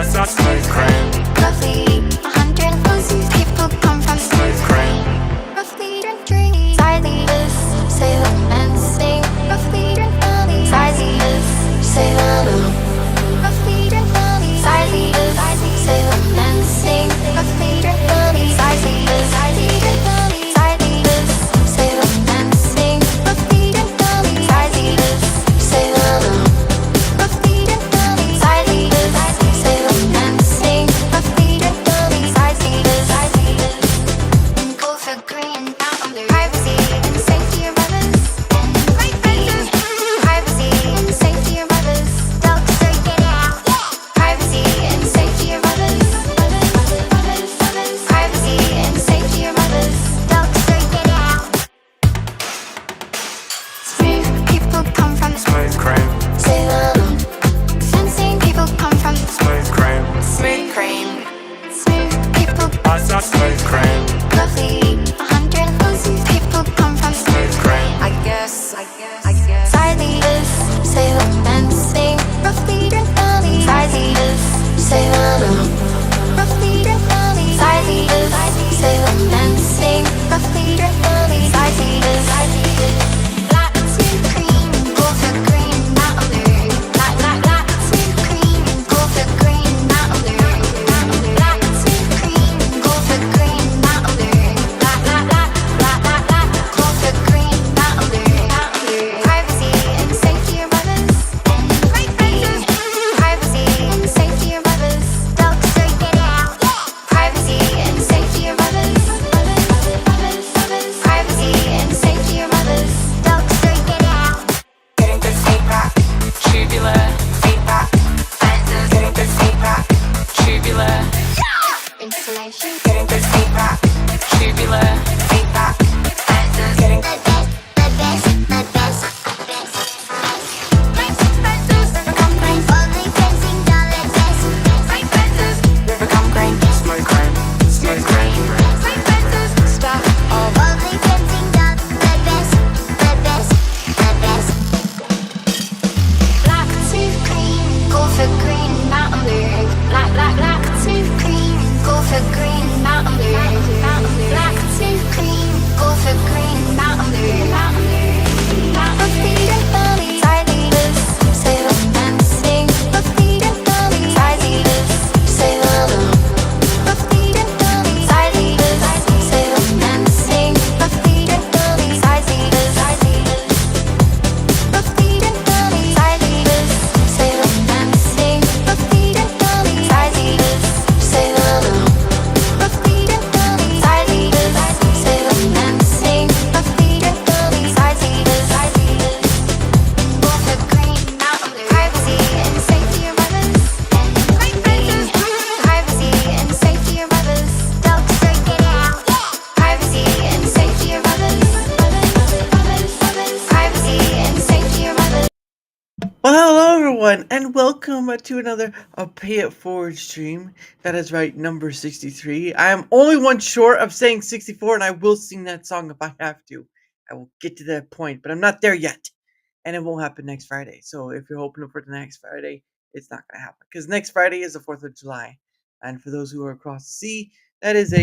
Smooth cream. Roughly 100 Oasis people come from Smooth cream. roughly 3 sizes. Say the and sing. Roughly 3 sizes. Say the roughly 3 sizes. Say the and sing. Roughly 3 sizes. Say the and sing. Roughly 3 sizes. Say the roughly 3 sizes. Say the and sing. Roughly 3 sizes. Go for green, out on the privacy and safety of others. Privacy and safety of others. Dogs are get out. Privacy and safety of others. Privacy and safety of others. Dogs are get out. Smooth people come from Smooth cream. Salem. Sensing people come from Smooth cream. smooth cream. Smooth people. Smooth cream. Roughly 100 Oasis people come from Smooth cream. I guess. Sizes, say the and sing. Roughly 3 sizes, say the roughly 3 sizes, say the and sing. Roughly 3 sizes. Black to cream, go for green, not alert. Black to cream, go for green, not alert. Black to cream, go for green, not alert. Black, go for green, not alert. Privacy and safety of others. Privacy and safety of others. Dogs are get out. Privacy and safety of others. Privacy and safety of others. Dogs are get out. Getting good feedback, tubular feedback, getting good feedback, tubular, Installation. getting good feedback, tubular feedback, getting The best. Become green. Only fencing dollar best. become green, Smooth cream. Smooth cream. stop of Only fencing dollar best. Black to cream, go for green, not alert. Black to cream, go for green, not alert. Black to cream, go for green, not alert. Roughly 3 sizes, say the and sing. Roughly 3 sizes, say the roughly 3 sizes, say the and sing. Roughly 3 sizes. Roughly 3 sizes, say the and sing. Roughly 3 sizes, say the roughly 3 sizes, say the and sing. Roughly 3 sizes. Go for green, not alert. Privacy and safety of others. Privacy and safety of others. Dogs are get out. Privacy and safety of others. Privacy and safety of others. Well, hello everyone, and welcome to another Pay It Forward stream. That is right, number 63. I am only one short of saying 64, and I will sing that song if I have to. I will get to that point, but I'm not there yet, and it won't happen next Friday. So if you're hoping for the next Friday, it's not going to happen, because next Friday is the 4th of July. And for those who are across the sea, that is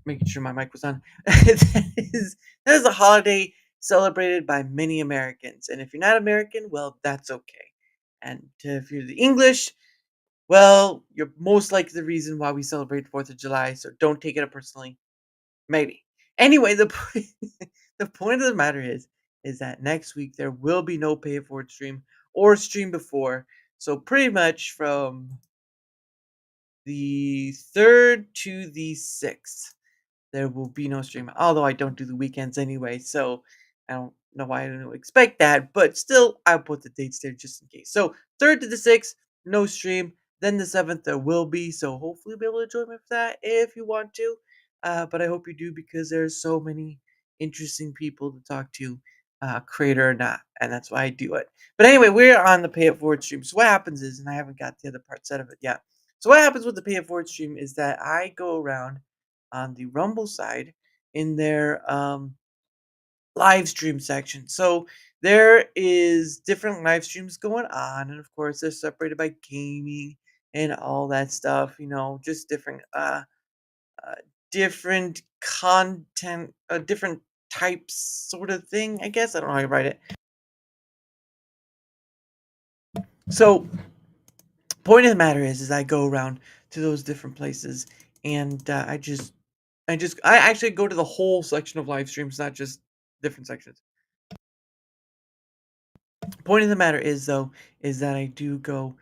making sure my mic was on. that is a holiday celebrated by many Americans. And if you're not American, well, that's okay. And if you're the English, well, you're most likely the reason why we celebrate the 4th of July. So don't take it up personally. Maybe. Anyway, the point of the matter is that next week there will be no Pay It Forward stream or stream before. So pretty much from the 3rd to the 6th, there will be no stream. Although I don't do the weekends anyway, so I don't know why I don't expect that. But still, I'll put the dates there just in case. So 3rd to the 6th, no stream. Then the 7th, there will be. So hopefully you'll be able to join me for that if you want to. But I hope you do, because there's so many interesting people to talk to, creator or not. And that's why I do it. But anyway, we're on the Pay It Forward stream. So what happens is, and I haven't got the other part set of it yet. So what happens with the Pay It Forward stream is that I go around on the Rumble side in their live stream section. So there is different live streams going on, and of course they're separated by gaming and all that stuff. Just uh different content, different types, sort of thing. I guess I don't know how to write it. So, point of the matter is I go around to those different places, and I actually go to the whole section of live streams, not just different sections. Point of the matter is, though, is that I do go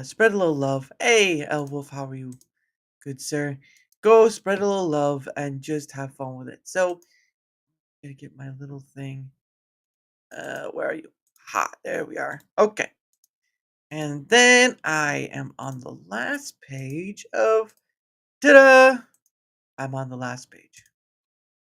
spread a little love. Hey, Elwolf, how are you, good sir? Go spread a little love and just have fun with it. So, gonna get my little thing. Where are you? Ha, there we are. Okay. And then I am on the last page of ta-da! I'm on the last page.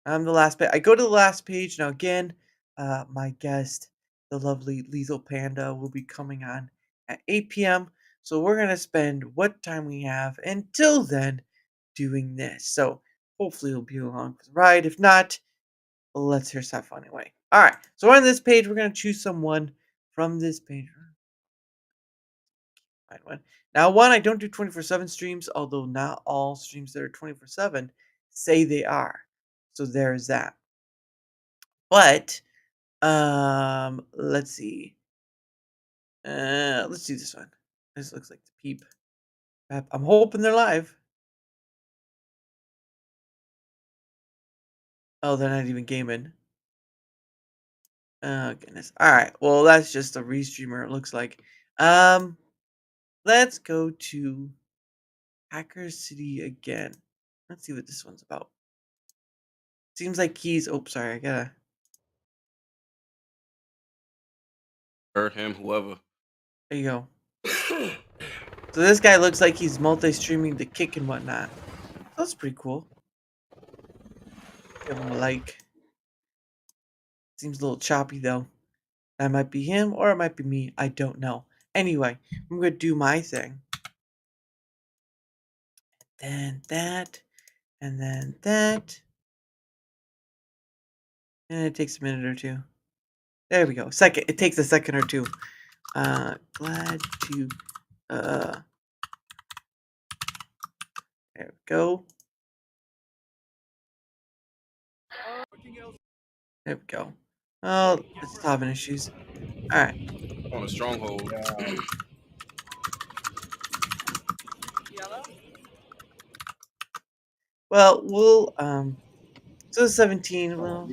I'm the last page. I go to the last page now. Again, my guest, the lovely Lethal Panda, will be coming on at 8 p.m. So we're gonna spend what time we have until then doing this. So hopefully you'll be along for the ride. If not, let's hear some fun anyway. All right. So on this page, we're gonna choose someone from this page. Find one. Now, one, I don't do 24/7 streams, although not all streams that are 24/7 say they are. So there's that. But let's see. Let's do this one. This looks like the peep. I'm hoping they're live. Oh, they're not even gaming. Oh goodness. All right. Well, that's just a restreamer. It looks like. Um, let's go to Hacker City again. Let's see what this one's about. Seems like he's. Oh, sorry. I gotta. Her, him, whoever. There you go. So this guy looks like he's multi-streaming the kick and whatnot. That's pretty cool. Give him a like. Seems a little choppy though. That might be him or it might be me. I don't know. Anyway, I'm gonna do my thing. Then that, and then that. And it takes a minute or two. There we go. Second. It takes a second or two. Glad to there we go. There we go. Oh, it's having issues. Alright. On a stronghold. Well, we'll so 17, we'll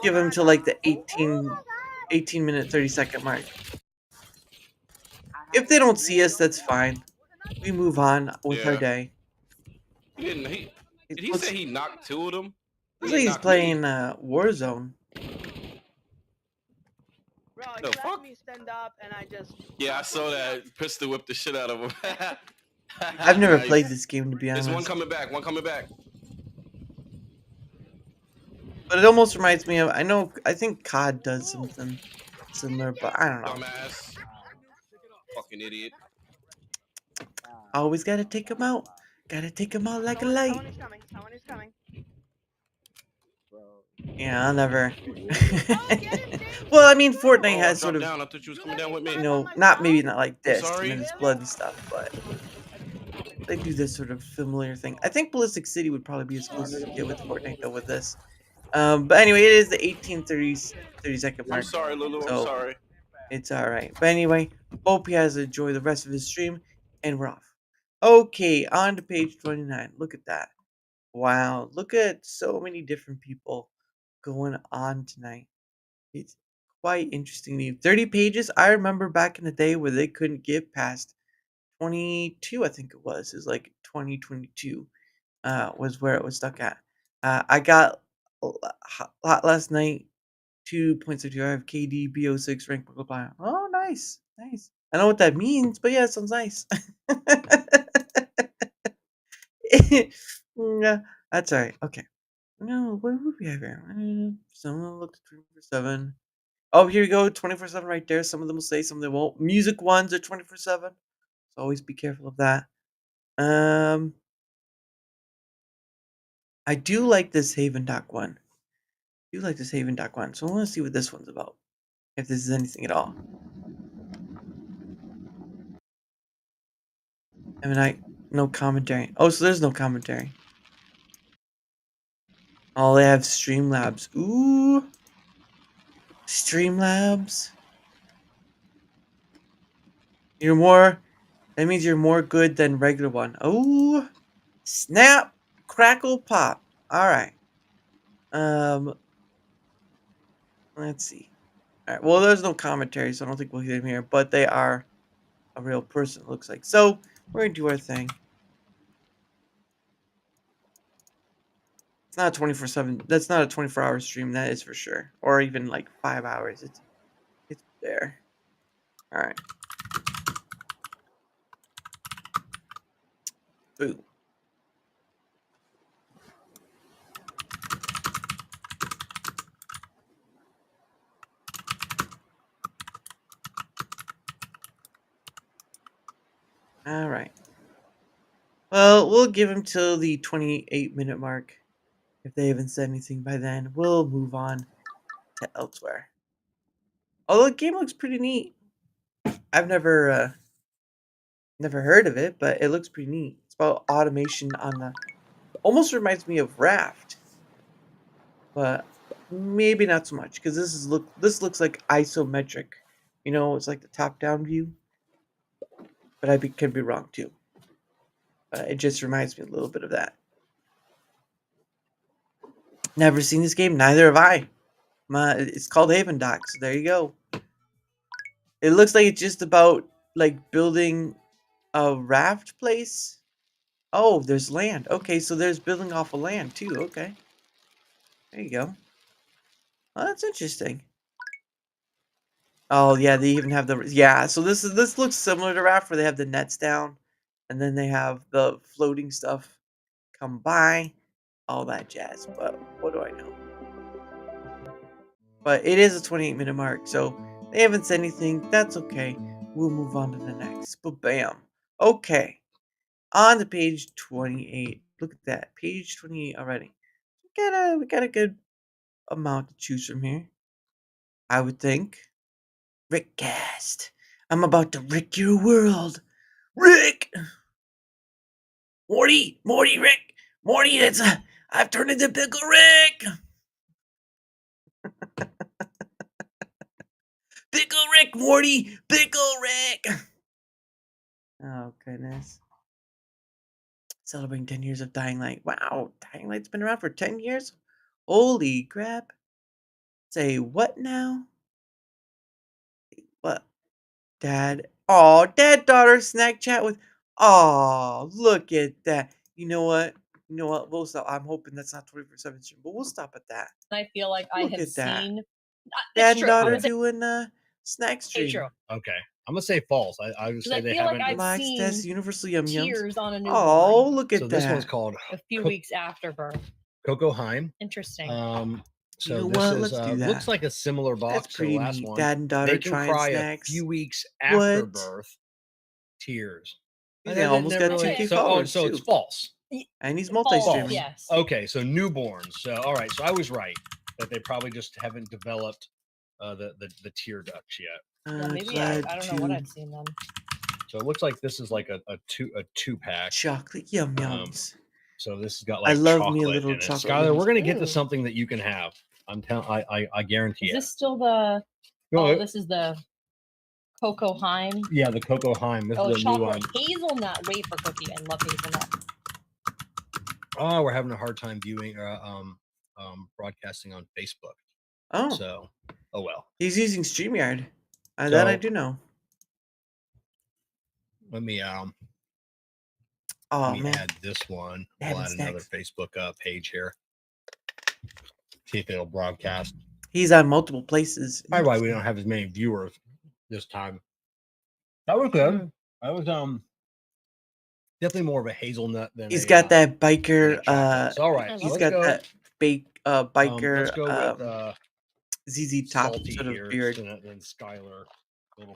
give him to like the 18 minute 30-second mark. If they don't see us, that's fine. We move on with our day. Did he say he knocked two of them? Looks like he's playing Warzone. Bro, The you fuck? let me stand up and I just... Yeah, I saw that. Pistol whipped the shit out of him. I've never Nice. played this game, to be honest. There's one coming back. One coming back. But it almost reminds me of, I think COD does something similar, but I don't know. Dumbass. Fucking idiot. Always gotta take him out. Gotta take him out like a light. Someone is coming. Someone is coming. Yeah, I'll never. Well, I mean, Fortnite Oh, has I sort dropped of, down. I thought you was coming down with me. maybe not like this, sorry? and it's blood and stuff, but they do this sort of familiar thing. I think Ballistic City would probably be as close as you get with Fortnite, though, with this. But anyway, it is the 30-second I'm mark. sorry, Lulu. I'm So, sorry. it's alright. But anyway, hope you guys enjoy the rest of his stream, and we're off. Okay, on to page 29. Look at that. Wow, look at so many different people going on tonight. It's quite interesting. The 30 pages, I remember back in the day where they couldn't get past 22, I think it was. It was like 2022 was where it was stuck at. I got last night 2.65 KD BO6 rank blah, blah, blah. Oh, nice. Nice. I know what that means, but yeah, it sounds nice. Yeah, that's all right. Okay. No, what would we have here? Someone looked at 24/7. Oh, here you go. 24/7 right there. Some of them will say, some of them won't. Music ones are 24/7. So always be careful of that. I do like this Haven Doc one. I do like this Haven Doc one. So I want to see what this one's about. If this is anything at all. I mean, no commentary. Oh, so there's no commentary. Oh, they have Streamlabs. Ooh, Streamlabs. You're more. That means you're more good than regular one. Oh, snap, crackle, pop. All right. Let's see. All right. Well, there's no commentary, so I don't think we'll hear them here. But they are a real person. It looks like. So we're gonna do our thing. It's not a 24/7. That's not a 24-hour stream. That is for sure. Or even like 5 hours. It's there. All right. Boom. All right. Well, we'll give him till the 28-minute mark. If they haven't said anything by then, we'll move on to elsewhere. Although the game looks pretty neat. I've never heard of it, but it looks pretty neat. It's about automation on the. Almost reminds me of Raft, but maybe not so much because this looks like isometric. You know, it's like the top-down view. But can be wrong too. It just reminds me a little bit of that. Never seen this game. Neither have I. It's called Haven Dock, so there you go. It looks like it's just about like building a raft place. Oh, there's land. Okay, so there's building off of land too. Okay, there you go. Oh, that's interesting. Oh yeah, they even have the So this looks similar to raft where they have the nets down, and then they have the floating stuff come by, all that jazz. But what do I know? But it is a 28-minute mark, so they haven't said anything. That's okay. We'll move on to the next. But bam. Okay. On to page 28. Look at that. Page 28 already. We got a good amount to choose from here. I would think. Rickcast. I'm about to Rick your world. Rick! Morty! Rick! Morty, I've turned into Pickle Rick! Pickle Rick, Morty! Pickle Rick! Oh, goodness. Celebrating 10 years of Dying Light. Wow, Dying Light's been around for 10 years? Holy crap. Say what now? What? Dad. Oh, dad daughter snack chat with. Oh, look at that. You know what? We'll stop. I'm hoping that's not 24/7 stream, but we'll stop at that. I feel like I Look have at that. seen. Dad It's and true. I'm daughter gonna say doing snack stream. true. Okay, I'm gonna say false. I would 'Cause say I they feel like haven't. I've Max seen test Universal Yum Yums. tears on a newborn Oh, look at So that. this one's called a few weeks after birth. Coco Heim. Interesting. So You know this what? is Let's do that. looks like a similar box That's to the pretty last neat. one. Dad and daughter Make him trying cry snacks. a few weeks after What? birth. Tears. They almost got 2K followers so too. it's false. And he's False, multi-streaming. yes. Okay, so newborns. So all right, so I was right that they probably just haven't developed the tear ducts yet. Yeah, maybe I don't know what I've seen then. So it looks like this is like a two pack. Chocolate Yum Yums. So this has got like I love chocolate me a little in it. chocolate. Skylar, Yums. we're gonna get Ooh. to something that you can have. I guarantee Is it. this still the? No, Oh, this is the Coco Heim. yeah, the Coco Heim. This Oh, is a new one. chocolate hazelnut wafer cookie. I love hazelnut. Oh, we're having a hard time viewing broadcasting on Facebook. Oh, So, oh well. he's using StreamYard. That I So- do know. Let me Oh add this one. Having We'll add another snacks. Facebook page here. See if it'll broadcast. He's on multiple places. Probably why we don't have as many viewers this time. That was good. That was definitely more of a hazelnut than He's a, got that than a biker. chocolate. So, all right. I He's love got go. that biker. Let's go with ZZ Top salty sort of here, beard. and then Skylar.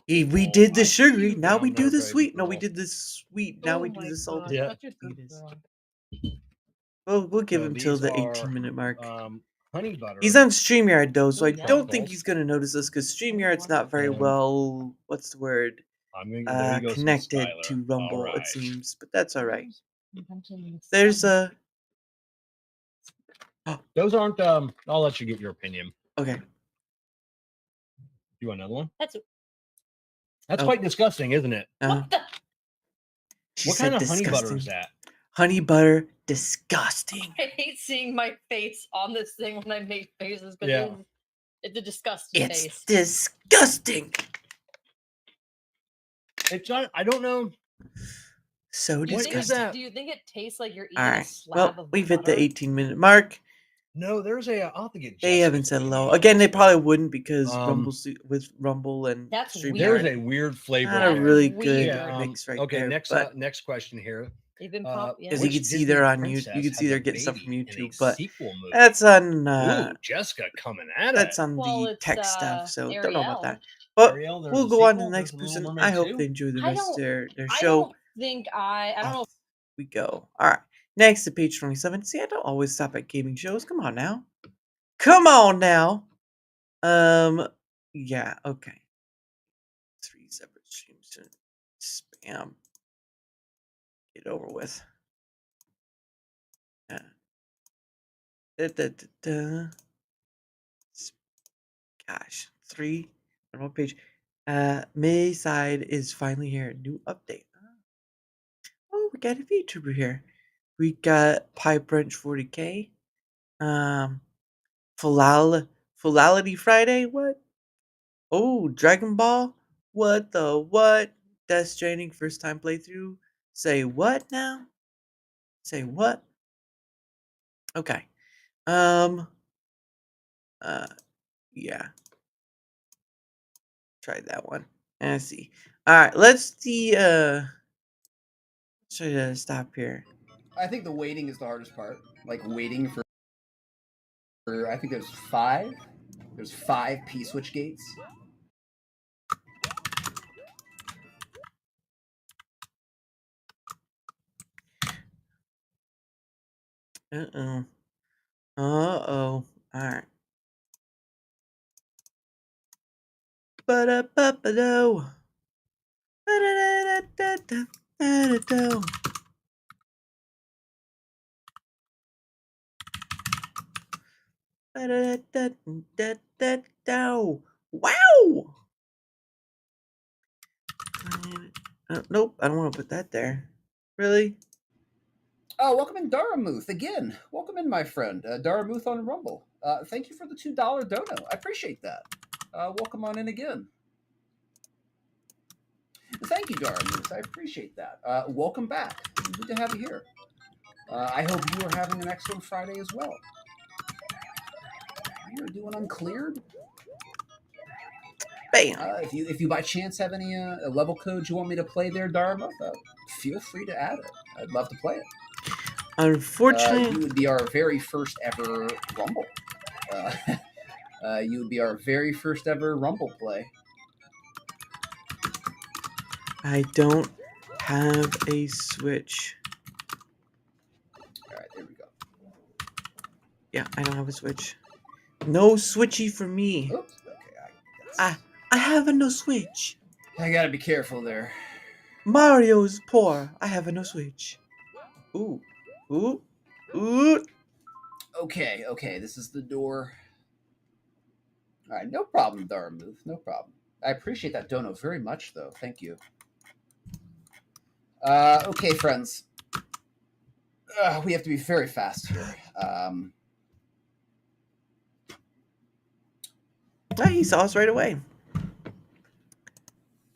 We football. did the I sugary. cute Now we down do there, the baby sweet. No, we girl. did the sweet. Now Oh we do my the salty. Yeah. Such a good Sweetest. girl. We'll give So him till these the are, 18-minute mark. Honey butter. He's on StreamYard though, so Oh, I yeah. don't think he's gonna notice us because StreamYard's not very And- well. What's the word? I'm gonna there you go, some connected Skylar. to Rumble, Alright. it seems, but that's all right. Inventing There's sun. Those aren't I'll let you get your opinion. okay. You want another one? That's That's Oh. quite disgusting, isn't it? what the. She What said kind of honey butter disgusting. is that? Honey butter, disgusting. I hate seeing my face on this thing when I make faces because Yeah. it's a disgusting It's face. disgusting. It's not I don't know. So Do you, think disgusting. that? do you think it tastes like you're eating All a right. slab Well, of we've hit the butter? 18-minute mark. No, there's a I'll have to get They Jessica's haven't said opinion hello. on Again, this, they probably but, wouldn't because um, with Rumble and That's StreamYard, there's a weird flavor not in a there. really Weird. good Yeah, mix right okay, there. next But next question here. They've been Uh, yeah. because you which can see Disney they're on YouTube, princess you can see has they're a getting stuff from baby in a YouTube, but sequel movie? that's on Ooh, Jessica coming at that's it. on Well, the it's, tech stuff, so don't know about Ariel. that. But Ariel, there's we'll a go on to sequel. the next There's a Little person. Mermaid I hope 2. they enjoy the I rest of don't- their I show. don't think I don't know. Off we go. All right, next to page 27. See, I don't always stop at gaming shows. Come on now. Come on now. Yeah, okay. 3 separate streams to spam. Get over with. Yeah. Gosh, 3 on one page. May side is finally here. New update. Oh, we got a VTuber here. We got Pipe Brunch 40K. Fulality Friday. What? Oh, Dragon Ball. What the what? Death Stranding first time playthrough. Say what now? Say what? Okay. Yeah. Try that one. And see. All right, let's see. Should I stop here? I think the waiting is the hardest part. Like waiting for I think there's 5. There's 5 P-switch gates. Uh-oh. Uh-oh. Alright. Ba-da-ba-ba-do. Ba-da-da-da-da-da-da-do. Ba-da-da-da-da-da-do. Wow! Nope, I don't want to put that there. Really? Oh, welcome in Daramouthe again. Welcome in, my friend. Daramouthe on Rumble. Thank you for the $2 dono. I appreciate that. Welcome on in again. Thank you, Daramouthe. I appreciate that. Welcome back. Good to have you here. I hope you are having an excellent Friday as well. You're doing uncleared. Bam! If you by chance have any level codes you want me to play there, Daramouthe, feel free to add it. I'd love to play it. Unfortunately, You would be our very first ever Rumble. You would be our very first ever Rumble play. I don't have a Switch. All right, there we go. Yeah, I don't have a Switch. No Switchy for me. Oops. Okay, I have a no Switch. I gotta be careful there. Mario's poor. I have a no Switch. Ooh. Ooh. Ooh. Okay, this is the door. All right, no problem, Daramouthe, no problem. I appreciate that dono very much, though. Thank you. Okay, friends. We have to be very fast here. He saw us right away.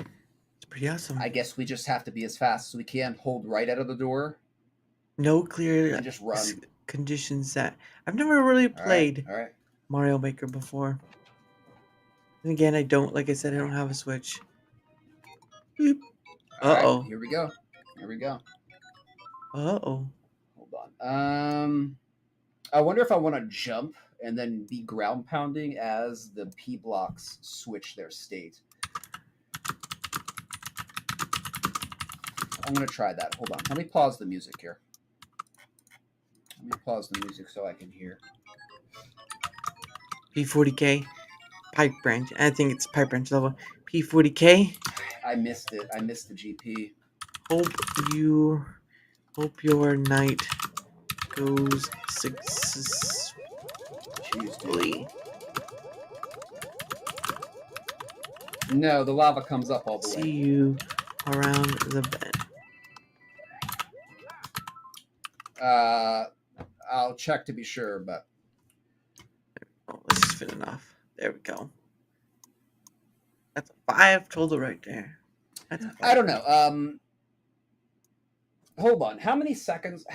It's pretty awesome. I guess we just have to be as fast as we can. Hold right out of the door. No clear And just run. conditions that I've never really played All right. Mario Maker before. And again, I don't, like I said, I don't have a Switch. Boop. Uh-oh. Right, here we go. Uh-oh. Hold on. I wonder if I want to jump and then be ground pounding as the P blocks switch their state. I'm going to try that. Hold on. Let me pause the music here. Let me pause the music so I can hear. P40K. Pipe branch. I think it's pipe branch level. P40K. I missed it. I missed the GP. Hope your night goes successfully. No, the lava comes up all the See way. you around the bend. I'll check to be sure, but Oh, let's just fit enough. There we go. That's a 5 total right there. That's a 5. I don't know. Hold on. How many seconds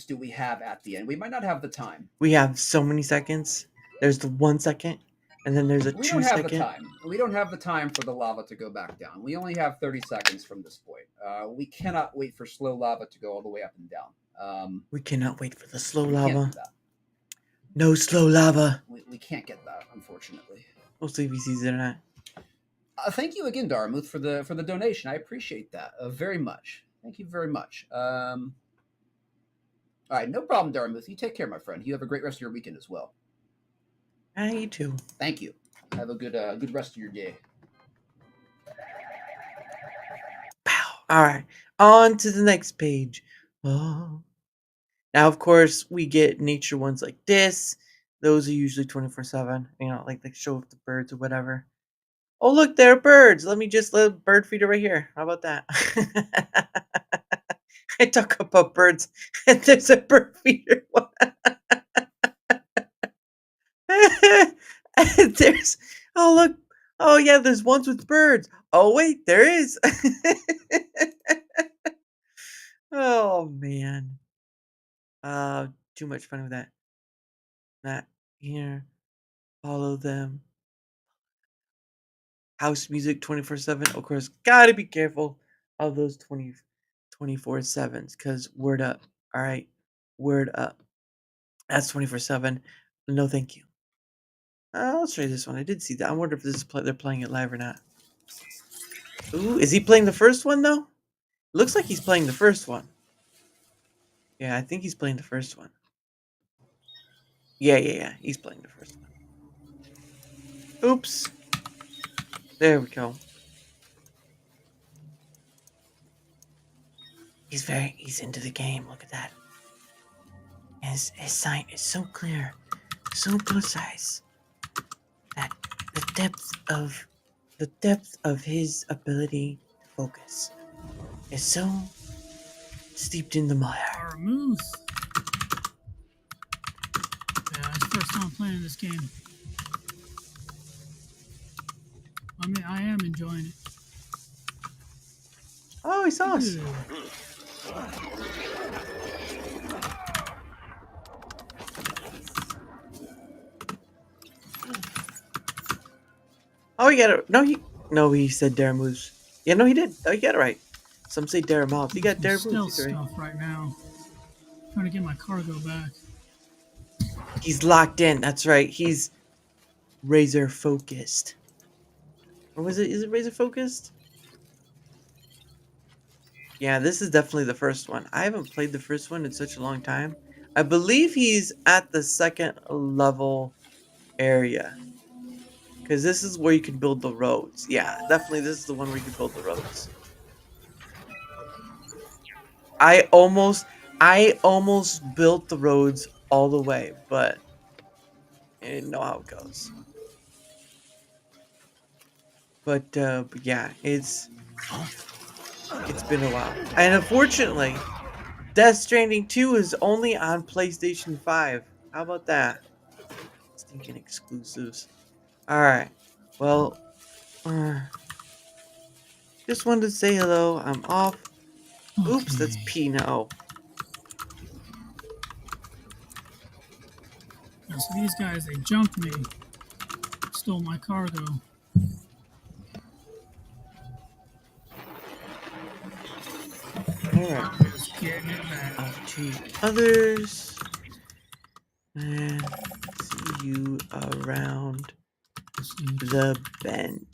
do we have at the end? We might not have the time. We have so many seconds. There's the 1 second, and then there's a We 2 don't have second. the time. We don't have the time for the lava to go back down. We only have 30 seconds from this point. We cannot wait for slow lava to go all the way up and down. We cannot wait for the slow we can't lava. do that. No slow lava. We can't get that, unfortunately. We'll see if he sees it or not. Thank you again, Daramouthe, for the donation. I appreciate that very much. Thank you very much. All right, no problem, Daramouthe. You take care, my friend. You have a great rest of your weekend as well. You too. Thank you. Have a good rest of your day. Pow. All right, on to the next page. Oh. Now, of course, we get nature ones like this. Those are usually 24/7. You know, like they show off the birds or whatever. Oh, look, there are birds. Let me just let a bird feeder right here. How about that? I talk about birds, and there's a bird feeder. And there's, oh, look. Oh, yeah, there's ones with birds. Oh, wait, there is. Oh, man. Too much fun with that. Not here. Follow them. House music 24/7. Of course, gotta be careful of those 24/7s, because word up. All right, word up. That's 24/7. No, thank you. I'll show you this one. I did see that. I wonder if this is they're playing it live or not. Ooh, is he playing the first one though? Looks like he's playing the first one. Yeah, I think he's playing the first one. Yeah. He's playing the first one. Oops. There we go. He's into the game. Look at that. His sight is so clear, so precise, that the depth of his ability to focus is so steeped in the mire. Daramouthe. Yeah, it's the first time playing this game. I mean, I am enjoying it. Oh, he saw us. Oh, he got it. No, he said Daramouthe. Yeah, no, he did. Oh, he got it right. Some say Daramouthe. He got Daramouthe. Stealth Right. stuff right now. Trying to get my cargo back. He's locked in. That's right. He's razor focused. Or was it? Is it razor focused? Yeah, this is definitely the first one. I haven't played the first one in such a long time. I believe he's at the second level area. Because this is where you can build the roads. Yeah, definitely this is the one where you can build the roads. I almost built the roads all the way, but I didn't know how it goes. But yeah, it's been a while. And unfortunately, Death Stranding 2 is only on PlayStation 5. How about that? Stinking exclusives. Alright. Well, just wanted to say hello. I'm off. Oops, that's P now. Yeah, so these guys, they jumped me. Stole my cargo. Alright. Just getting it back. I'll treat others. And see you around the bend.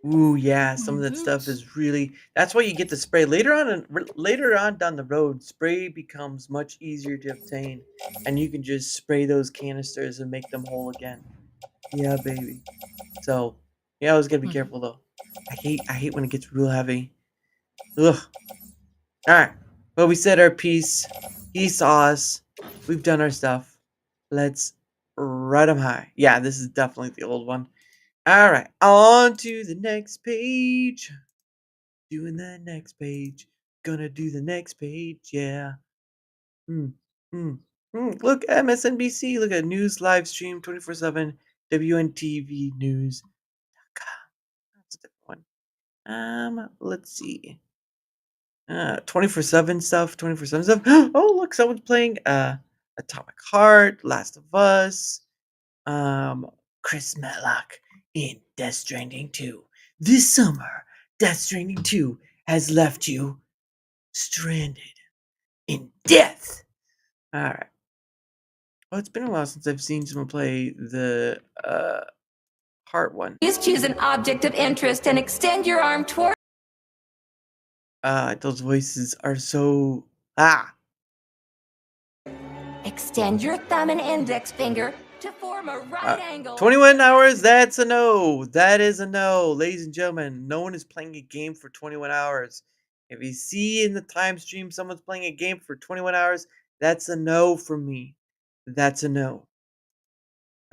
Ooh, yeah, some of that stuff is really. That's why you get the spray later on. And later on down the road, spray becomes much easier to obtain, and you can just spray those canisters and make them whole again. Yeah, baby. So, yeah, I always gotta be careful though. I hate when it gets real heavy. Ugh. All right. Well, we said our piece. He saw us. We've done our stuff. Let's ride 'em high. Yeah, this is definitely the old one. All right. On to the next page. Doing the next page. Gonna do the next page. Yeah. Mm, mm, Look, MSNBC. Look at news live stream 24/7. WNTV News. That's a different one. Let's see. 24/7 stuff, 24/7 stuff. Oh, look, someone's playing Atomic Heart, Last of Us, um, Chris Matlock in Death Stranding 2. This summer, Death Stranding 2 has left you stranded in death. All right. Well, it's been a while since I've seen someone play the Heart one. Please choose an object of interest and extend your arm toward. Those voices are so Extend your thumb and index finger to form a right angle. 21 hours, that's a no. That is a no. Ladies and gentlemen, no one is playing a game for 21 hours. If you see in the time stream someone's playing a game for 21 hours, that's a no from me. That's a no.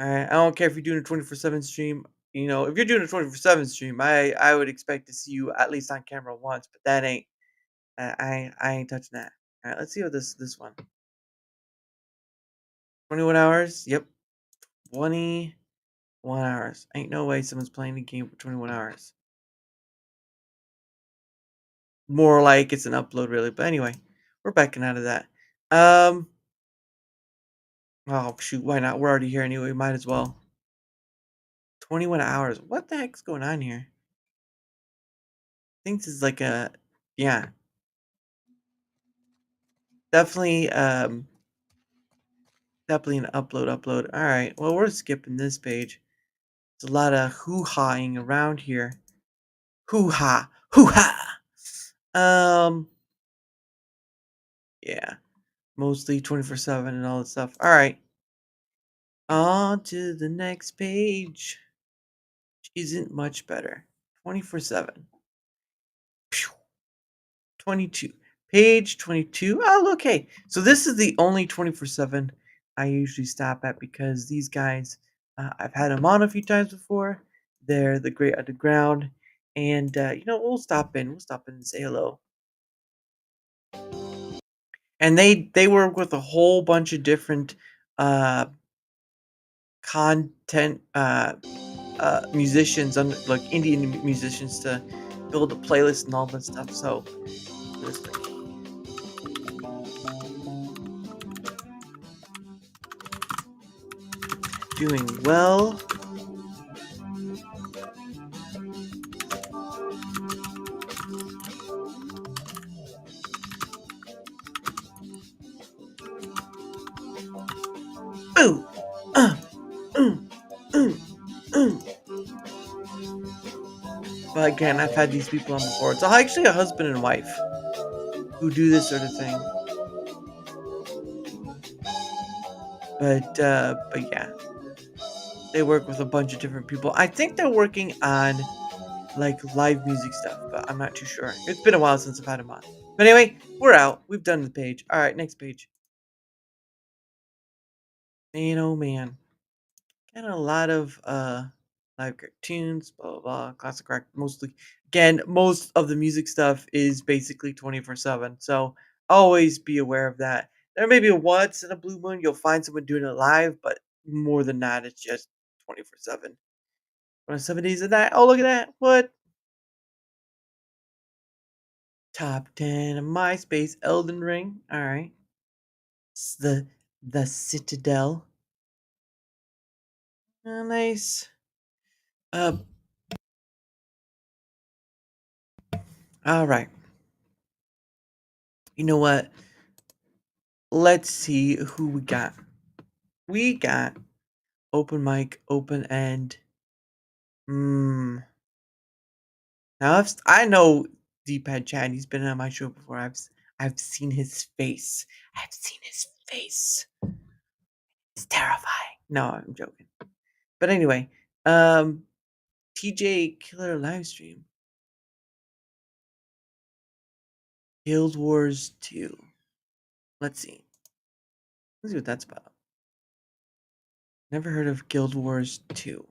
Alright, I don't care if you're doing a 24/7 stream. You know, if you're doing a 24/7 stream, I would expect to see you at least on camera once, but that ain't I ain't touching that. Alright, let's see what this one. 21 hours? Yep. 21 hours. Ain't no way someone's playing the game for 21 hours. More like it's an upload, really. But anyway, we're backing out of that. Oh, shoot. Why not? We're already here anyway. Might as well. 21 hours. What the heck's going on here? I think this is like a... Yeah. Definitely, definitely an upload. All right. Well, we're skipping this page. There's a lot of hoo-haing around here. Hoo-ha. Hoo-ha. Yeah. Mostly 24/7 and all that stuff. All right. On to the next page. Which isn't much better. 24/7. 22. Page 22. Oh, okay. So this is the only 24/7 I usually stop at because these guys, I've had them on a few times before. They're the Great Underground. And, we'll stop in. We'll stop in and say hello. And they work with a whole bunch of different content musicians, like Indian musicians, to build a playlist and all that stuff. So doing well. Ooh, But again, I've had these people on before. It's actually a husband and wife who do this sort of thing. But yeah, they work with a bunch of different people. I think they're working on like live music stuff, but I'm not too sure. It's been a while since I've had them on. But anyway, we're out. We've done the page. All right, next page. Man, oh man, got a lot of live cartoons, blah blah blah, classic rock. Mostly, again, most of the music stuff is basically 24/7. So always be aware of that. There may be a once in a blue moon you'll find someone doing it live, but more than that, it's just 24/7. On 70s of that. Oh, look at that! What? Top 10 of MySpace, Elden Ring. All right, it's the Citadel. Nice. All right. You know what? Let's see who we got. We got open mic, open end. Now I know D-Pad Chad. He's been on my show before. I've seen his face. I've seen his face. It's terrifying. No, I'm joking. But anyway, TJ Killer live stream. Guild Wars 2. Let's see. Let's see what that's about. Never heard of Guild Wars 2.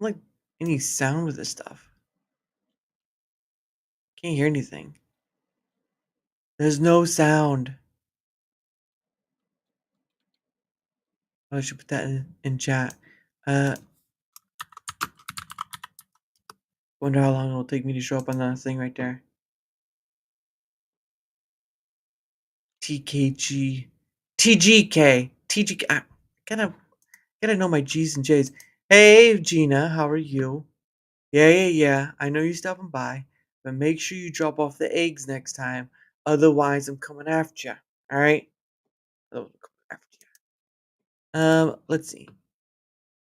Like any sound with this stuff. Can't hear anything. There's no sound. I should put that in chat. Wonder how long it'll take me to show up on that thing right there. TKG. TGK. TGK. I gotta know my G's and J's. Hey, Gina, how are you? Yeah. I know you're stopping by, but make sure you drop off the eggs next time. Otherwise, I'm coming after you. All right? Let's see.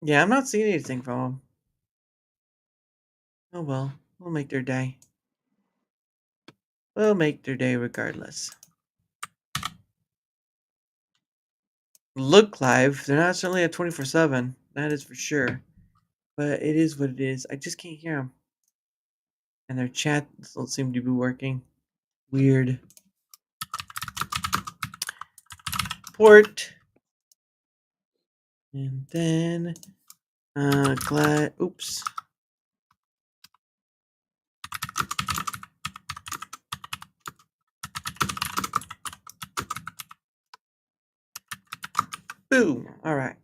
Yeah, I'm not seeing anything from them. Oh well, we'll make their day. We'll make their day regardless. Look live. They're not certainly at 24/7. That is for sure. But it is what it is. I just can't hear them. And their chat don't seem to be working. Weird. Port. And then glad. Oops. Boom. All right.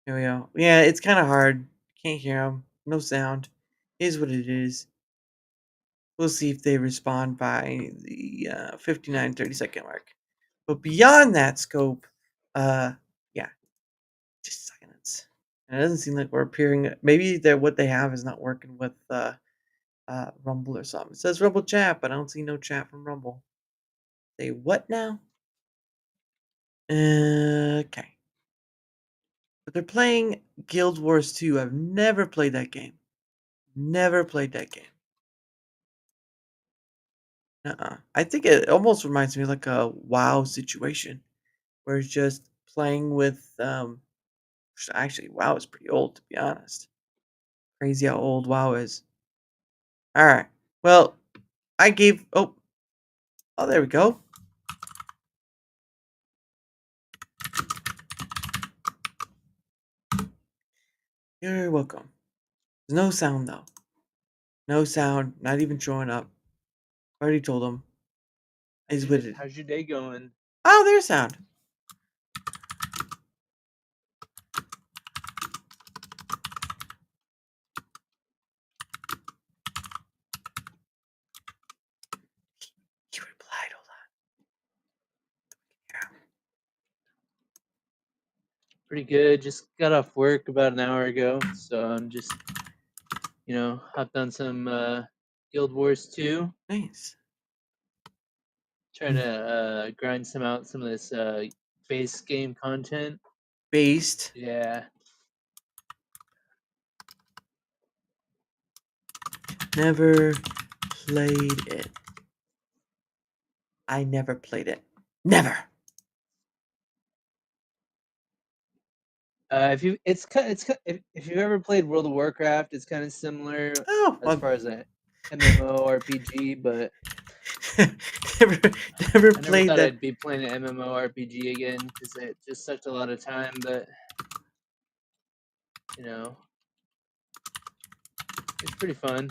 Here we go. Yeah, it's kind of hard. Can't hear them. No sound. Is what it is. We'll see if they respond by the 59 30-second mark. But beyond that scope, yeah, just silence. And it doesn't seem like we're appearing. Maybe what they have is not working with Rumble or something. It says Rumble chat, but I don't see no chat from Rumble. Say what now? Okay. But they're playing Guild Wars 2. I've never played that game. Never played that game. I think it almost reminds me of like a WoW situation, where it's just playing with actually WoW is pretty old, to be honest. Crazy how old WoW is. All right. Well, I gave oh there we go. You're welcome. There's no sound though. No sound. Not even showing up. Already told them. Is what it. How's your day going? Oh, there's sound. He replied. Hold on. Pretty good. Just got off work about an hour ago, so I'm just, hopped on some Guild Wars 2. Nice. Trying to grind some of this base game content. Based. Yeah. Never played it. I never played it. Never. If you've ever played World of Warcraft, it's kind of similar as far as a MMORPG, but never I played thought that. I'd be playing an MMORPG again because it just sucked a lot of time, but it's pretty fun.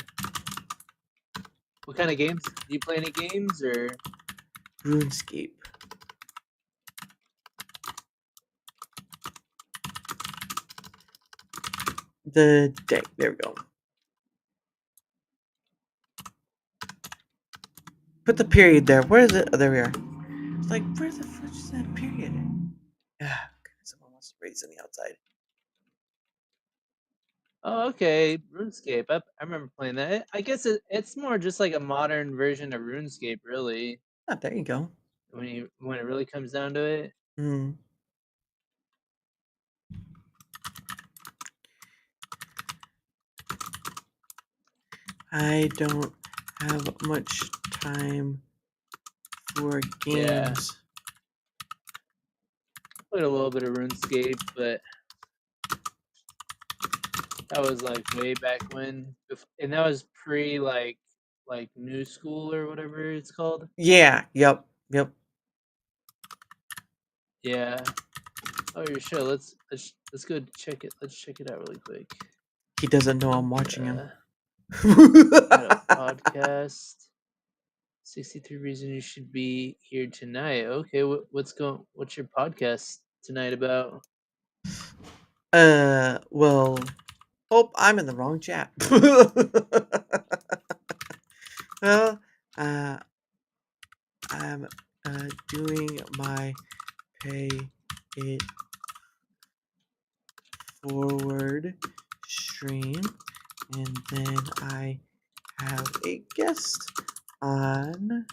What kind of games? Do you play any games or? RuneScape. The deck. There we go. Put the period there. Where is it? Oh, there we are. It's like, where the fuck is that period? Someone wants to raise on the outside. Oh, okay. RuneScape. I remember playing that. I guess it's more just like a modern version of RuneScape, really. Ah, there you go. When it really comes down to it. Hmm. I don't have much time for games. played a little bit of RuneScape, but that was like way back when, and that was pre like New School or whatever it's called. Yeah. Yep. Yeah. Oh, your show. Let's go check it. Let's check it out really quick. He doesn't know I'm watching him. Got a podcast. 63 reasons you should be here tonight. Okay, what's your podcast tonight about? Well, I'm in the wrong chat. Well, I'm doing my pay it forward stream, and then I have a guest on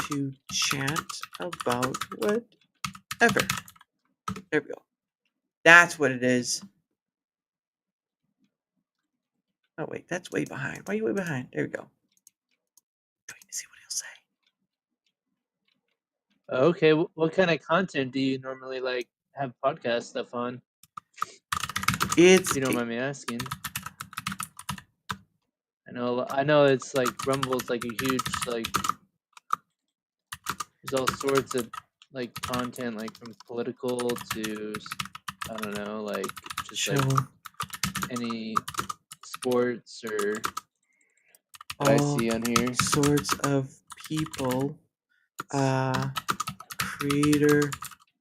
to chat about whatever. There we go. That's what it is. Oh wait, that's way behind. Why are you way behind? There we go. Trying to see what he'll say. Okay, what kind of content do you normally like have podcast stuff on? If you don't mind me asking. I know it's like Rumble's like a huge like. There's all sorts of like content, like from political to I don't know, like just like any sports or that I see on here. Sorts of people, creator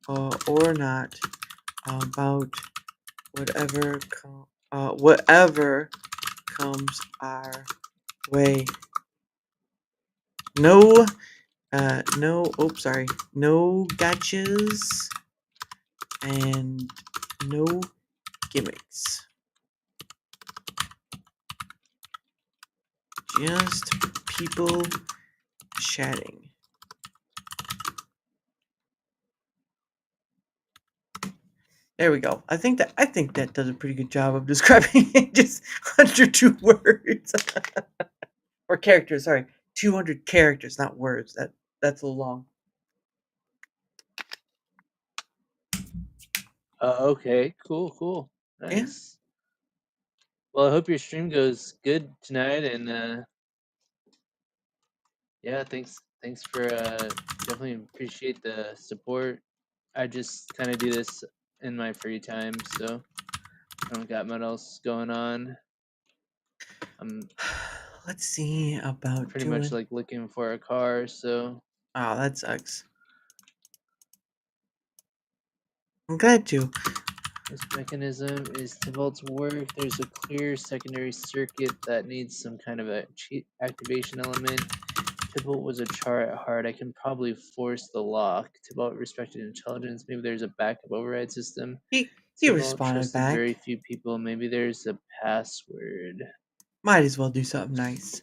or not, about whatever comes our way. No gotchas and no gimmicks. Just people chatting. There we go. I think that does a pretty good job of describing it just under 2 words. Or characters, sorry. 200 characters, not words. That's a little long. Okay, cool. Nice. Well, I hope your stream goes good tonight, and yeah, thanks for definitely appreciate the support. I just kind of do this in my free time, so I don't got much else going on. Let's see about pretty much like looking for a car, so. Oh, that sucks. I'm glad to. This mechanism is difficult to work. There's a clear secondary circuit that needs some kind of a activation element. Tybalt was a char at heart. I can probably force the lock. Tybalt respected intelligence. Maybe there's a backup override system. He Tybalt responded trusted back. very few people. Maybe there's a password. Might as well do something nice.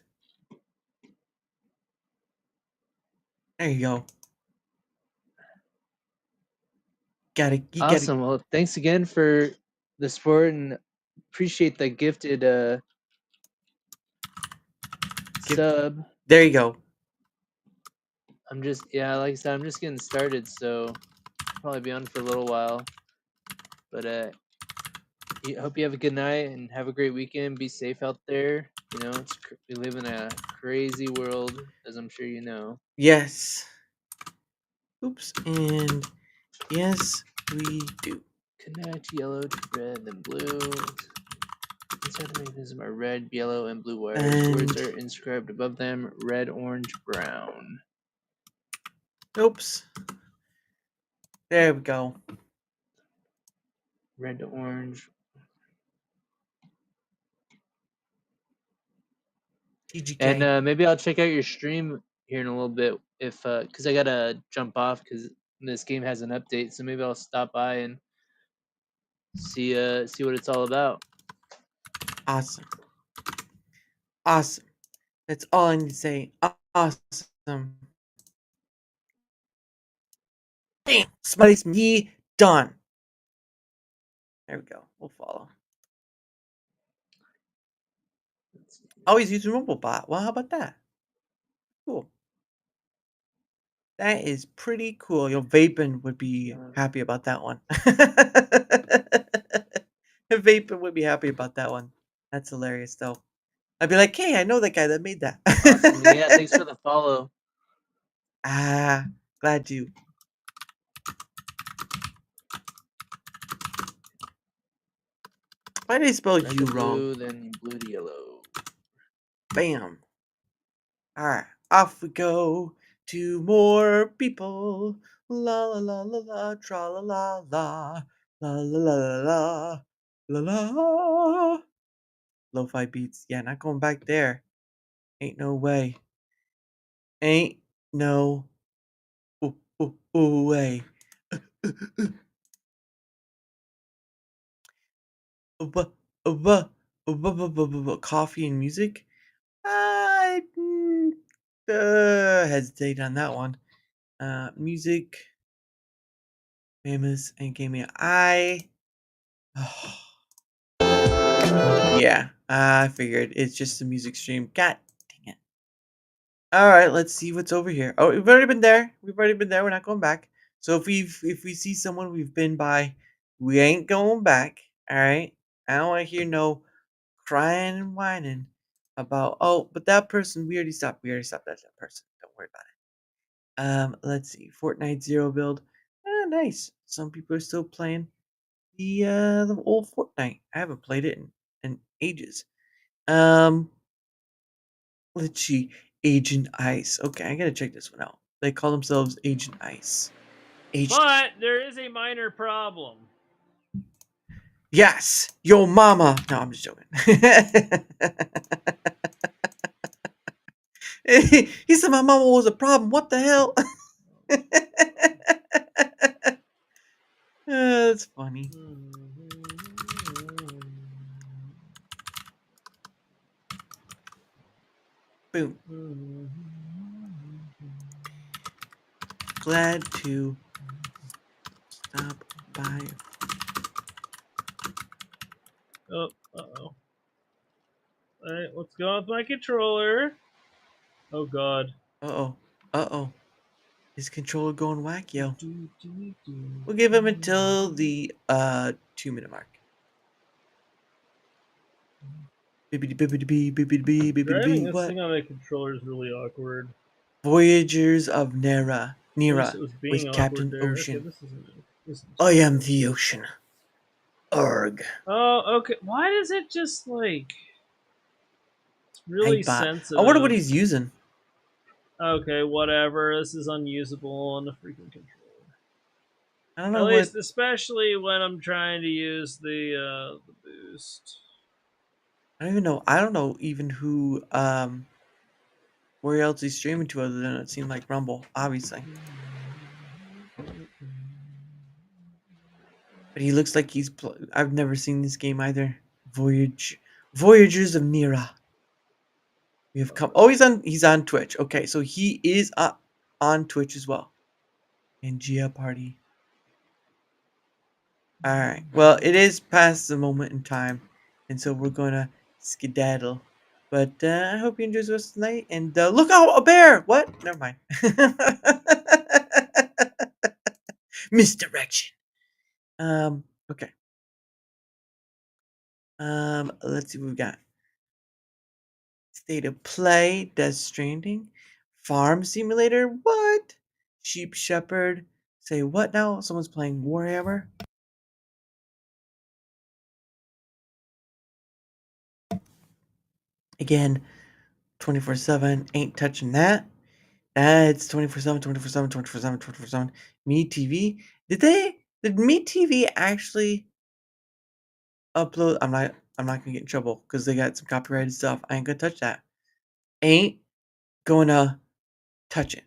There you go. Awesome. Well, thanks again for the support and appreciate the gifted sub. There you go. I'm just like I said, I'm just getting started, so I'll probably be on for a little while. But hope you have a good night and have a great weekend. Be safe out there. You know, we live in a crazy world, as I'm sure you know. Yes. Oops, and yes, we do. Connect yellow to red, then blue. Inside the mechanism are red, yellow, and blue wires. Words are inscribed above them: red, orange, brown. Oops. There we go. Red to orange. And maybe I'll check out your stream here in a little bit if because I gotta jump off because this game has an update. So maybe I'll stop by and see what it's all about. Awesome. That's all I need to say. Awesome. Bam! Smiley's me done. There we go. We'll follow. Always use a mobile bot. Well, how about that? Cool. That is pretty cool. Vaping would be happy about that one. Vaping would be happy about that one. That's hilarious, though. I'd be like, hey, I know that guy that made that. Awesome. Yeah, thanks for the follow. Glad you. Why did I spell Red you to wrong? blue, then blue to yellow. Bam. All right, off we go to more people. La la la la la, tra la la la, la la la la la la. Lo-fi beats. Yeah, not going back there. Ain't no way. Ain't no way. Coffee and music. I hesitate on that one. Music, famous, and gaming. Yeah, I figured it's just a music stream. God dang it. All right, let's see what's over here. Oh, we've already been there. We're not going back. So if we see someone we've been by, we ain't going back. All right. I don't want to hear no crying and whining about, oh, but that person, we already stopped that person. Don't worry about it. Let's see. Fortnite Zero build. Nice. Some people are still playing the old Fortnite. I haven't played it in ages. Let's see. Agent Ice. Okay, I gotta check this one out. They call themselves Agent Ice. But there is a minor problem. Yes, yo mama. No, I'm just joking. He said my mama was a problem. What the hell? That's funny. Boom. Glad to stop by. Oh, uh-oh. Alright, what's going on with my controller? Oh god. Uh-oh. His controller going whack, yo. We'll give him until the 2-minute mark. Driving this What? thing on my controller is really awkward. Voyagers of Nera. It was being with awkward Captain there. Ocean. Okay, this isn't I am the ocean. Arg. Oh, okay. Why does it just like... It's really Bot. sensitive. I wonder what he's using. Okay, whatever. This is unusable on the freaking controller. I don't know At what... least, especially when I'm trying to use the boost. I don't even know. I don't know even who where else he's streaming to other than it seemed like Rumble, obviously. But he looks like he's I've never seen this game either. Voyagers of Nera. We have come. Oh, he's on Twitch. Okay, so he is on Twitch as well. And Gia Party. All right. Well, it is past the moment in time, and so we're gonna skedaddle. But I hope you enjoy the rest of the night. And look out, a bear! What? Never mind. Misdirection. Okay. Let's see what we've got. State of Play, Death Stranding, Farm Simulator. What? Sheep Shepherd. Say what now? Someone's playing Warhammer. Again, 24/7. Ain't touching that. It's 24/7, 24/7, 24/7, 24/7. Me TV. Did Me TV actually upload? I'm not gonna get in trouble because they got some copyrighted stuff. I ain't gonna touch that. Ain't gonna touch it.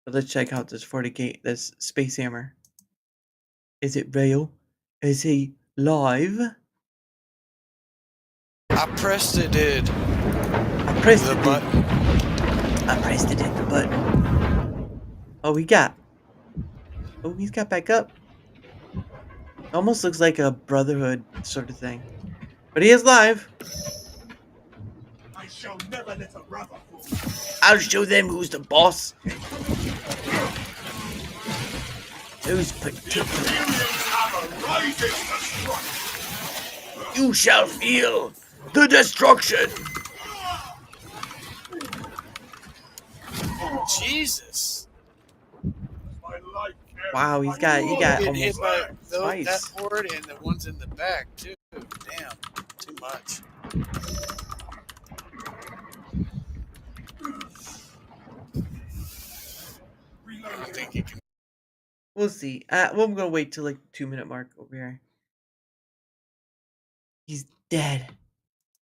But let's check out this 40K, this Space Hammer. Is it real? Is he live? I pressed it, dude. I pressed The it. button. I pressed it, the button. Oh, he's got back up. Almost looks like a Brotherhood sort of thing. But he is live. I shall never let a brother fall. I'll show them who's the boss. Those particular. You shall feel the destruction. Jesus. Wow, he got Getting hit almost by that twice. horde and the ones in the back too. Damn, too much. I don't think you can. We'll see. Well, I'm gonna wait till like 2-minute mark over here. He's dead.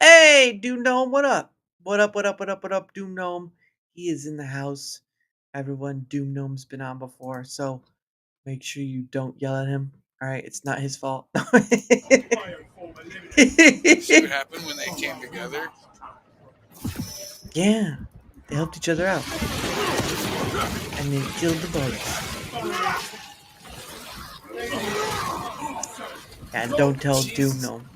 Hey, Doom Gnome, what up? What up? What up? What up? What up, Doom Gnome? He is in the house. Everyone, Doom Gnome's been on before, so make sure you don't yell at him. All right, it's not his fault. See what happened when they came together? Yeah, they helped each other out, and they killed the bugs. And don't tell Doom Gnome.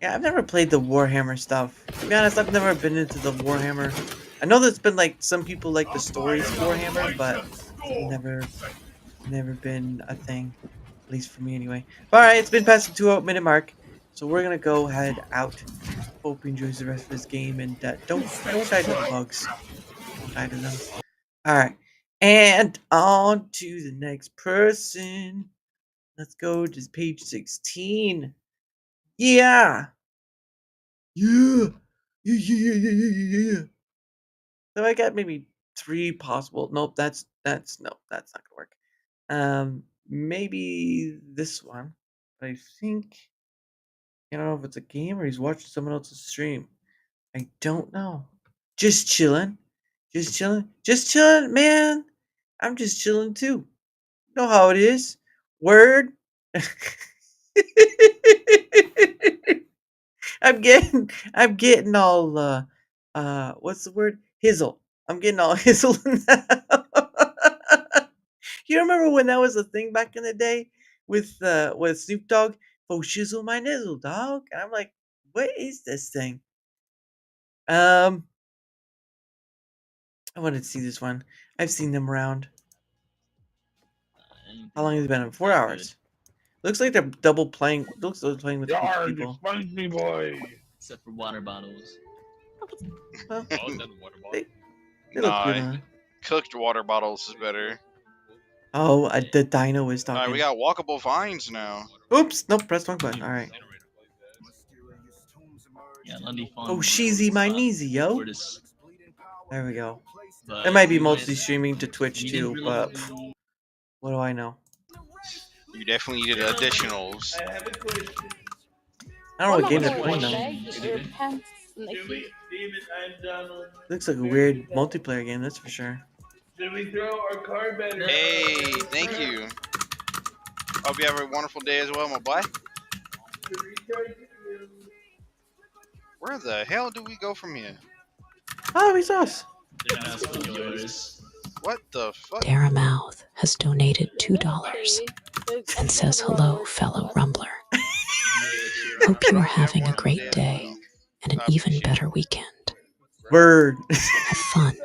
Yeah, I've never played the Warhammer stuff. To be honest, I've never been into the Warhammer. I know there's been like some people like the stories of Warhammer, but it's never been a thing. At least for me anyway. Alright, it's been past the 2-minute mark. So we're gonna go head out. Hope he enjoys the rest of his game and don't die to the bugs. Don't die to them. Alright. And on to the next person. Let's go to page 16. Yeah. Yeah. Yeah. So I got maybe 3 possible. Nope, that's not gonna work. Maybe this one. But I think I don't know if it's a game or he's watching someone else's stream. I don't know. Just chilling. Just chilling, man. I'm just chilling too. You know how it is. Word. I'm getting all what's the word? Hizzle. I'm getting all hizzle now. You remember when that was a thing back in the day with Snoop Dogg? Oh, shizzle my nizzle, dog. And I'm like, what is this thing? I wanted to see this one. I've seen them around. How long has it been? 4 hours. Looks like they're double playing. Looks like they're playing with people. SpongeBob boy. Except for water bottles. Well, Oh, is that the water bottle? they look good, Nah, huh? cooked water bottles is better. Oh, the dino is talking. Alright, we got walkable vines now. Oops, nope, press wrong button. Alright. Yeah, Lundy Farm. Oh, sheezy my kneesy, yo. Tortoise. There we go. But It might be you mostly guys- streaming to Twitch you too, didn't but really- what do I know? You definitely needed additionals. I don't know what game they're playing though. Looks like a weird multiplayer game, that's for sure. Should we throw our card better? Hey, thank you. Hope you have a wonderful day as well, my boy. Where the hell do we go from here? Oh, he's us. They're gonna ask for yours. What the fuck? Daramouthe has donated $2 and says hello, fellow Rumbler. Hope you are having a great day and an even better weekend. Word. Have fun.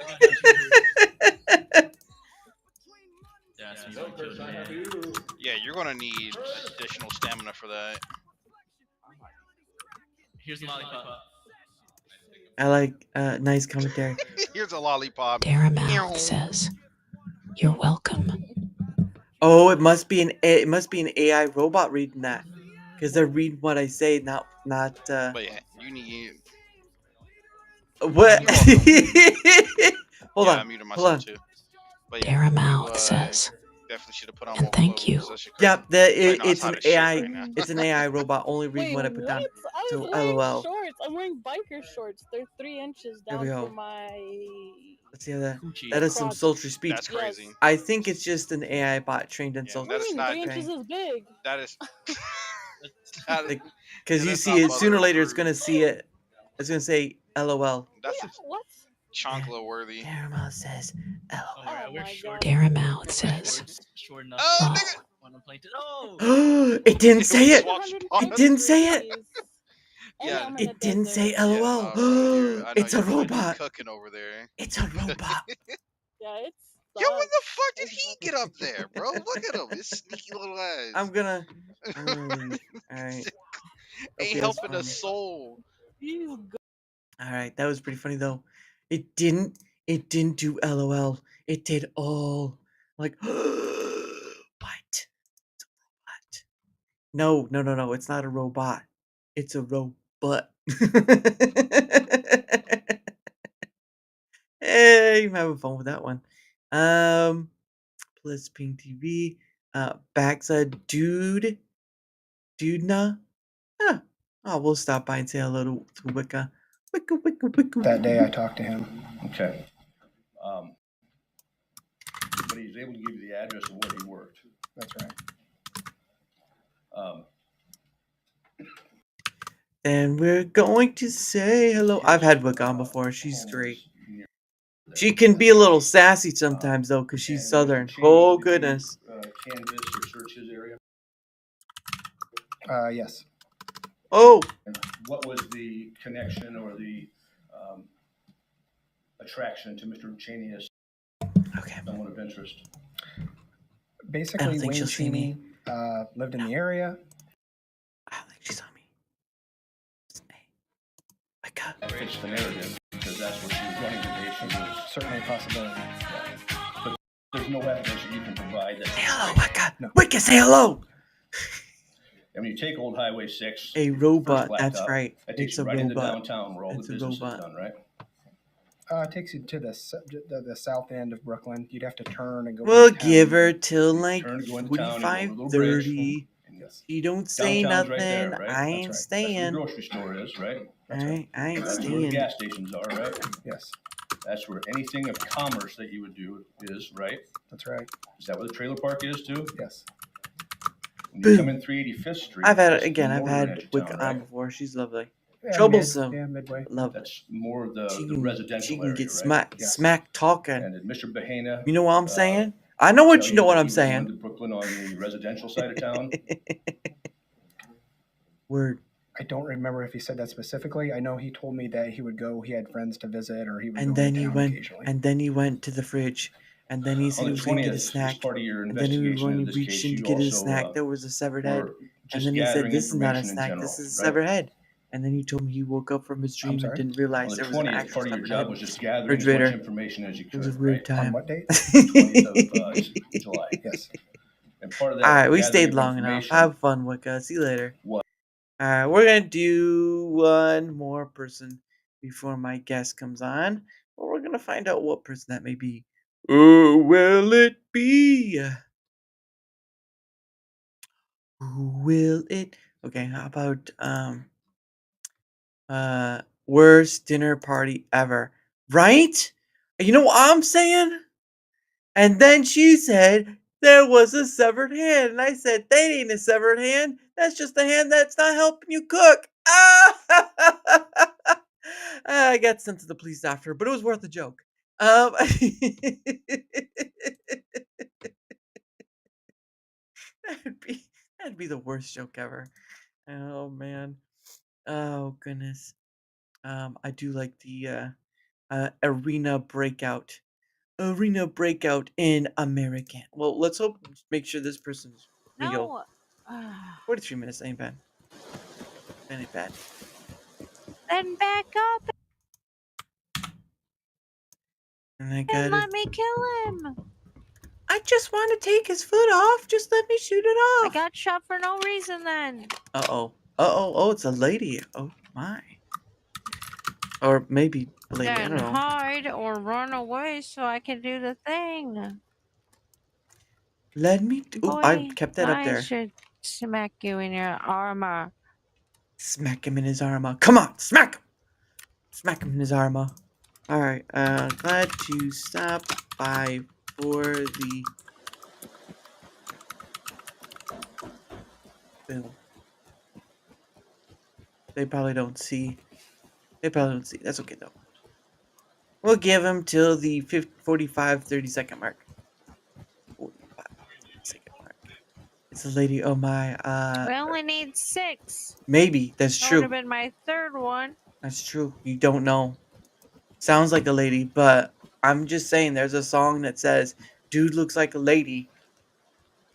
Yeah, you're gonna need additional stamina for that. Here's a lollipop. I like nice commentary. Here's a lollipop. Daramouthe says, "You're welcome." Oh, it must be an AI robot reading that, because they're reading what I say, not. But yeah, you need. What? Hold Yeah, on. I muted Hold myself on. too. But yeah, Daramouthe says, definitely should have put on and more thank you. clothes. That shit crazy. Yep, it's an outside of shit AI. right now. It's an AI robot only reading what I put down. I So was wearing LOL. shorts. I'm wearing biker shorts. They're 3 inches There down we go. from my. Let's see how that is some sultry speech. That's crazy. I think it's just an AI bot trained in sultry. That is not. 3 inches is big. That is. Because you see it sooner or later, it's gonna see it. It's gonna say LOL. That's What? chocolate worthy. Daramouthe says LOL. Oh my god. Daramouthe says, Short enough. Oh, When I'm playing it. Oh! It didn't say it. Swap It didn't say it. And Yeah. I'm in a It didn't say desert. Yeah, LOL. no, bro. I know It's a you're probably just robot. cooking over there. It's a robot. Yeah, it's Yo, when sucks. the fuck did It's he fucking- get up there, bro? Look at him, his sneaky little eyes. I'm gonna leave. Alright. Ain't helping a soul. He's good. Alright, that was pretty funny though. It didn't do LOL. It did all like what? What? No, it's not a robot. It's a robot. Hey, I'm having fun with that one. Plus Pink TV. Backside Dude. Dudena. Huh. Oh, we'll stop by and say hello to Wicca. Wicca. That day I talked to him. Okay. But he's able to give you the address of where he worked. That's right. And we're going to say hello. I've had Wicca on before. She's great. She can be a little sassy sometimes, though, because she's southern. Oh, goodness. Canvas or search his area? Yes. Oh. What was the connection or the attraction to Mr. Cheney as someone of interest? Basically, Wayne Cheney lived in the area. I don't think she saw me. That fits the narrative because that's what she was running today. She was certainly a possibility. But there's no evidence that you can provide that. Say hello, Wicca. No. Wicca, say hello. And when you take Old Highway 6, A robot. first That's blacktop, right. That takes It's you a right into robot. downtown where all It's the a business is robot. done, right? It takes you to the south end of Brooklyn. You'd have to turn and go. We'll into town. give her till like Turn to go into town and go over the little 45:30. Yes. You don't say Downtown's nothing. right there, right? I That's ain't right. That's staying. where the grocery store is, right? That's right. I ain't That's where the staying. gas stations are, right? Yes. That's where anything of commerce that you would do is, right? That's right. Is that where the trailer park is too? Yes. When you come in 385th Street, I've had that's it again. the I've northern had edge of Wicca town, on right? before. She's lovely. Yeah, Troublesome. midway. Lovely. That's more the She residential can area, get right? smack talking. And did Mr. Bahena? You know what I'm saying? I know what tell you know what that I'm he was going saying. to Brooklyn on the residential side of town. Word. I don't remember if he said that specifically. I know he told me that he would go. He had friends to visit, or he would And go then in he town went. occasionally. And then he went to the fridge. And then he said On he the was going to get a 20th, as snack. part of your And then he investigation when he into this reached case, in to you get his also snack, there was a severed head. were And just then he said, gathering "This is not a information in snack. general, This is a right? severed head." And then he told me he woke up from his dream and sorry? didn't On realize the there was an 20th, actual part of your severed job head. was just gathering as much Refrigerator. information as you It could, was a weird right? time. On what date? 20th of July. Yes. And part of All that right, we gathering stayed of long enough. information Have fun, Wicca. See you later. was All right, we're gonna do one more person before my guest comes on. But we're gonna find out what person that may be. Who will it be? Who will it? Okay, how about worst dinner party ever? Right? You know what I'm saying? And then she said there was a severed hand. And I said, that ain't a severed hand. That's just a hand that's not helping you cook. Ah! I got sent to the police after, but it was worth a joke. That'd be the worst joke ever. Oh man. Oh goodness. I do like the arena breakout. Arena breakout in American. Well, let's hope make sure this person's real. No. 43 minutes ain't bad. That ain't bad. Then back up And I and got let it. me kill him. I just want to take his foot off. Just let me shoot it I off. got shot for no reason then. Uh-oh. Uh-oh. Oh, it's a lady. Oh my. Or maybe a lady. I Then don't know. hide or run away so I can do the thing. Let me. Ooh, I Boy, kept that up I there. should smack you in your armor. Smack him in his armor. Come on, smack him. Smack him in his armor. All right. Glad to stop by for the film. They probably don't see. They probably don't see. That's okay though. We'll give him till the 45, 30 second mark. 45 second mark. It's a lady. Oh my. We only need 6. Maybe that's That would true. have been my 3rd one. That's true. You don't know. Sounds like a lady, but I'm just saying. There's a song that says, "Dude looks like a lady."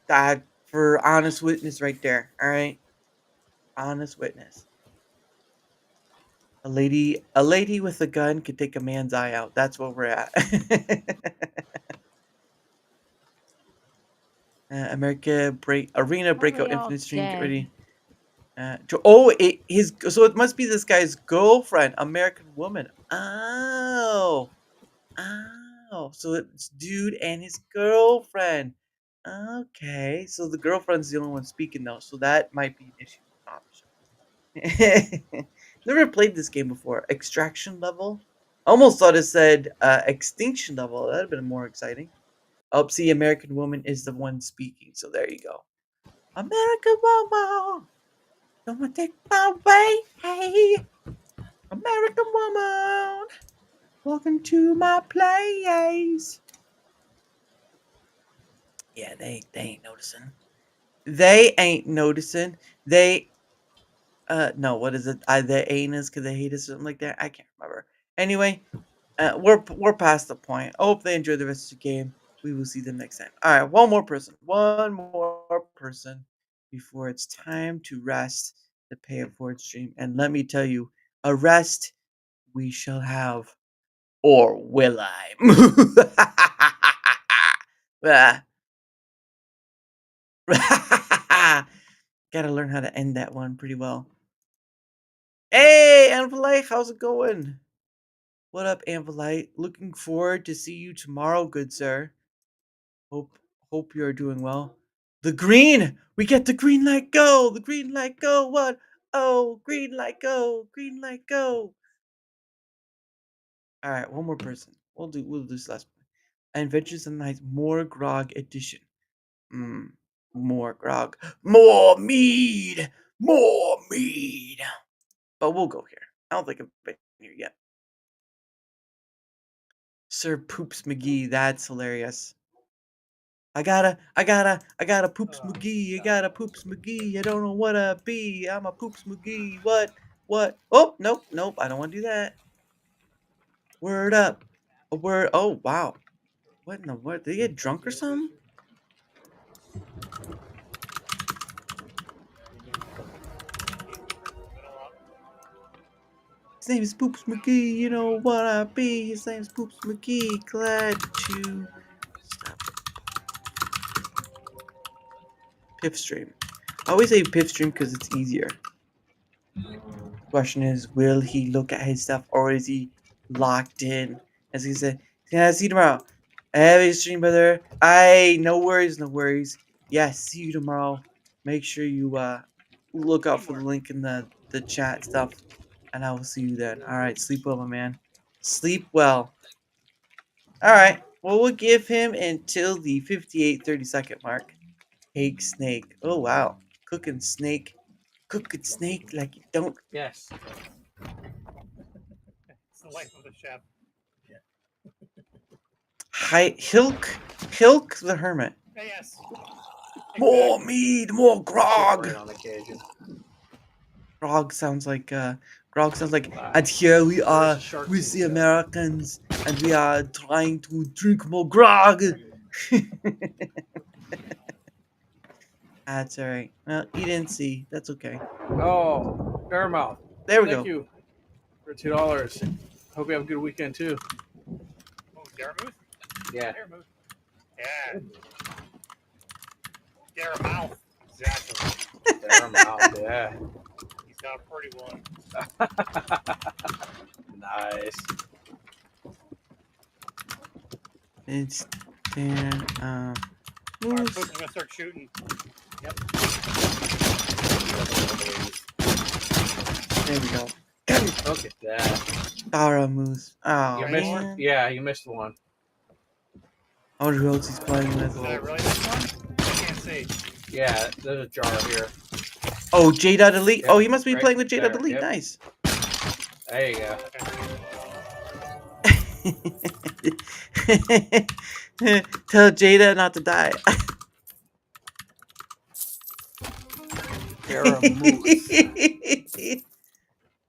That for honest witness right there. All right, honest witness. A lady with a gun could take a man's eye out. That's where we're at. Arena breakout Probably all infinite stream. Get dead. ready. So it must be this guy's girlfriend, American woman. Oh, so it's dude and his girlfriend. Okay, so the girlfriend's the only one speaking though, so that might be an issue. Never played this game before. Extraction level. Almost thought it said extinction level. That'd have been more exciting. Oh, see, American woman is the one speaking, so there you go. American woman, don't take my way, hey. American woman, welcome to my place. Yeah, they ain't noticing. They ain't noticing. They no, what is it? They ain't us because they hate us or something like that. I can't remember. Anyway, we're past the point. I hope they enjoy the rest of the game. We will see them next time. All right, one more person before it's time to rest the Pay It Forward stream. And let me tell you, a rest we shall have, or will I? Gotta learn how to end that one pretty well. Hey, Anvilite, how's it going? What up, Anvilite? Looking forward to see you tomorrow, good sir. Hope you are doing well. The green! We get the green light go! The green light go! What? Oh, green light go! Green light go! Alright, one more person. We'll do this last one. Adventures in the Night, more grog edition. More grog. More mead! More mead! But we'll go here. I don't think I've been here yet. Sir Poops McGee, that's hilarious. I gotta Poops McGee. I gotta Poops McGee. I don't know what I be. I'm a Poops McGee. What? Oh, nope. I don't want to do that. Word up. A word. Oh, wow. What in the what? Did they get drunk or something? His name is Poops McGee. You know what I be. His name is Poops McGee. Glad to stop it. Piff stream. I always say Piff stream because it's easier. Question is, will he look at his stuff or is he locked in? As he said, yeah, see you tomorrow. Have a stream, brother. No worries. Yes, see you tomorrow. Make sure you look out for the link in the chat stuff, and I will see you then. All right, sleep well, my man. Sleep well. All right. Well, we'll give him until the 58:30 mark. Egg snake. Oh wow, cooking snake like you don't. Yes. It's the life of the chef. Hi, Hilk the Hermit. Yes. More mead, more grog. Right on occasion. Grog sounds like and here we are with the Americans and we are trying to drink more grog. That's alright. Well, you didn't see. That's okay. Oh, Daramouthe. There we go. Thank you for $2. Hope you have a good weekend too. Oh, Daramouthe? Yeah. Daramouthe. Yeah. Daramouthe. Exactly. Daramouthe, yeah. He's got a pretty one. Nice. It's there. Alright, folks, I'm gonna start shooting. Yep. There we go. Look at that. Daramouthe. Oh, You missed, man. yeah, you missed one. I wonder who else he's playing with. Is that really this one? I can't see. Yeah, there's a jar here. Oh, J.Elite. Yep, Oh, he must be right playing with there, J.Elite. yep. Nice. There you go. Tell Jada not to die. Daramouthe.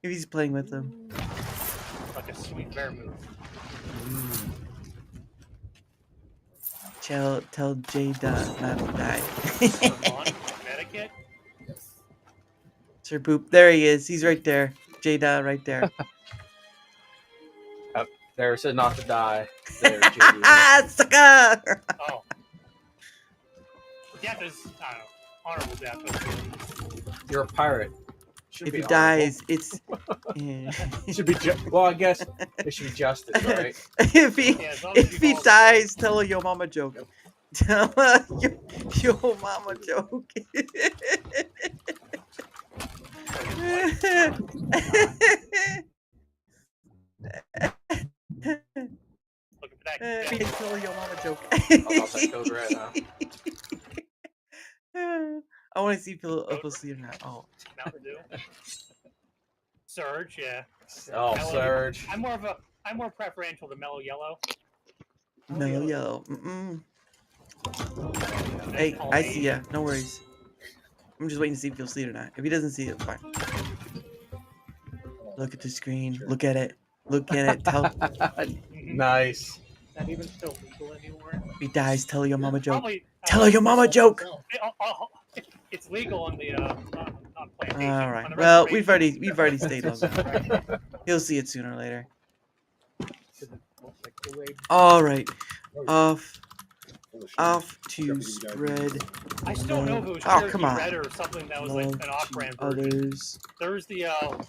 If he's playing with them. Like a sweet vermouth. Tell Jada not to die. Vermont, Connecticut. Sir Boop. There he is. He's right there. Jada right there. There said not to die. There, JD. Ah, sucker! Oh. Death is, I don't know, honorable death. You're a pirate. Should If be he honorable. dies, it's. Yeah. Should be well, I guess it should be justice, right? if he Yeah, as long as if you he follow the dies, tell her your mama joke. Tell her your mama joke. Tell her your mama joke. I'll take code red, huh? I want to see if he'll see or not. Oh. Mountain Dew. Surge, yeah. Oh, Mellow- Surge. I'm more preferential to mellow yellow. Mellow yellow. Hey, I see ya. No worries. I'm just waiting to see if he'll see it or not. If he doesn't see it, it's fine. Look at the screen. Look at it. Look at it. Tell. Nice. Not even still legal anymore. If he dies, tell her your mama joke. Probably, Tell her your mama joke. It's legal on the on plantation. All On right. the Well, reservation. we've already stayed on that. He'll see it sooner or later. All right. Off to spread. I still don't know if it was Oh, Cherokee come on. Red or something that was like Love an off-brand to version. others. There's the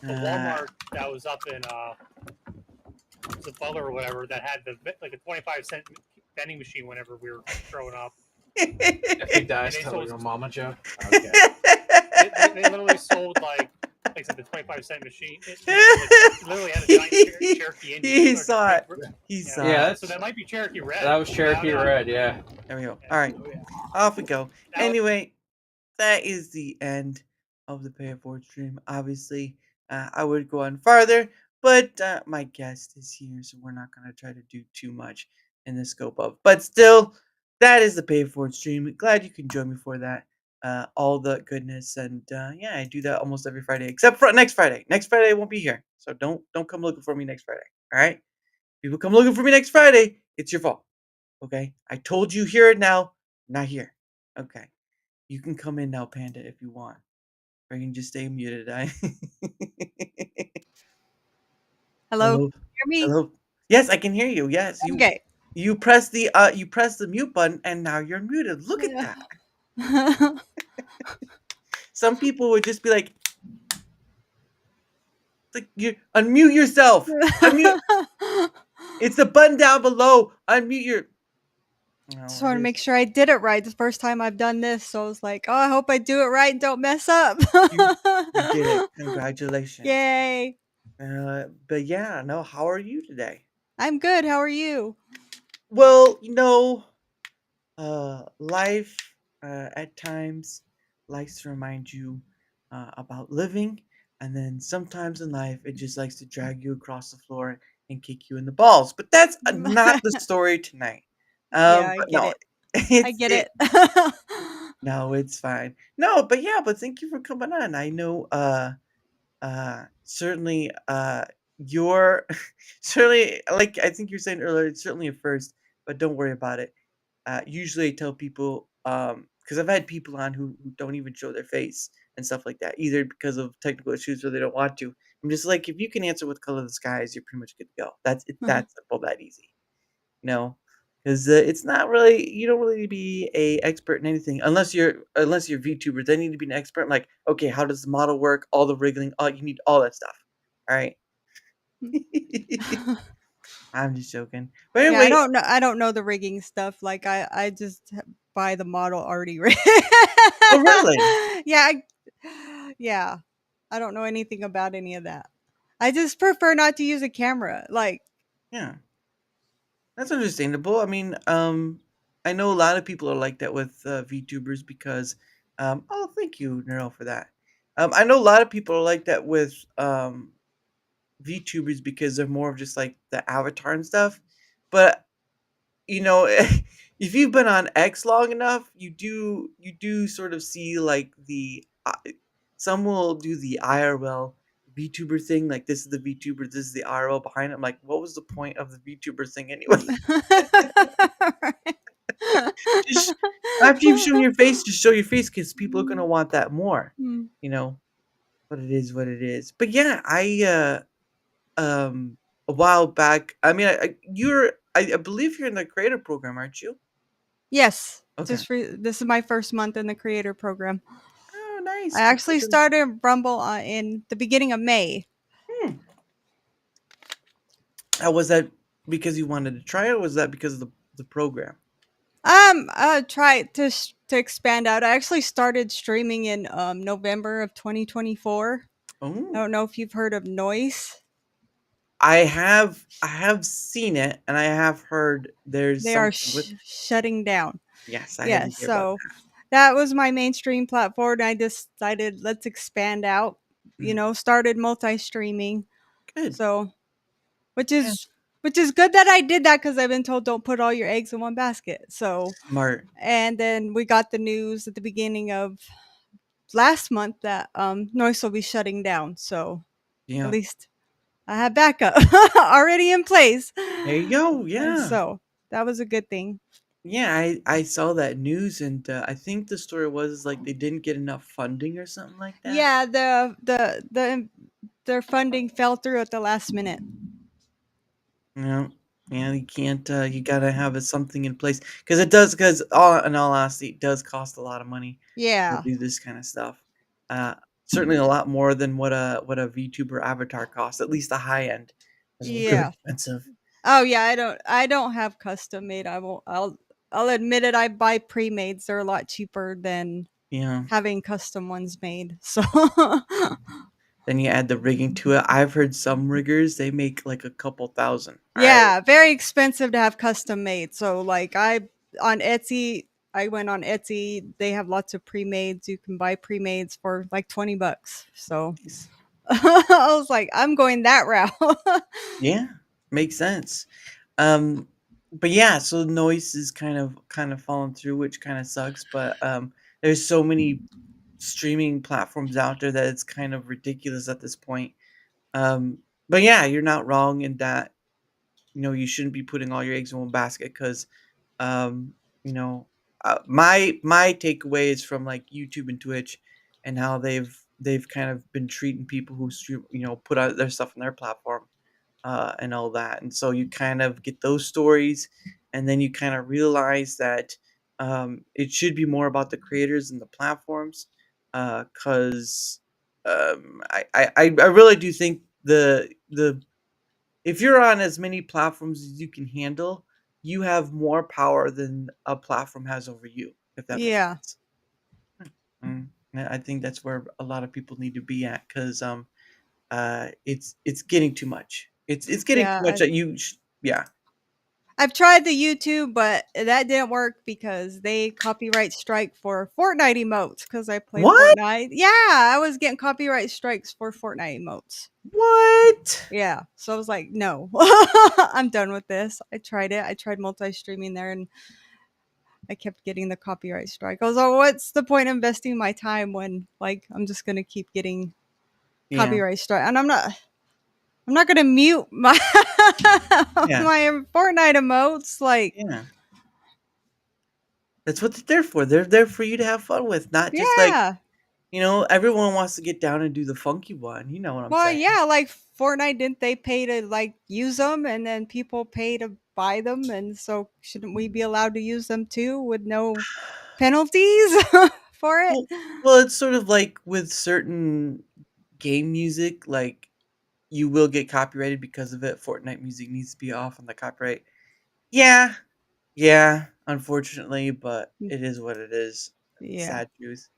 Walmart that was up in the Butler or whatever that had the like a 25-cent vending machine whenever we were growing up. If he dies, And they tell sold- your mama joke. Okay. they literally sold like I said, the 25-cent machine. It literally had a giant Cherokee Indian. He saw it. He saw Yeah, it. So that might be Cherokee Red. That was Cherokee Red, yeah. There we go. All right. Off we go. Anyway, that is the end of the Pay It Forward stream. Obviously, I would go on farther, but my guest is here, so we're not going to try to do too much in the scope of. But still, that is the Pay It Forward stream. Glad you can join me for that. All the goodness, and yeah, I do that almost every Friday, except for next Friday. Next Friday I won't be here, so don't come looking for me next Friday. All right, people come looking for me next Friday, it's your fault. Okay, I told you here and now, not here. Okay, you can come in now, Panda, if you want, or you can just stay muted. Hello? Hear me? Hello. Yes, I can hear you. Yes, you. Okay. You press the mute button, and now you're muted. Look at that. Some people would just be like, you unmute yourself. Unmute. It's the button down below. Unmute your. Just want to make sure I did it right the first time I've done this. So I was like, oh, I hope I do it right and don't mess up. You did it. Congratulations. Yay. But yeah, no. How are you today? I'm good. How are you? Well, life at times likes to remind you about living, and then sometimes in life it just likes to drag you across the floor and kick you in the balls. But that's not the story tonight. Yeah, I But get no, it. I get it. No, it's fine. No, but yeah, but thank you for coming on. I know certainly you're certainly, like I think you were saying earlier, it's certainly a first, but don't worry about it. Usually I tell people because I've had people on who don't even show their face and stuff like that, either because of technical issues or they don't want to. I'm just like, if you can answer with color of the skies, you're pretty much good to go. That's it. That simple, that easy. Because it's not really, you don't really need to be a expert in anything unless you're VTuber. They need to be an expert. Like, okay, how does the model work? All the wriggling, you need all that stuff. All right. I'm just joking. But Yeah, anyway, I don't know the rigging stuff. Like I just buy the model already rigged. Oh, really? Yeah. Yeah. I don't know anything about any of that. I just prefer not to use a camera. Like, yeah. That's understandable. I mean, I know a lot of people are like that with VTubers because, oh, thank you, Neuro, for that. I know a lot of people are like that with VTubers because they're more of just like the avatar and stuff. But if you've been on X long enough, you do sort of see like the some will do the IRL VTuber thing, like this is the VTuber, this is the IRL behind it. I'm like, what was the point of the VTuber thing anyway? Just after you've shown your face, just show your face because people are gonna want that more. Mm. You know, but it is what it is. But yeah, a while back. I mean, I believe you're in the creator program, aren't you? Yes. Okay. This is my first month in the creator program. Oh, nice. I actually started Rumble in the beginning of May. How was that? Because you wanted to try it, or was that because of the program? Try to expand out. I actually started streaming in November of 2024. I Oh, don't know if you've heard of Noise. I have seen it, and I have heard there's They are something with. shutting down. Yes, I Yes, did hear about so that was my mainstream platform. I decided let's expand out. You Mm. know, started multi-streaming. Good. So, which is good that I did that because I've been told don't put all your eggs in one basket. So Smart. And then we got the news at the beginning of last month that Noise will be shutting down. So Yeah. at least I have backup already in place. There you go. And Yeah. so that was a good thing. Yeah, I saw that news, and I think the story was like they didn't get enough funding or something like that. Yeah, their funding fell through at the last minute. Yeah, yeah, you can't. You gotta have something in place because it does. Because in all honesty, it does cost a lot of money to Yeah. do this kind of stuff. Certainly a lot more than what a VTuber avatar costs. At least the high end is really Yeah. expensive. Oh yeah, I don't have custom made. I'll admit it. I buy pre-mades. They're a lot cheaper than Yeah. having custom ones made. So Then you add the rigging to it. I've heard some riggers they make like a couple thousand. yeah, very expensive to have custom made. So like I went on Etsy. They have lots of pre-mades. You can buy pre-mades for like $20. So I was like, I'm going that route. Yeah, makes sense. But yeah, so Noise is kind of falling through, which kind of sucks. But there's so many streaming platforms out there that it's kind of ridiculous at this point. But yeah, you're not wrong in that. You shouldn't be putting all your eggs in one basket because, um, you know, my takeaway is from like YouTube and Twitch and how they've kind of been treating people who stream, put out their stuff on their platform and all that. And so you kind of get those stories, and then you kind of realize that it should be more about the creators and the platforms, because I really do think the if you're on as many platforms as you can handle, you have more power than a platform has over you. If that makes Yeah. sense. I think that's where a lot of people need to be at because it's getting too much. It's getting too Yeah, much that yeah. I've tried the YouTube, but that didn't work because they copyright strike for Fortnite emotes because I played What? Fortnite. Yeah, I was getting copyright strikes for Fortnite emotes. What? Yeah, so I was like, no, I'm done with this. I tried it. I tried multi-streaming there, and I kept getting the copyright strike. I was like, what's the point of investing my time when, like, I'm just gonna keep getting Yeah. copyright strike? And I'm not gonna mute my Yeah. my Fortnite emotes. Like, Yeah. That's what they're there for. They're there for you to have fun with, not just like, yeah. everyone wants to get down and do the funky one. You know what I'm Well, saying? yeah, like Fortnite, didn't they pay to like use them, and then people pay to buy them, and so shouldn't we be allowed to use them too with no penalties for it? Well, it's sort of like with certain game music, like you will get copyrighted because of it. Fortnite music needs to be off on the copyright. Yeah, yeah, unfortunately, but it is what it is. Yeah. Sad truth.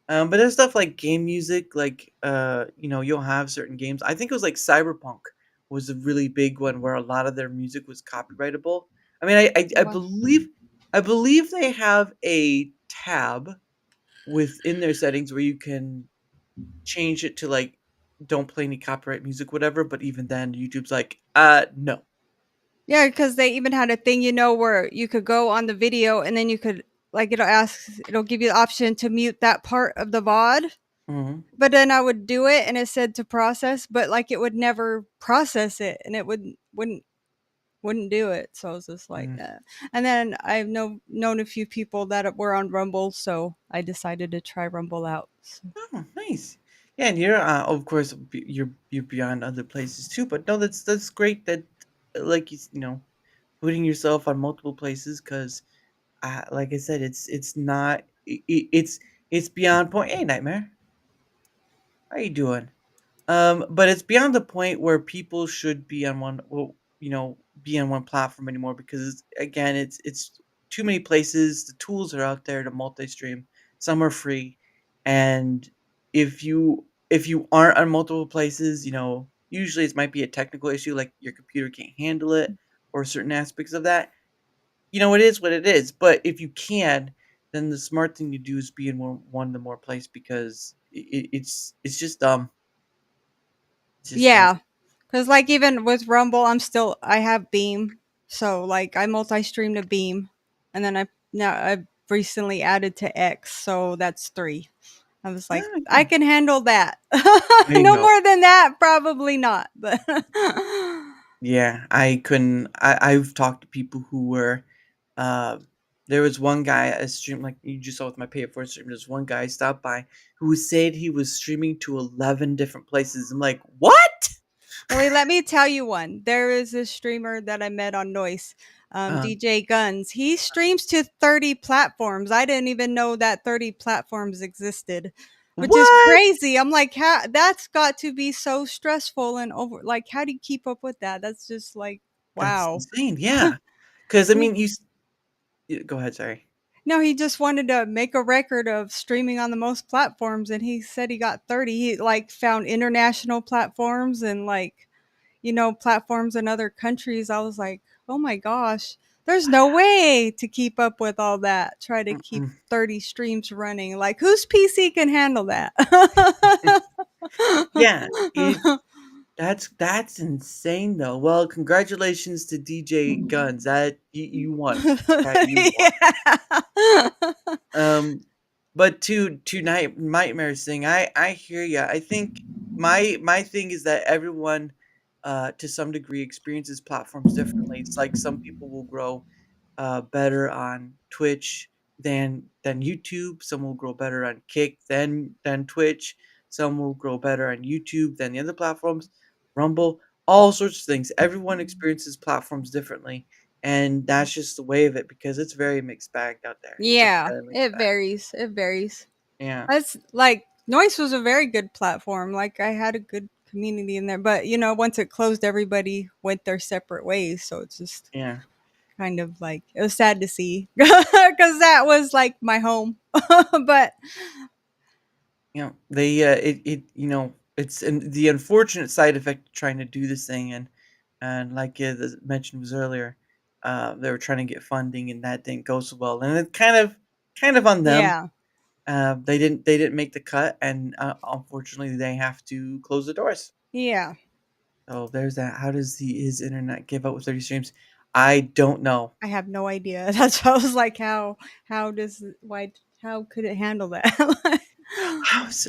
But there's stuff like game music, like you'll have certain games. I think it was like Cyberpunk was a really big one where a lot of their music was copyrightable. I mean, I Wow. believe they have a tab within their settings where you can change it to like don't play any copyright music, whatever. But even then, YouTube's like, no. Yeah, because they even had a thing, where you could go on the video and then you could, like, it'll give you the option to mute that part of the VOD. Mhm. But then I would do it and it said to process, but like it would never process it and it wouldn't do it. So I was just like, Mm. and then I've known a few people that were on Rumble, so I decided to try Rumble out. So. Oh, nice. Yeah, and you're of course you're beyond other places too, but no, that's great that like you know putting yourself on multiple places because like I said, it's not it's beyond point. Hey, Nightmare, how you doing? But it's beyond the point where people should be on one, well, be on one platform anymore because again, it's too many places. The tools are out there to multi-stream. Some are free, and if you aren't on multiple places, usually it might be a technical issue, like your computer can't handle it or certain aspects of that. It is what it is. But if you can, then the smart thing to do is be in one the more place because it's just dumb. It's just dumb. Yeah, because like even with Rumble, I have Beam, so like I multi-stream to Beam, and then I've recently added to X, so that's 3. I was like, I can handle that. I No know. more than that, probably not. But Yeah, I couldn't. I've talked to people who were. Uh, there was one guy a stream like you just saw with my pay it for stream. There's one guy stopped by who said he was streaming to 11 different places. I'm like, what? Really, let me tell you one. There is a streamer that I met on Noise, Uh, DJ Guns. He streams to 30 platforms. I didn't even know that 30 platforms existed, which is what? crazy. I'm like, that's got to be so stressful and over. Like, how do you keep up with that? That's just like, That's wow. insane. Yeah, because I mean, go ahead. Sorry. No, he just wanted to make a record of streaming on the most platforms, and he said he got 30. He like found international platforms and like platforms in other countries. I was like, oh my gosh, there's no way to keep up with all that. Try to keep Mm-mm. 30 streams running. Like, whose PC can handle that? Yeah, that's insane though. Well, congratulations to DJ Guns. That you won. That you won. Um, but to nightmares thing, I hear ya. I think my thing is that everyone, to some degree, experiences platforms differently. It's like some people will grow, better on Twitch than YouTube. Some will grow better on Kick than Twitch. Some will grow better on YouTube than the other platforms, Rumble, all sorts of things. Everyone experiences platforms differently, and that's just the way of it because it's very mixed bagged out there. It's a Yeah, very mixed it bag. varies. It varies. Yeah. That's like Noise was a very good platform. Like I had a good community in there, but once it closed, everybody went their separate ways. So it's just Yeah. kind of like it was sad to see because that was like my home. But They it's the unfortunate side effect of trying to do this thing and like mentioned was earlier, they were trying to get funding and that didn't go so well, and it's kind of on them. yeah, They didn't make the cut, and unfortunately, they have to close the doors. yeah, So there's that. How does his internet give out with 30 streams? I don't know. I have no idea. That's why I was like, how could it handle that?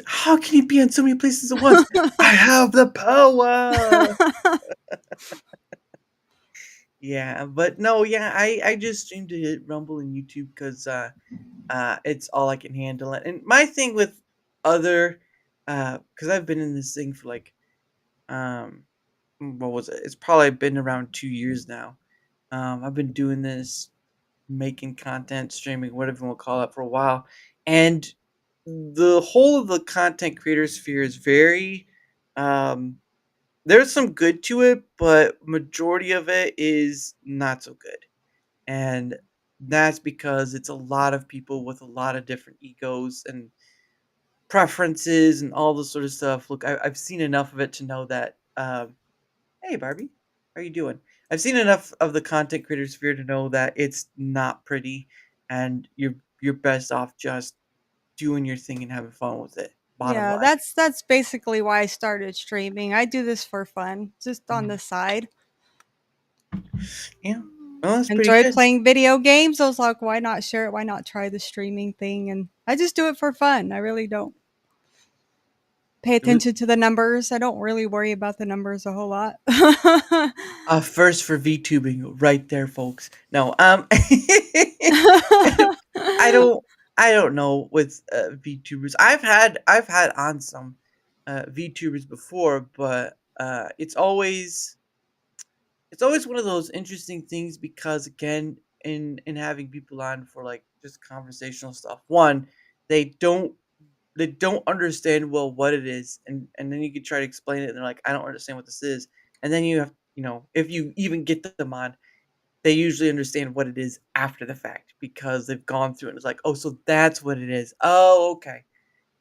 How can he be in so many places at once? I have the power. Yeah, but no, yeah, I just stream to Rumble and YouTube because it's all I can handle. And my thing with other, because I've been in this thing for like, um, what was it? It's probably been around 2 years now. I've been doing this, making content, streaming, whatever you want to call it, for a while, and the whole of the content creator sphere is very, um, there's some good to it, but majority of it is not so good. And that's because it's a lot of people with a lot of different egos and preferences and all this sort of stuff. Look, I've seen enough of it to know that. Hey, Barbie, how are you doing? I've seen enough of the content creator sphere to know that it's not pretty, and you're best off just doing your thing and having fun with it. Bottom Yeah, line. that's basically why I started streaming. I do this for fun, just on the side. Yeah, well, that's pretty Enjoy good. playing video games. I was like, why not share it? Why not try the streaming thing? And I just do it for fun. I really don't. pay attention to the numbers. I don't really worry about the numbers a whole lot. First for VTubing, right there, folks. No, I don't know with VTubers. I've had on some VTubers before, but it's always one of those interesting things because again, in having people on for like just conversational stuff. One, they don't they don't understand well what it is, and then you can try to explain it, and they're like, I don't understand what this is, and then you have if you even get them on, they usually understand what it is after the fact because they've gone through it. And it's like, oh, so that's what it is. Oh, okay.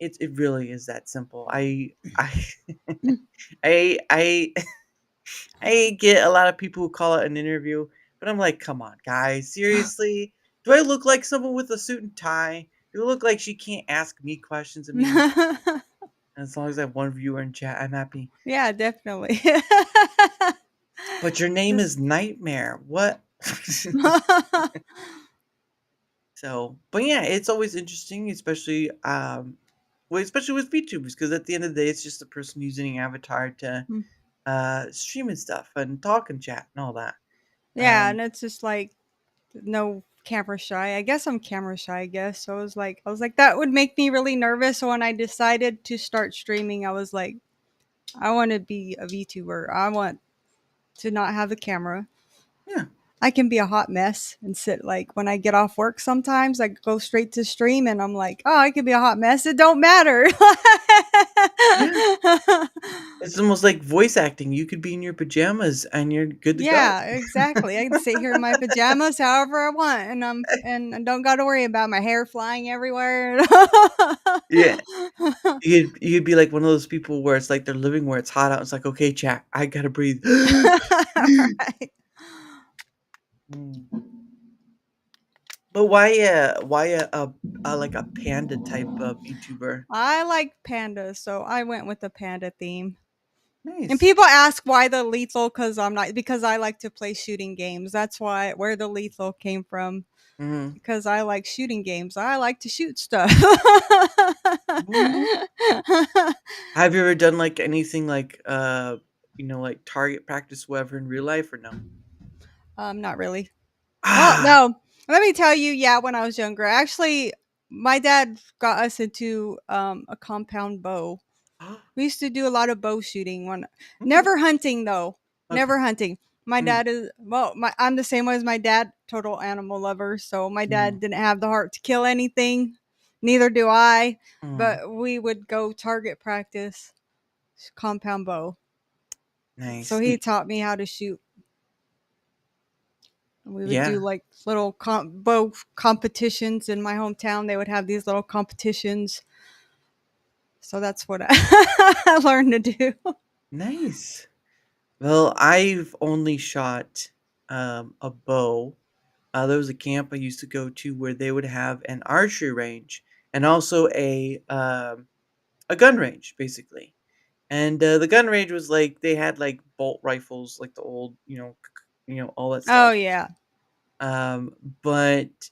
It really is that simple. I I get a lot of people who call it an interview, but I'm like, come on, guys, seriously? Do I look like someone with a suit and tie? Do I look like she can't ask me questions? I mean, as long as I have one viewer in chat, I'm happy. Yeah, definitely. But your name is Nightmare. What? So, but yeah, it's always interesting, especially especially with VTubers, because at the end of the day, it's just a person using an avatar to stream and stuff and talk and chat and all that. Yeah, and it's just like no camera shy. I guess I'm camera shy, I guess. So I was like that would make me really nervous. So when I decided to start streaming, I was like, I want to be a VTuber. I want to not have a camera. Yeah. I can be a hot mess and sit like when I get off work sometimes I go straight to stream and I'm like, oh, I can be a hot mess. It don't matter. It's almost like voice acting. You could be in your pajamas and you're good to Yeah, go. exactly. I can sit here in my pajamas however I want and I don't got to worry about my hair flying everywhere. Yeah. You'd be like one of those people where it's like they're living where it's hot out. It's like, okay, chat, I gotta breathe. Right. But why like a panda type of YouTuber? I like pandas, so I went with the panda theme. Nice. And people ask why the lethal because I like to play shooting games. That's where the lethal came from. Mhm. Because I like shooting games. I like to shoot stuff. Have you ever done like anything like like target practice whatever in real life or no? Not really. Well, no. Let me tell you, yeah, when I was younger, actually, my dad got us into a compound bow. We used to do a lot of bow shooting. Never hunting though. Okay. Never hunting. My Mm. dad is I'm the same way as my dad, total animal lover. So my dad didn't have the heart to kill anything. Neither do I. But we would go target practice, compound bow. Nice. So he taught me how to shoot. We would Yeah. do like little bow competitions in my hometown. They would have these little competitions. So that's what I learned to do. Nice. Well, I've only shot a bow. There was a camp I used to go to where they would have an archery range and also a gun range, basically. And the gun range was like they had like bolt rifles, like the old, all that stuff. Oh yeah. But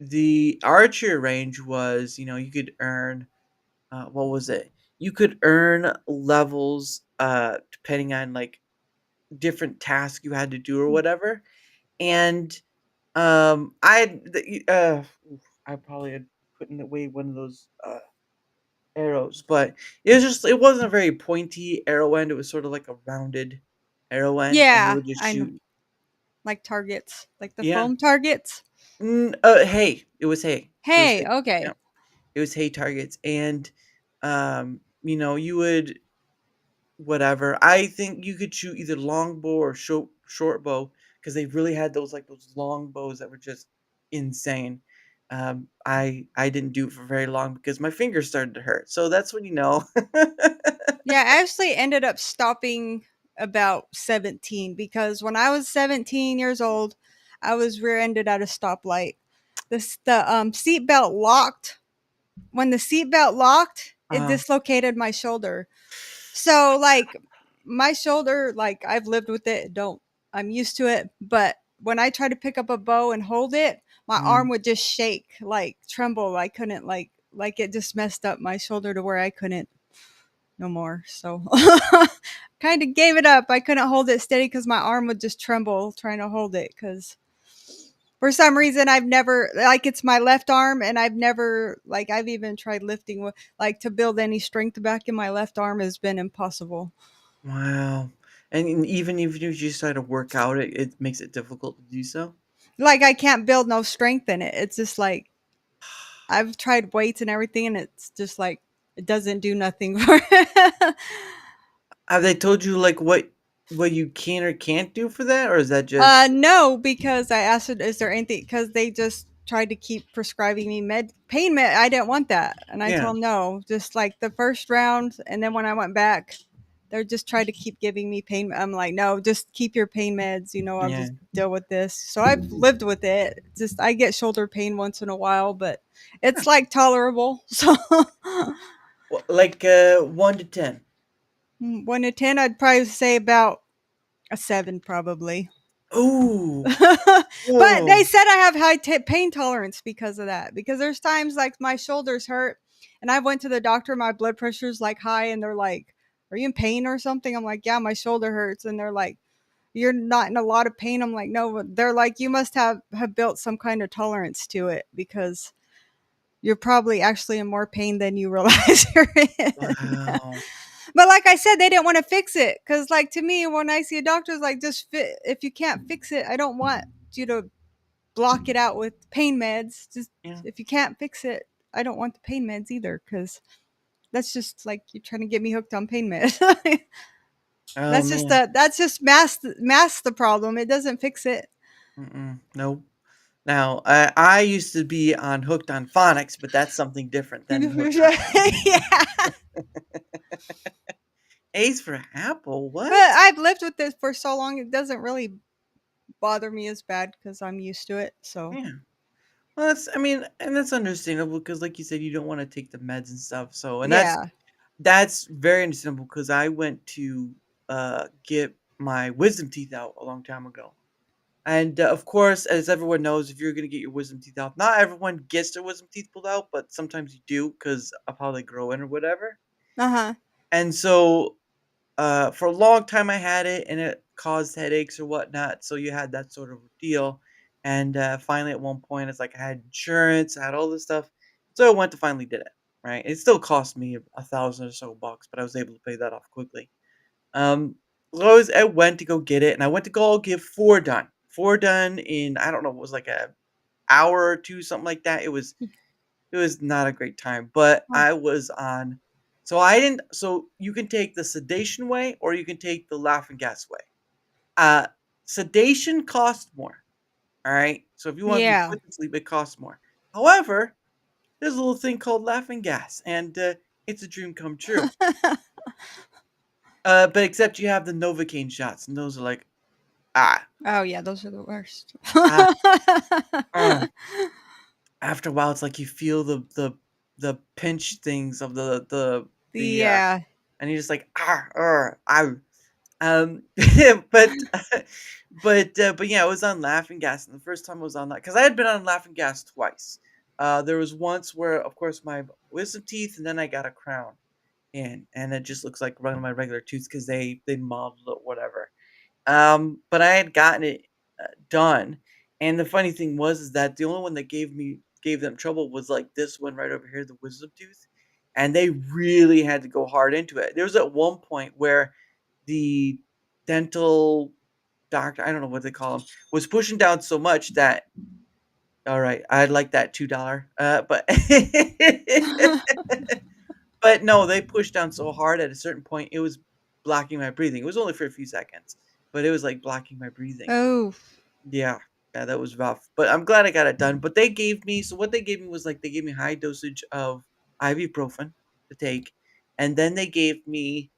the archer range was, you could earn, what was it? You could earn levels, depending on like different tasks you had to do or whatever. And I probably had put in away one of those arrows, but it wasn't a very pointy arrow end. It was sort of like a rounded arrow end, and you Yeah, would just I know. shoot. Like targets, like the Yeah. foam targets. Hay. It was hay. Hey, okay. Yeah. It was hay targets, and you would whatever. I think you could shoot either long bow or short bow because they really had those long bows that were just insane. I didn't do it for very long because my fingers started to hurt. So that's when you know. Yeah, I actually ended up stopping about 17 because when I was 17 years old, I was rear-ended at a stoplight. The seatbelt locked. When the seatbelt locked, it dislocated my shoulder. So like my shoulder, like I've lived with it. I'm used to it. But when I try to pick up a bow and hold it, my arm would just shake, like tremble. I couldn't like it just messed up my shoulder to where I couldn't no more. So kind of gave it up. I couldn't hold it steady because my arm would just tremble trying to hold it. Because for some reason, I've never, like, it's my left arm, and I've never, like, I've even tried lifting with, like, to build any strength back in my left arm has been impossible. Wow. And even if you just try to work out, it makes it difficult to do so. Like, I can't build no strength in it. It's just like, I've tried weights and everything, and it's just like, it doesn't do nothing for it. Have they told you like what you can or can't do for that, or is that just No, because I asked it, is there anything, because they just tried to keep prescribing me pain med. I didn't want that. And I Yeah. told them no, just like the first round. And then when I went back, they're just trying to keep giving me pain. I'm like, no, just keep your pain meds. I'll Yeah. just deal with this. So I've lived with it. Just, I get shoulder pain once in a while, but it's like tolerable. So like 1 to 10? 1 to 10, I'd probably say about a 7, probably. Ooh. But they said I have high pain tolerance because of that. Because there's times like my shoulders hurt, and I went to the doctor, my blood pressure's like high, and they're like, "Are you in pain or something?" I'm like, "Yeah, my shoulder hurts," and they're like, "You're not in a lot of pain." I'm like, "No." They're like, "You must have built some kind of tolerance to it because you're probably actually in more pain than you realize you're in." Wow. But like I said, they didn't want to fix it because, like, to me, when I see a doctor, it's like, just if you can't fix it, I don't want you to block it out with pain meds. Just if you can't fix it, I don't want the pain meds either, because that's just like you're trying to get me hooked on pain meds. Oh, That's just mask the problem. It doesn't fix it. Nope. Now, I used to be hooked on phonics, but that's something different than hooked on. Yeah. A's for Apple. What? But I've lived with this for so long, it doesn't really bother me as bad because I'm used to it. So Yeah. Well, that's understandable because, like you said, you don't want to take the meds and stuff. So, and yeah. that's very understandable because I went to get my wisdom teeth out a long time ago. And of course, as everyone knows, if you're going to get your wisdom teeth out, not everyone gets their wisdom teeth pulled out, but sometimes you do because of how they grow in or whatever. Uh-huh. And so for a long time, I had it and it caused headaches or whatnot. So you had that sort of deal. And finally, at one point, it's like I had insurance, I had all this stuff. So I went to finally did it. Right. It still cost me $1,000 or so bucks, but I was able to pay that off quickly. I went to go get it, and I went to go get 4 done. 4 done in, I don't know, it was like a hour or 2, something like that. It was not a great time, but I was on. So you can take the sedation way, or you can take the laughing gas way. Sedation costs more. All right. So if you want to be Yeah. put to sleep, it costs more. However, there's a little thing called laughing gas, and it's a dream come true. But except you have the Novocaine shots, and those are like, Oh yeah, those are the worst. After a while, it's like you feel the pinch things of the Yeah. and you're just like but but yeah, I was on laughing gas, and the first time I was on that because I had been on laughing gas twice. There was once where, of course, my wisdom teeth, and then I got a crown. And it just looks like one of my regular tooths because they modeled it, whatever. But I had gotten it done, and the funny thing was is that the only one that gave them trouble was like this one right over here, the wisdom tooth, and they really had to go hard into it. There was at one point where the dental doctor, I don't know what they call him, was pushing down so much that, all right, I'd like that $2, but but no, they pushed down so hard at a certain point, it was blocking my breathing. It was only for a few seconds, but it was like blocking my breathing. Oh. Yeah, that was rough. But I'm glad I got it done. But what they gave me was like they gave me high dosage of ibuprofen to take, and then they gave me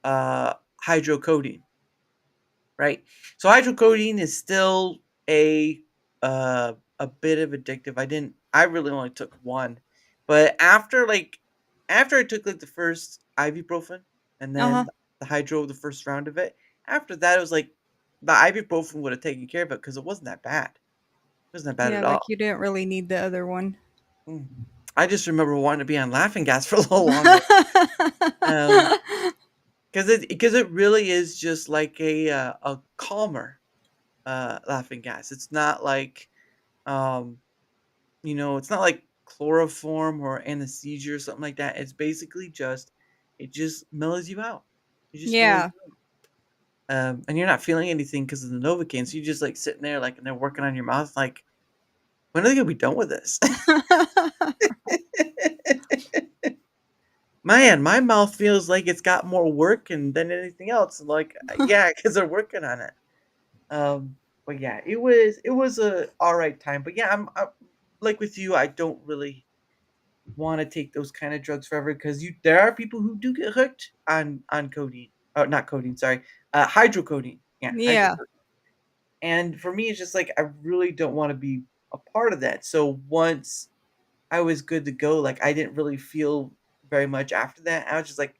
hydrocodone. Right. So hydrocodone is still a bit of addictive. I really only took one, but after I took like the first ibuprofen and then the hydro, the first round of it, after that it was like the ibuprofen would have taken care of it because it wasn't that bad. It wasn't that bad Yeah, at like all. you didn't really need the other one. I just remember wanting to be on laughing gas for a little longer. Because it really is just like a calmer laughing gas. It's not like it's not like chloroform or anesthesia or something like that. It's basically just it just mellows you out. It just mellows Yeah. you out. And you're not feeling anything because of the Novocaine. So you're just like sitting there, like, and they're working on your mouth. Like, when are they gonna be done with this? Man, my mouth feels like it's got more work than anything else. Like, yeah, because they're working on it. But yeah, it was a all right time. But yeah, I'm like with you. I don't really want to take those kind of drugs forever because there are people who do get hooked on codeine. Oh, not codeine. Sorry, hydrocodone. Yeah, Yeah. hydrocodone. And for me, it's just like I really don't want to be a part of that. So once I was good to go, like I didn't really feel very much after that. I was just like,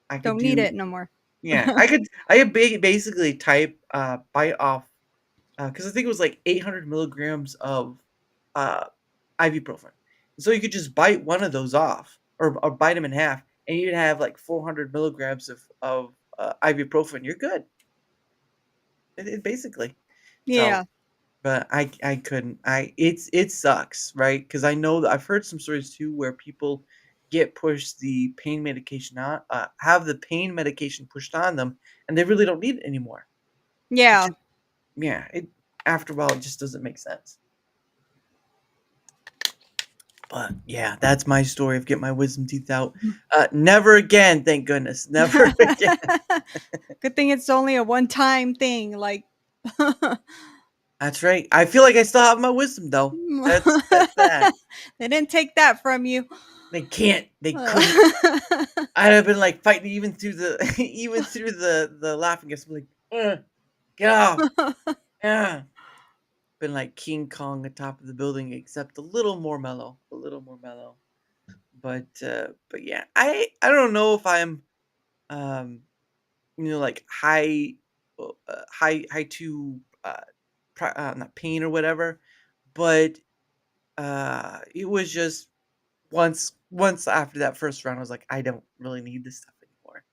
I could Don't need do, it no more. yeah, I could basically type bite off because I think it was like 800 milligrams of uh ibuprofen. So you could just bite one of those off or bite them in half, and you'd have like 400 milligrams of ibuprofen. You're good. Basically. So, Yeah. but I couldn't. It sucks, right? Because I know that I've heard some stories too where people get pushed the pain medication on, have the pain medication pushed on them, and they really don't need it anymore. Yeah. Yeah, it after a while it just doesn't make sense. But yeah, that's my story of getting my wisdom teeth out. Never again, thank goodness. Never again. Good thing it's only a one-time thing. Like, That's right. I feel like I still have my wisdom though. That's that. they didn't take that from you. They can't. They couldn't. I'd have been like fighting even through the even through the laughing gas. I'm like, get off. Yeah. Been like King Kong atop of the building, except a little more mellow. A little more mellow. But yeah, I don't know if I'm um like high to not pain or whatever, but it was just once after that first round I was like, I don't really need this stuff anymore.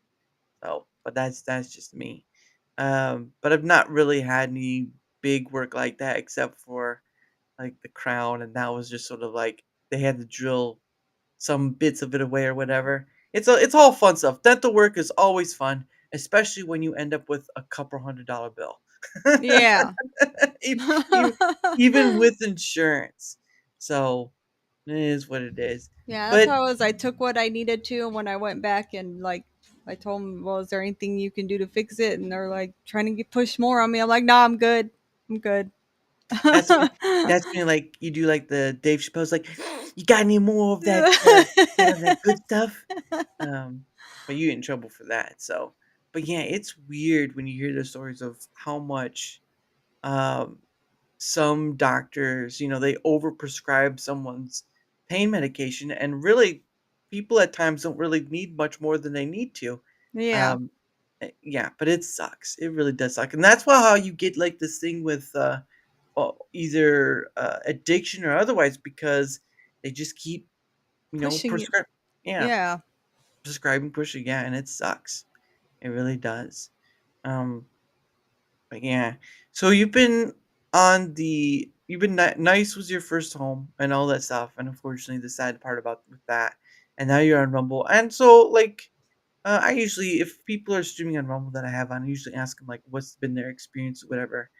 So but that's just me. But I've not really had any big work like that except for like the crown, and that was just sort of like they had to drill some bits of it away or whatever. It's all fun stuff. Dental work is always fun, especially when you end up with a couple $100 bill. Yeah. E- e- Even with insurance. So it is what it is. Yeah, that's But how it was. I took what I needed to, and when I went back and like I told them, well, is there anything you can do to fix it? And they're like trying to get push more on me. I'm like, nah, I'm good. I'm good. that's when like you do like the Dave Chappelle's like, you got any more of that that good stuff? But you get in trouble for that. So, but yeah, it's weird when you hear the stories of how much um, some doctors, they overprescribe someone's pain medication, and really, people at times don't really need much more than they need to. Yeah. Um, yeah, but it sucks. It really does suck, and that's why how you get like this thing with either addiction or otherwise because they just keep Pushing it. prescribe yeah Yeah. prescribing pushing, yeah, and it sucks. It really does. um but yeah, so you've been nice was your first home and all that stuff, and unfortunately the sad part about with that, and now you're on Rumble. And so like I usually, if people are streaming on Rumble that I have on, I usually ask them like what's been their experience or whatever,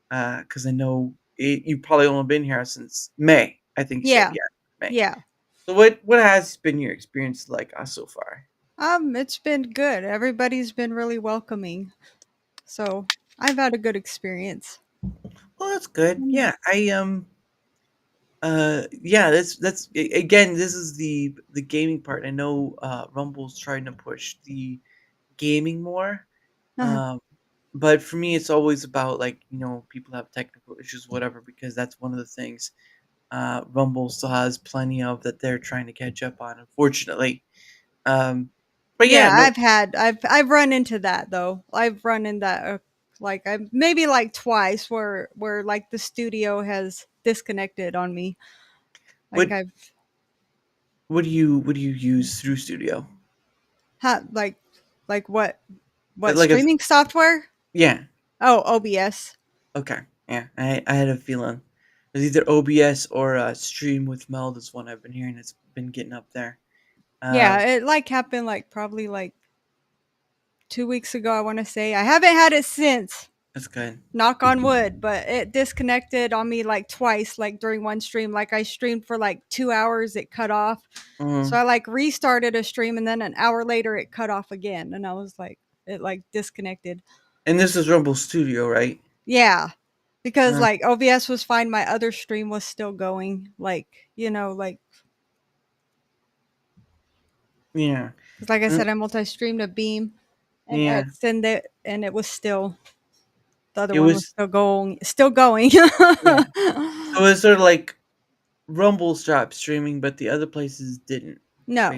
because I know you've probably only been here since May. I think you said, Yeah. yeah, May. Yeah. So what has been your experience like so far? It's been good. Everybody's been really welcoming. So I've had a good experience. Well, that's good. Yeah, yeah, again, this is the gaming part. I know Rumble's trying to push the gaming more. Uh-huh. But for me it's always about like, people have technical issues, whatever, because that's one of the things Rumble still has plenty of that they're trying to catch up on, unfortunately. But yeah, Yeah, no, I've run into that though. I've run in that like I maybe like twice where like the studio has disconnected on me. Like what I've What do you use through Studio? Like what? What Like a streaming software? yeah. Oh, OBS. Okay. Yeah, I had a feeling. It's either OBS or Stream with Meld is one I've been hearing. It's been getting up there. Yeah, it like happened like probably like 2 weeks ago. I want to say I haven't had it since. That's good. Knock on wood, but it disconnected on me like twice, like during one stream. Like I streamed for like 2 hours, it cut off. Mhm. So I like restarted a stream, and then an hour later it cut off again, and I was like, it like disconnected. And this is Rumble Studio, right? Yeah, because Uh, like OBS was fine, my other stream was still going. Like like yeah. 'cause like I said, I multi-streamed a Beam and Yeah. send it, and it was still the other It one was was still going, still going. yeah. So it's sort of like Rumble stopped streaming, but the other places didn't. No.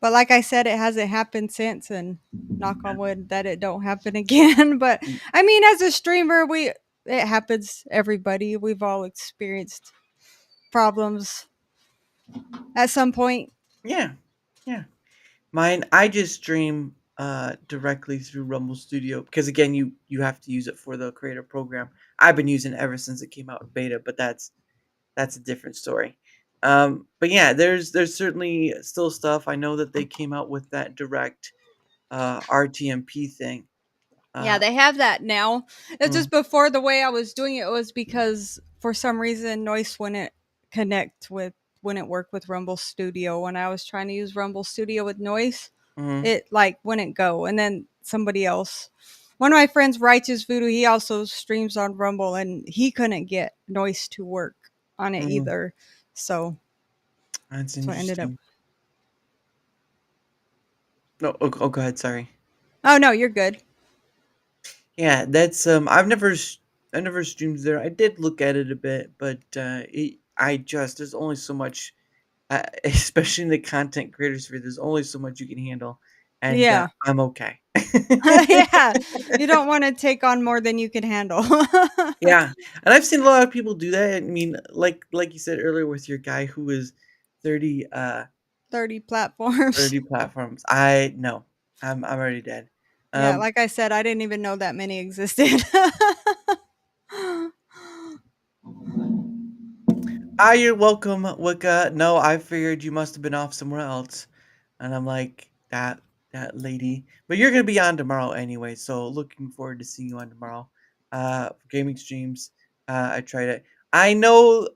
But like I said, it hasn't happened since, and knock on wood that it don't happen again. But I mean, as a streamer, it happens. Everybody, we've all experienced problems at some point. Yeah. Yeah. Mine, I just stream directly through Rumble Studio because again, you have to use it for the creator program. I've been using it ever since it came out in beta, but that's a different story. But yeah, there's certainly still stuff. I know that they came out with that direct RTMP thing. Yeah, they have that now. It's just Mm. before, the way I was doing it was because for some reason Noise wouldn't work with Rumble Studio. When I was trying to use Rumble Studio with Noise, Mhm. it like wouldn't go. And then somebody else, one of my friends, Righteous Voodoo, he also streams on Rumble, and he couldn't get Noise to work on it Mm. either. So That's I ended up. interesting. No, oh, go ahead. Sorry. Oh no, you're good. Yeah, that's I've never streamed there. I did look at it a bit, but there's only so much, especially in the content creator sphere. There's only so much you can handle, and Yeah. I'm okay. Yeah, you don't want to take on more than you can handle. Yeah, and I've seen a lot of people do that. I mean, like you said earlier with your guy who was 30 30 platforms. 30 platforms. I no, I'm already dead. Yeah, like I said, I didn't even know that many existed. You're welcome, Wicca. No, I figured you must have been off somewhere else. And I'm like, that lady. But you're gonna be on tomorrow anyway, so looking forward to seeing you on tomorrow. Gaming streams. I tried it. I know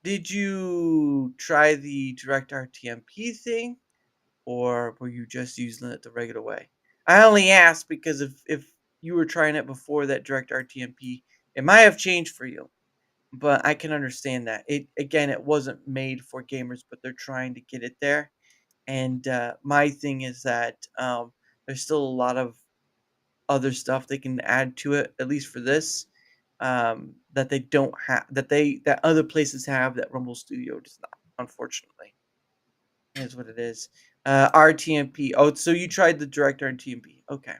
did you try the direct RTMP thing? Or were you just using it the regular way? I only asked because if you were trying it before that direct RTMP, it might have changed for you. But I can understand that. It wasn't made for gamers, but they're trying to get it there. And my thing is that there's still a lot of other stuff they can add to it, at least for this, that they don't have, that other places have that Rumble Studio does not. Unfortunately, is what it is. RTMP. Oh, so you tried the direct RTMP? Okay.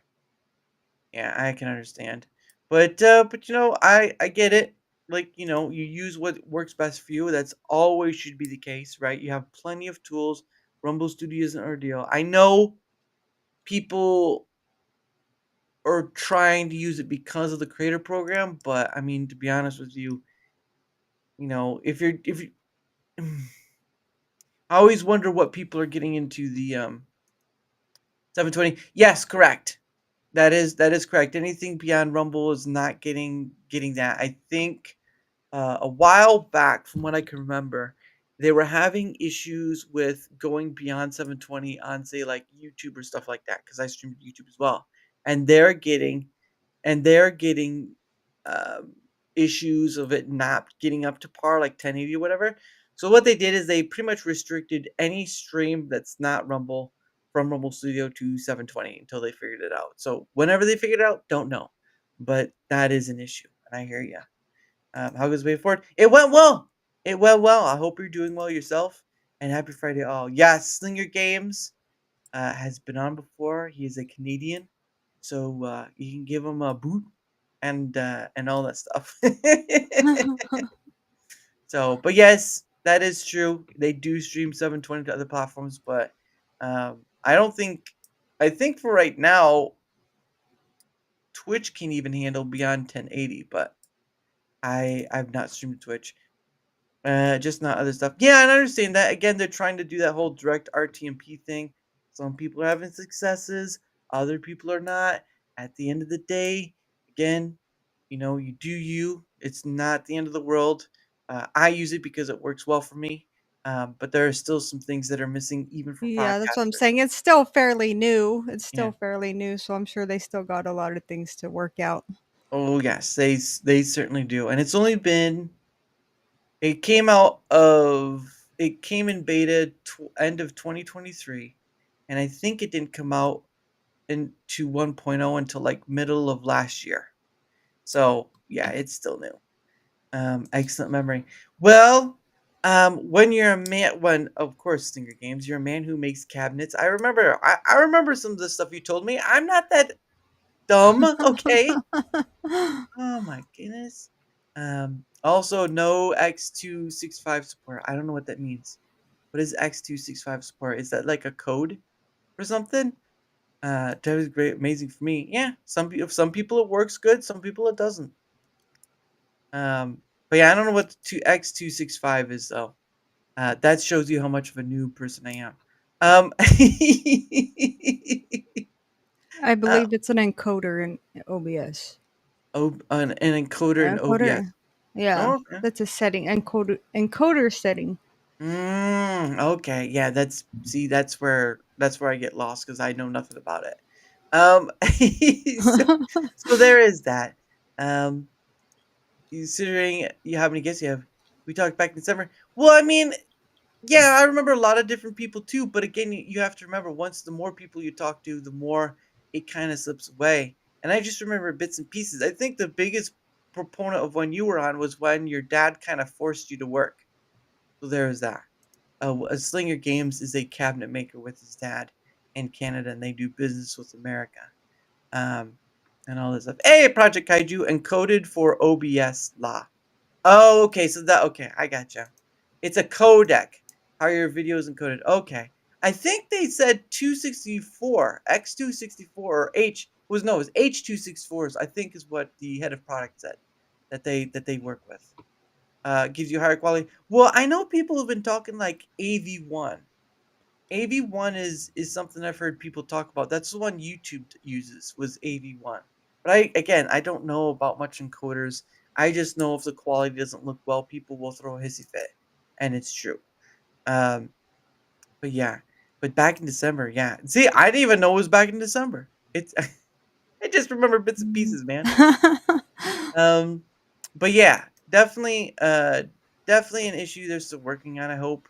Yeah, I can understand. But I get it. Like, you use what works best for you. That's always should be the case, right? You have plenty of tools. Rumble Studio isn't our deal. I know people are trying to use it because of the creator program, but I mean, to be honest with you, if you I always wonder what people are getting into the 720. Yes, correct. That is correct. Anything beyond Rumble is not getting that. I think a while back, from what I can remember, they were having issues with going beyond 720 on, say, like YouTube or stuff like that, because I streamed YouTube as well, and they're getting um, issues of it not getting up to par, like 1080 or whatever. So what they did is they pretty much restricted any stream that's not Rumble from Rumble Studio to 720 until they figured it out. So whenever they figured it out, don't know, but that is an issue, and I hear you. How goes the way forward? It went well. It went well. I hope you're doing well yourself, and happy Friday all. Yes, Slinger Games has been on before. He is a Canadian, so you can give him a boot and all that stuff. So, but yes, that is true. They do stream 720 to other platforms, but I don't think. I think for right now, Twitch can even handle beyond 1080, but I've not streamed Twitch. Just not other stuff. Yeah, I understand that. Again, they're trying to do that whole direct RTMP thing. Some people are having successes, other people are not. At the end of the day, again, you do you. It's not the end of the world. I use it because it works well for me. But there are still some things that are missing, even for Yeah, that's what I'm podcasters. saying. It's still fairly new. It's Yeah. still fairly new, so I'm sure they still got a lot of things to work out. Oh yes, they certainly do, and it's only been. It came out of. It came in beta end of 2023, and I think it didn't come out into 1.0 until like middle of last year. So yeah, it's still new. Excellent memory. Well, when you're a man, when of course Stinger Games, you're a man who makes cabinets. I remember. I remember some of the stuff you told me. I'm not that dumb. Okay. Oh my goodness. Also, no X265 support. I don't know what that means. What is X265 support? Is that like a code or something? That was great, amazing for me. Yeah, some people it works good, some people it doesn't. But yeah, I don't know what the X265 is though. That shows you how much of a new person I am. I believe it's an encoder in OBS. An encoder in OBS. Encoder. Yeah, Oh, okay. that's a setting. Encoder setting. Okay. Yeah, that's where I get lost because I know nothing about it. So there is that. Um, Considering how many guests you have, we talked back in December. Well, I mean, yeah, I remember a lot of different people too. But again, you have to remember, once the more people you talk to, the more it kind of slips away. And I just remember bits and pieces. I think the biggest proponent of when you were on was when your dad kind of forced you to work. So there is that. Slinger Games is a cabinet maker with his dad in Canada, and they do business with America. And all this stuff. Hey, Project Kaiju encoded for OBS law. Oh, okay. So okay, I gotcha. It's a codec. How your video is encoded. Okay. I think they said 264, X264, or H was no, it was H264s. I think is what the head of product said that they work with. Gives you higher quality. Well, I know people have been talking like AV1. AV1 is something I've heard people talk about. That's the one YouTube uses, was AV1. But I don't know about much encoders. I just know if the quality doesn't look well, people will throw a hissy fit, and it's true. But yeah, but back in December, yeah. See, I didn't even know it was back in December. It's I just remember bits and pieces, man. But yeah, definitely an issue they're still working on. I hope.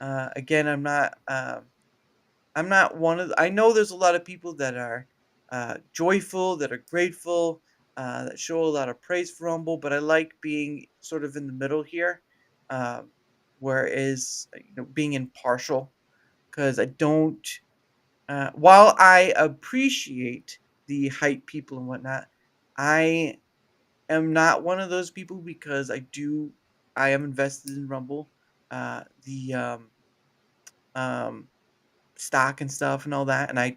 Again, I'm not one of. I know there's a lot of people that are joyful, that are grateful, that show a lot of praise for Rumble. But I like being sort of in the middle here, um, whereas being impartial, because I don't. While I appreciate the hype people and whatnot, I am not one of those people because I am invested in Rumble. The stock and stuff and all that, and I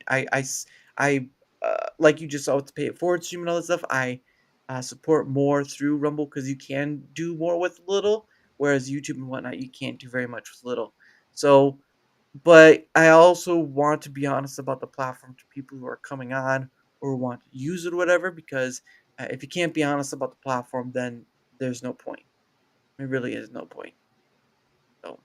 like you just saw with the pay it forward stream and all that stuff. I support more through Rumble because you can do more with little, whereas YouTube and whatnot you can't do very much with little. So, but I also want to be honest about the platform to people who are coming on or want to use it or whatever, because if you can't be honest about the platform, then there's no point. There really is no point. So,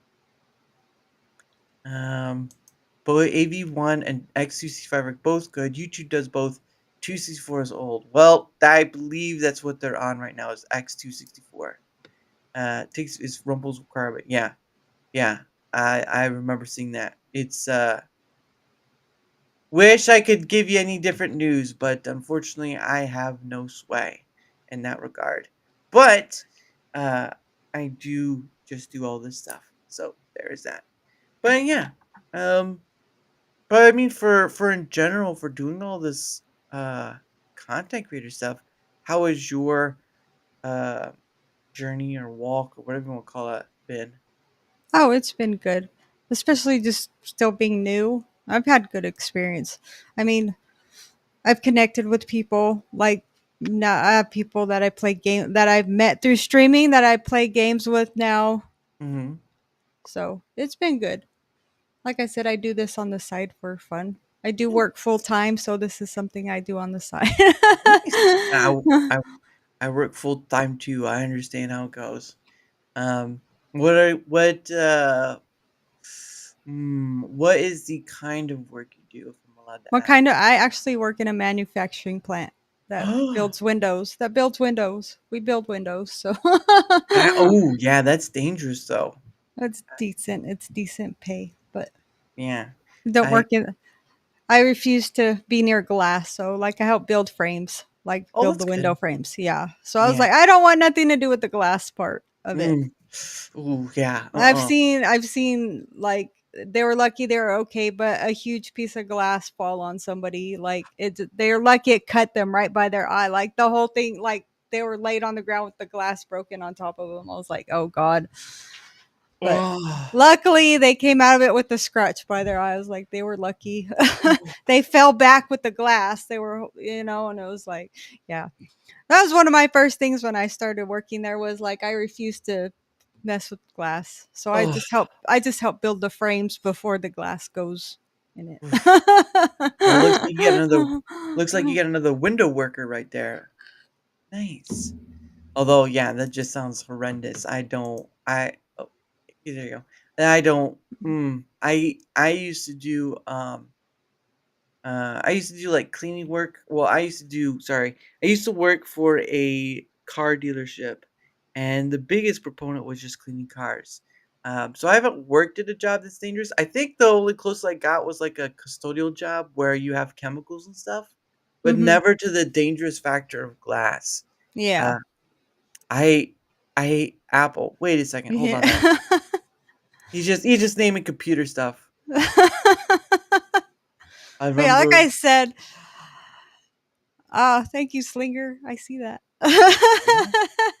but AV1 and X265 are both good. YouTube does both. 264 is old. Well, I believe that's what they're on right now, is X264. Takes is Rumble's requirement. Yeah. Yeah. I remember seeing that. It's wish I could give you any different news, but unfortunately I have no sway in that regard. But I do just do all this stuff. So there is that. But yeah. But I mean, for in general, for doing all this content creator stuff, how has your journey or walk or whatever you want to call it been? Oh, it's been good, especially just still being new. I've had good experience. I mean, I've connected with people like now. I have people that I play game that I've met through streaming that I play games with now. Mm-hmm. So it's been good. Like I said, I do this on the side for fun. I do work full time, so this is something I do on the side. Nice. I work full time too. I understand how it goes. What is the kind of work you do, if I'm allowed to What ask? kind of? I actually work in a manufacturing plant that builds windows. That builds windows. We build windows, so Oh, yeah, that's dangerous though. it's decent. It's decent pay, but Yeah. don't I work in. I refuse to be near glass, so like I help build frames, like Oh, build the that's window good. frames. Yeah. So I was Yeah. like, I don't want nothing to do with the glass part of it. Ooh, yeah. I've seen like they were lucky they were okay, but a huge piece of glass fall on somebody. Like they're lucky it cut them right by their eye. Like the whole thing, like they were laid on the ground with the glass broken on top of them. I was like, oh god. But luckily they came out of it with a scratch by their eye. I was like, they were lucky. They fell back with the glass. They were, and it was like, yeah. That was one of my first things when I started working there was like I refused to mess with glass. So I Oh. just help build the frames before the glass goes in it. Well, looks like you got another window worker right there. Nice. Although, yeah, that just sounds horrendous. Oh, there you go. I don't. I used to do I used to do like cleaning work. Well, I used to work for a car dealership, and the biggest proponent was just cleaning cars. So I haven't worked at a job that's dangerous. I think the only closest I got was like a custodial job where you have chemicals and stuff, but Mhm. never to the dangerous factor of glass. Yeah. Uh, I hate Apple. Wait a second, hold on there. Yeah. You just naming computer stuff. I But yeah, like remember. I said, thank you, Slinger. I see that.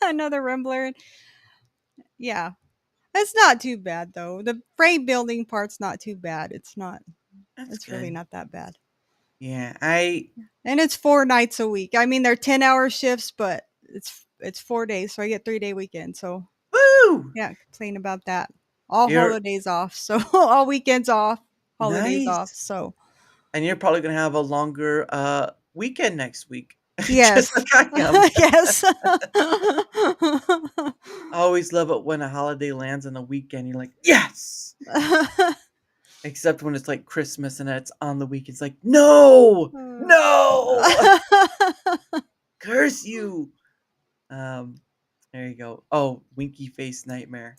Another Rumbler. Yeah. It's not too bad though. The frame building part's not too bad. It's not. That's It's really good. not that bad. Yeah, And it's 4 nights a week. I mean, they're 10-hour shifts, but it's 4 days, so I get 3-day weekend. So woo! yeah, complain about that. All You're holidays off, so all weekends off, holidays off. nice. So And you're probably gonna have a longer weekend next week. Just yes, like I am. yes. I always love it when a holiday lands on a weekend. You're like, yes. Except when it's like Christmas and it's on the week. It's like, no, no, curse you. There you go. Oh, winky face nightmare.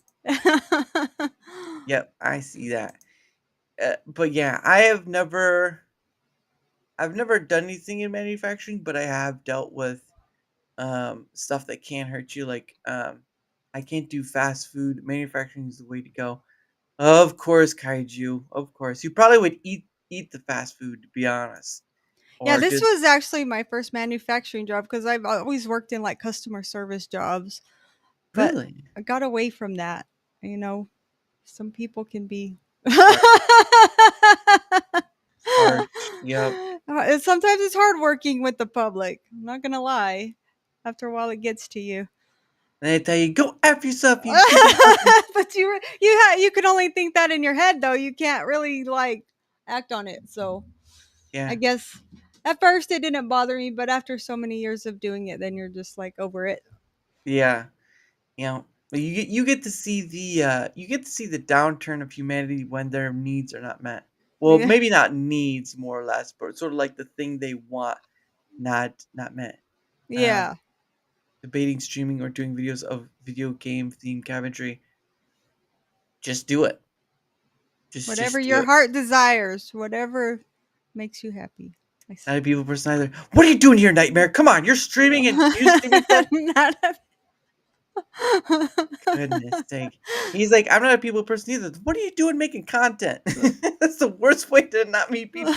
Yep, I see that. But yeah, I've never done anything in manufacturing, but I have dealt with stuff that can hurt you. Like I can't do fast food. Manufacturing is the way to go. Of course, kaiju. Of course, you probably would eat the fast food, to be honest, Yeah, or this just was actually my first manufacturing job because I've always worked in like customer service jobs, but really. I got away from that. You know, some people can be Harsh. Yep. Sometimes it's hard working with the public. I'm not gonna lie. After a while, it gets to you. And they tell you, go F yourself, you stupid person. But you can only think that in your head though. You can't really like act on it. So I Yeah. guess at first it didn't bother me, but after so many years of doing it, then you're just like over it. Yeah. You know, you get to see the downturn of humanity when their needs are not met. Well, Yeah. maybe not needs more or less, but sort of like the thing they want not met. Yeah. Debating streaming or doing videos of video game themed cabinetry. Just do it. Whatever Just do your it. heart desires, whatever makes you happy. I Not a people person either. What are you doing here, Nightmare? Come on, you're streaming and you streaming that? Not Goodness sake. He's like, I'm not a people person either. What are you doing making content? That's the worst way to not meet people.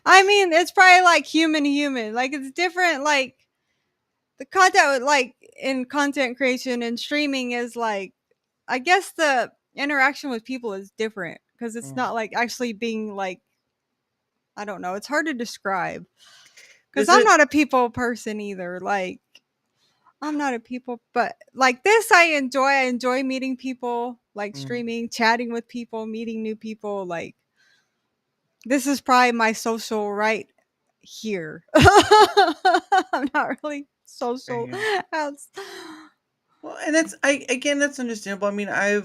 I mean, it's probably like human to human. Like it's different. Like the content, like in content creation and streaming, is like I guess the interaction with people is different because it's Mm. not like actually being like, I don't know. It's hard to describe because There's I'm a not a people person either. Like, I'm not a people, but like this, I enjoy. I enjoy meeting people, like Mm. streaming, chatting with people, meeting new people. Like, this is probably my social right here. I'm not really social. Yeah. Outs- Well, and that's understandable. I mean, I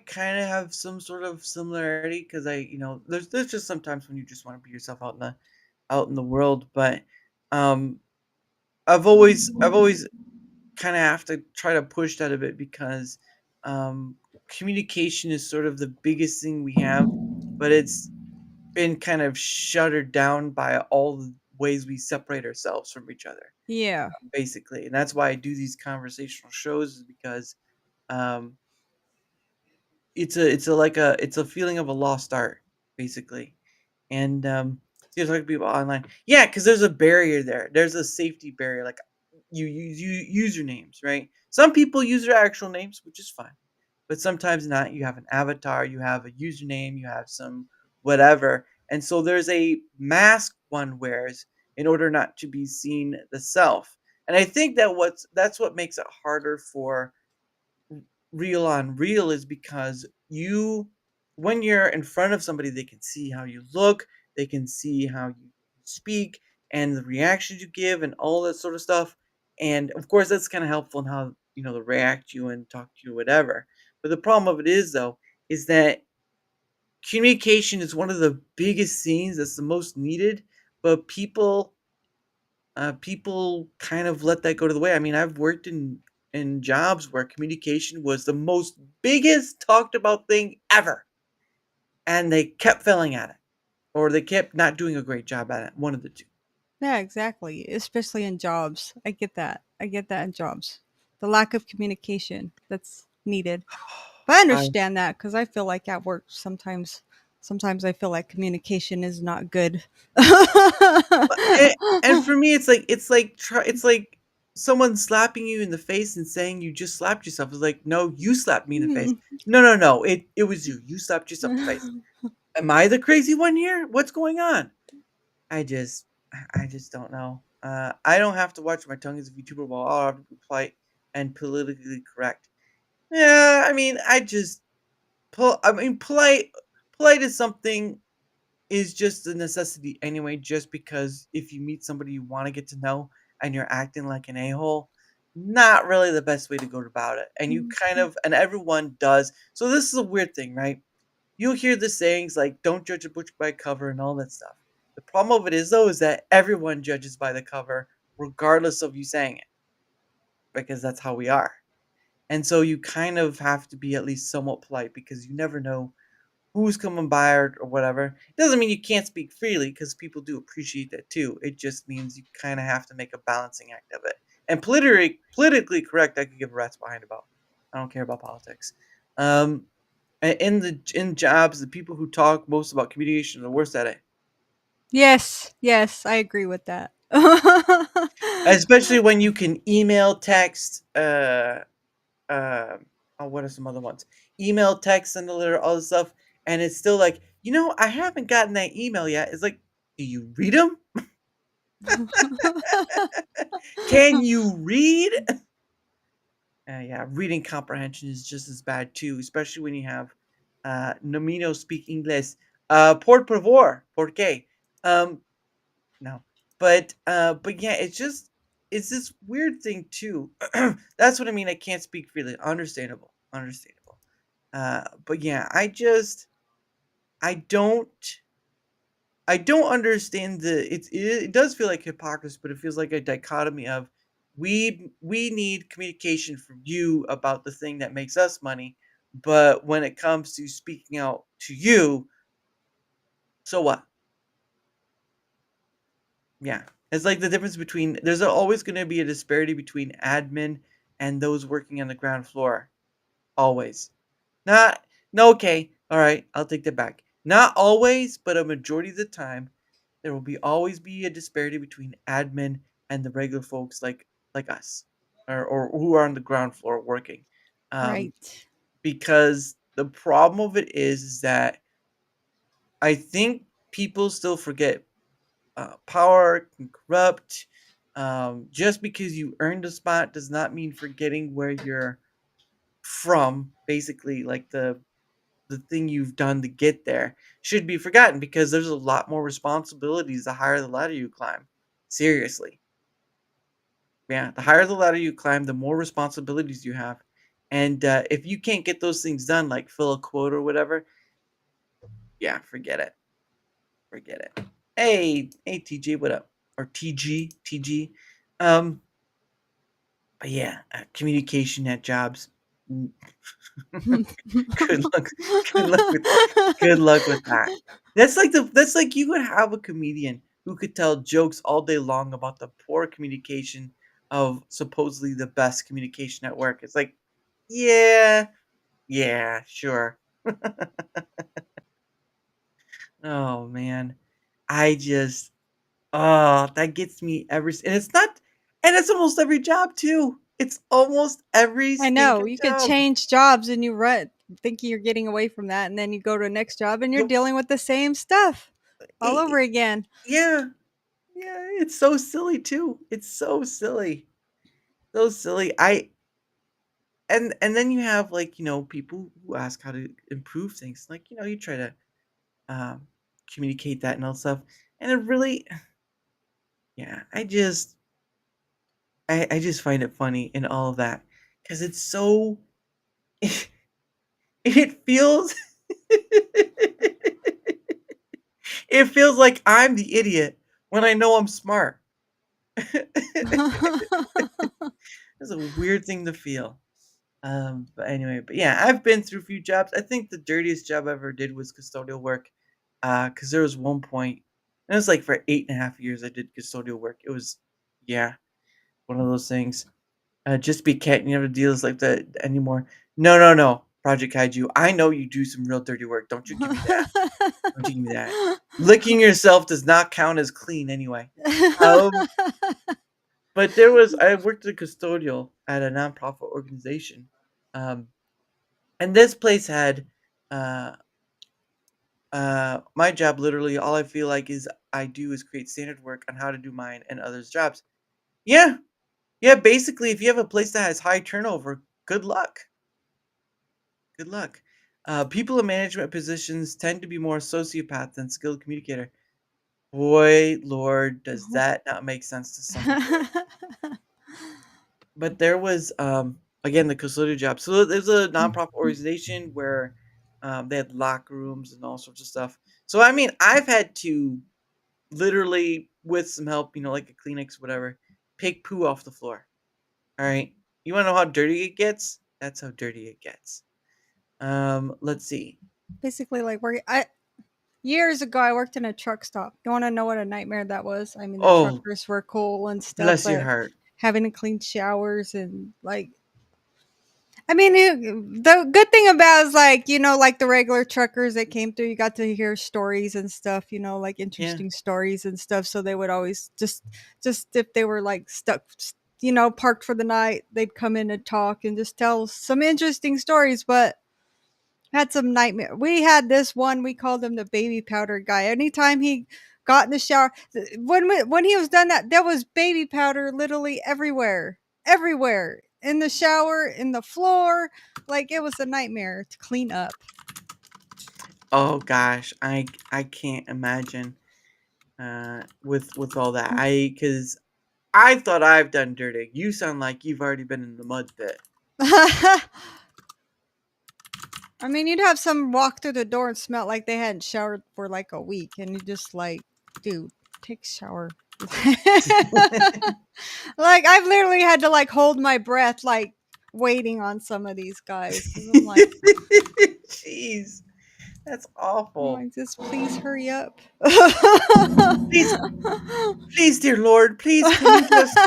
kind of have some sort of similarity because there's just sometimes when you just want to be yourself out in the world, but um I've always kind of have to try to push that a bit because communication is sort of the biggest thing we have, but it's been kind of shuttered down by all the ways we separate ourselves from each other, Yeah. basically. And that's why I do these conversational shows, is because um, it's a feeling of a lost art, basically. And you're talking to people online, yeah, because there's a barrier there. There's a safety barrier, like you use usernames, right? Some people use their actual names, which is fine, but sometimes not. You have an avatar, you have a username, you have some whatever, and so there's a mask one wears in order not to be seen the self. And I think that's what makes it harder for real on real, is because when you're in front of somebody, they can see how you look, they can see how you speak and the reactions you give and all that sort of stuff. And of course that's kind of helpful in how they react to you and talk to you, whatever. But the problem of it is, though, is that communication is one of the biggest scenes that's the most needed, but people kind of let that go to the way. I mean, I've worked in jobs where communication was the most biggest talked about thing ever, and they kept failing at it, or they kept not doing a great job at it. One of the two. Yeah, exactly. Especially in jobs. I get that. I get that in jobs. The lack of communication that's needed. But I understand that because I feel like at work sometimes I feel like communication is not good. And for me, it's like someone slapping you in the face and saying you just slapped yourself. It's like, no, you slapped me in the face. No, it was you. You slapped yourself in the face. Am I the crazy one here? What's going on? I just don't know. I don't have to watch my tongue as a VTuber while I have to be polite and politically correct. Yeah, I mean, polite is something, is just a necessity anyway, just because if you meet somebody you want to get to know and you're acting like an a-hole, not really the best way to go about it. And you and everyone does. So this is a weird thing, right? You'll hear the sayings like, don't judge a book by cover and all that stuff. The problem of it is, though, is that everyone judges by the cover, regardless of you saying it, because that's how we are. And so you kind of have to be at least somewhat polite, because you never know who's coming by or whatever. It doesn't mean you can't speak freely, because people do appreciate that too. It just means you kind of have to make a balancing act of it. And politically correct, I could give a rat's behind about. I don't care about politics. In jobs, the people who talk most about communication are the worst at it. Yes, I agree with that. Especially when you can email, text, oh, what are some other ones? Email, text, send a letter, all this stuff, and it's still like, I haven't gotten that email yet. It's like, do you read them? Can you read? Yeah, reading comprehension is just as bad too, especially when you have Nomino speak English. Por favor, por qué? No, but yeah, it's this weird thing too. That's what I mean. I can't speak freely. Understandable. But yeah, I don't I don't understand it does feel like hypocrisy, but it feels like a dichotomy of, we need communication from you about the thing that makes us money, but when it comes to speaking out to you, so what? Yeah. It's like the difference between, there's always going to be a disparity between admin and those working on the ground floor. Always. Not, no, okay. All right. I'll take that back. Not always, but a majority of the time, there will always be a disparity between admin and the regular folks like us, or who are on the ground floor working. Um, Right. because the problem of it is that I think people still forget power can corrupt. Just because you earned a spot does not mean forgetting where you're from. Basically, like the thing you've done to get there should be forgotten because there's a lot more responsibilities the higher the ladder you climb. Seriously. Yeah, the higher the ladder you climb, the more responsibilities you have. And if you can't get those things done, like fill a quota or whatever, yeah, forget it. Forget it. Hey, TJ, what up? Or TG. Um, but yeah, communication at jobs. Good luck. Good luck with that. That's like you would have a comedian who could tell jokes all day long about the poor communication of supposedly the best communication at work. It's like, yeah, sure. Oh man, I just that gets me and it's almost every job too. It's almost every I know. stinking You could job. change jobs and you run thinking you're getting away from that, and then you go to the next job and you're Yep. dealing with the same stuff all over again. Yeah. Yeah, it's so silly too. It's so silly. So silly. And then you have like, people who ask how to improve things. Like, you try to communicate that and all stuff. And it really yeah, I just find it funny in all of that. Cause it's so it feels it feels like I'm the idiot when I know I'm smart. It's a weird thing to feel. But anyway, but yeah, I've been through a few jobs. I think the dirtiest job I ever did was custodial work. Because there was one point, and it was like for 8.5 years I did custodial work. It was, yeah, one of those things. Just be cat, you never deals like that anymore. No, Project Kaiju. I know you do some real dirty work. Don't you give me that. Don't you give me that. Licking yourself does not count as clean anyway. But I worked as a custodial at a nonprofit organization. And this place had my job literally all I feel like is I do is create standard work on how to do mine and others' jobs. Yeah. Yeah, basically if you have a place that has high turnover, good luck. Good luck. People in management positions tend to be more sociopath than skilled communicator. Boy, Lord, does that not make sense to some people. But there was again the custodial job. So there's a nonprofit organization where they had locker rooms and all sorts of stuff. So I mean, I've had to literally, with some help, like a Kleenex, whatever, pick poo off the floor. All right, you want to know how dirty it gets? That's how dirty it gets. Let's see. Basically, like years ago, I worked in a truck stop. You want to know what a nightmare that was? I mean, the Oh, truckers were cool and stuff, bless your but heart. having to clean showers and I mean, the good thing about is like like the regular truckers that came through, you got to hear stories and stuff, like interesting stories and stuff. So they would always just if they were like stuck, parked for the night, they'd come in and talk and just tell some interesting stories. But had some nightmare. We had this one. We called him the baby powder guy. Anytime he got in the shower, when he was done that, there was baby powder literally everywhere in the shower, in the floor. Like it was a nightmare to clean up. Oh gosh, I can't imagine with all that. Because I thought I've done dirty. You sound like you've already been in the mud pit. I mean, you'd have some walk through the door and smell like they hadn't showered for like a week, and you just like, dude, take a shower. Like I've literally had to like hold my breath, like waiting on some of these guys because I'm like, jeez, that's awful. I'm like, just please hurry up. Please, dear Lord, please can you just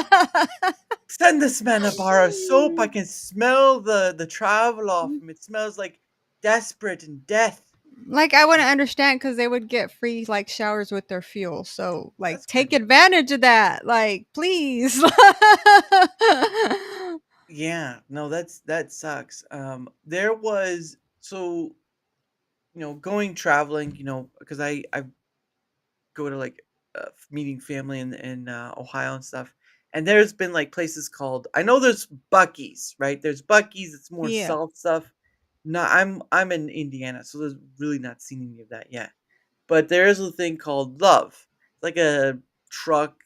send this man a bar of soap? I can smell the travel off him. It smells like desperate and death. Like I wouldn't understand because they would get free like showers with their fuel. So like take advantage of that. Like please. Yeah, no, that sucks. There was so going traveling, because I go to like meeting family in Ohio and stuff. And there's been like places called I know there's Bucky's, right? There's Bucky's. It's more Yeah. salt stuff. No, I'm in Indiana, so there's really not seen any of that yet. But there is a thing called Love, it's like a truck,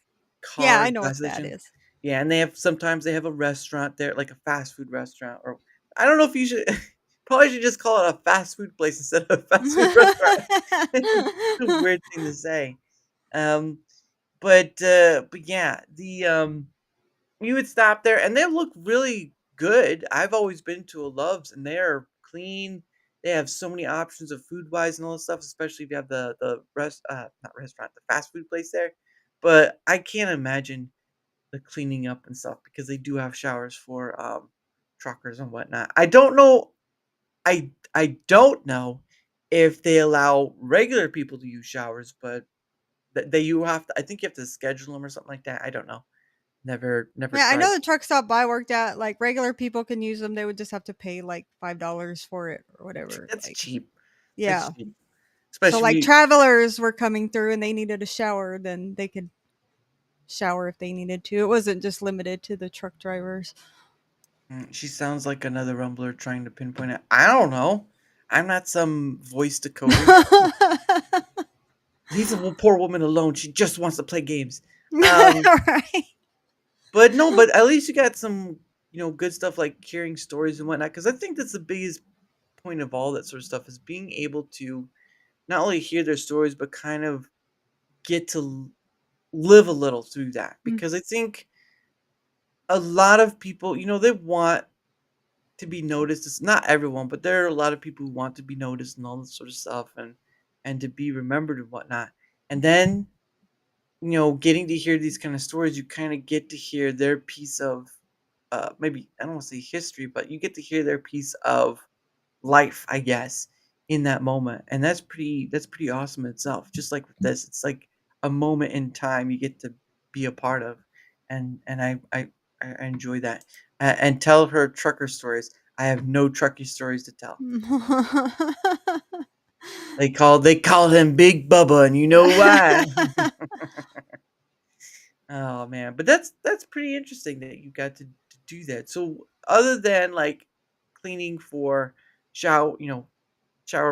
Yeah, car, I and know gas what that station. is. Yeah, and sometimes they have a restaurant there, like a fast food restaurant, or I don't know if you should probably should just call it a fast food place instead of a fast food restaurant. It's a weird thing to say. Um, but yeah, you would stop there and they look really good. I've always been to a Love's and they're clean. They have so many options of food wise and all this stuff, especially if you have the not restaurant, the fast food place there. But I can't imagine the cleaning up and stuff because they do have showers for truckers and whatnot. I don't know if they allow regular people to use showers, but they you have to I think you have to schedule them or something like that. I don't know. Never Yeah, I tried. know the truck stop I worked at, like regular people can use them. They would just have to pay like $5 for it or whatever. That's Like, cheap. That's yeah. cheap. So Especially like if you travelers were coming through and they needed a shower, then they could shower if they needed to. It wasn't just limited to the truck drivers. She sounds like another Rumbler trying to pinpoint it. I don't know. I'm not some voice decoder. Leave the poor woman alone. She just wants to play games. Right. But no, but at least you got some, good stuff like hearing stories and whatnot. Because I think that's the biggest point of all that sort of stuff is being able to not only hear their stories, but kind of get to live a little through that. Mm. Because I think a lot of people, they want to be noticed. It's not everyone, but there are a lot of people who want to be noticed and all this sort of stuff and to be remembered and whatnot. And then, getting to hear these kind of stories, you kind of get to hear their piece of maybe I don't want to say history, but you get to hear their piece of life, I guess, in that moment. And that's pretty awesome in itself. Just like with this, it's like a moment in time you get to be a part of. And I enjoy that. And tell her trucker stories. I have no trucker stories to tell. They call him Big Bubba, and you know why. Oh man, but that's pretty interesting that you got to do that. So other than like cleaning for shower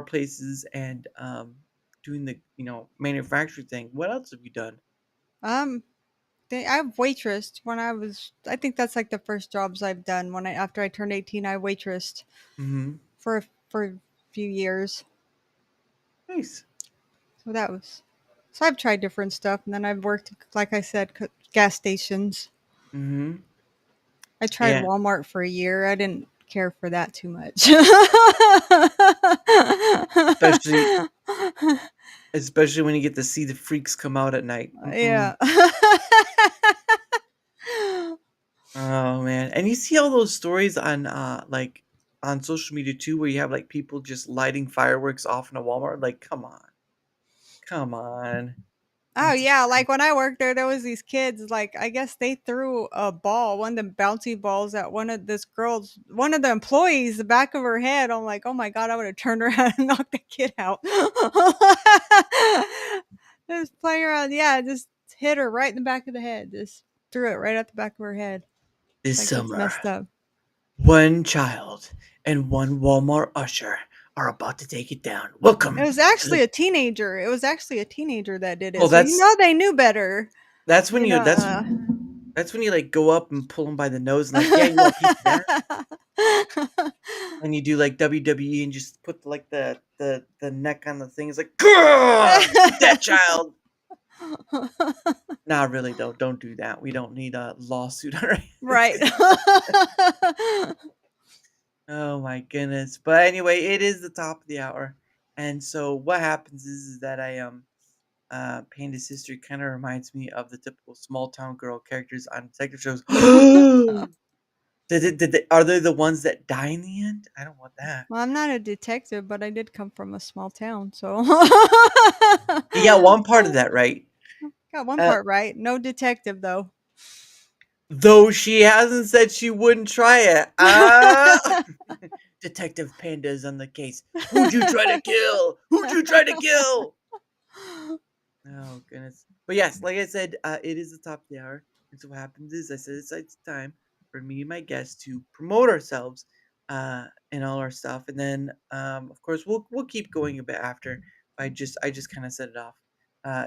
places and doing the manufacturing thing, what else have you done? I've waitressed when I think that's like the first jobs I've done after I turned 18. I waitressed Mm-hmm. for a few years. Nice. So I've tried different stuff, and then I've worked, like I said, gas stations. Mm-hmm. I tried Yeah. Walmart for a year. I didn't care for that too much. Especially especially when you get to see the freaks come out at night. Yeah. Oh man, and you see all those stories on like on social media too, where you have like people just lighting fireworks off in a Walmart. Like, come on. Oh yeah, like when I worked there was these kids, like I guess they threw a ball, one of the bouncy balls at one of the employees, the back of her head. I'm like, oh my god, I would have turned around and knocked the kid out. Just playing around, yeah, just hit her right in the back of the head. Just threw it right at the back of her head. This Like, it's summer, messed up. one child and one Walmart usher are about to take it down. Welcome. It was actually a teenager. It was actually a teenager that did it. Oh, So they knew better. That's when You you know, that's when you like go up and pull them by the nose and like, yeah, you want a piece of that? And you do like WWE and just put like the neck on the thing. It's like, "Grrr! That child. Nah, really though, don't do that. We don't need a lawsuit. All right. Right. Oh my goodness. But anyway, it is the top of the hour. And so what happens is that Panda's history kind of reminds me of the typical small town girl characters on detective shows. Are they the ones that die in the end? I don't want that. Well, I'm not a detective, but I did come from a small town, so You got one part of that right. got one part right. No detective though. Though she hasn't said she wouldn't try it. Detective Panda is on the case. Who'd you try to kill? Who'd you try to kill? Oh goodness. But yes, like I said, it is the top of the hour. And so what happens is I set aside some time for me and my guests to promote ourselves and all our stuff. And then of course we'll keep going a bit after. I just kind of set it off.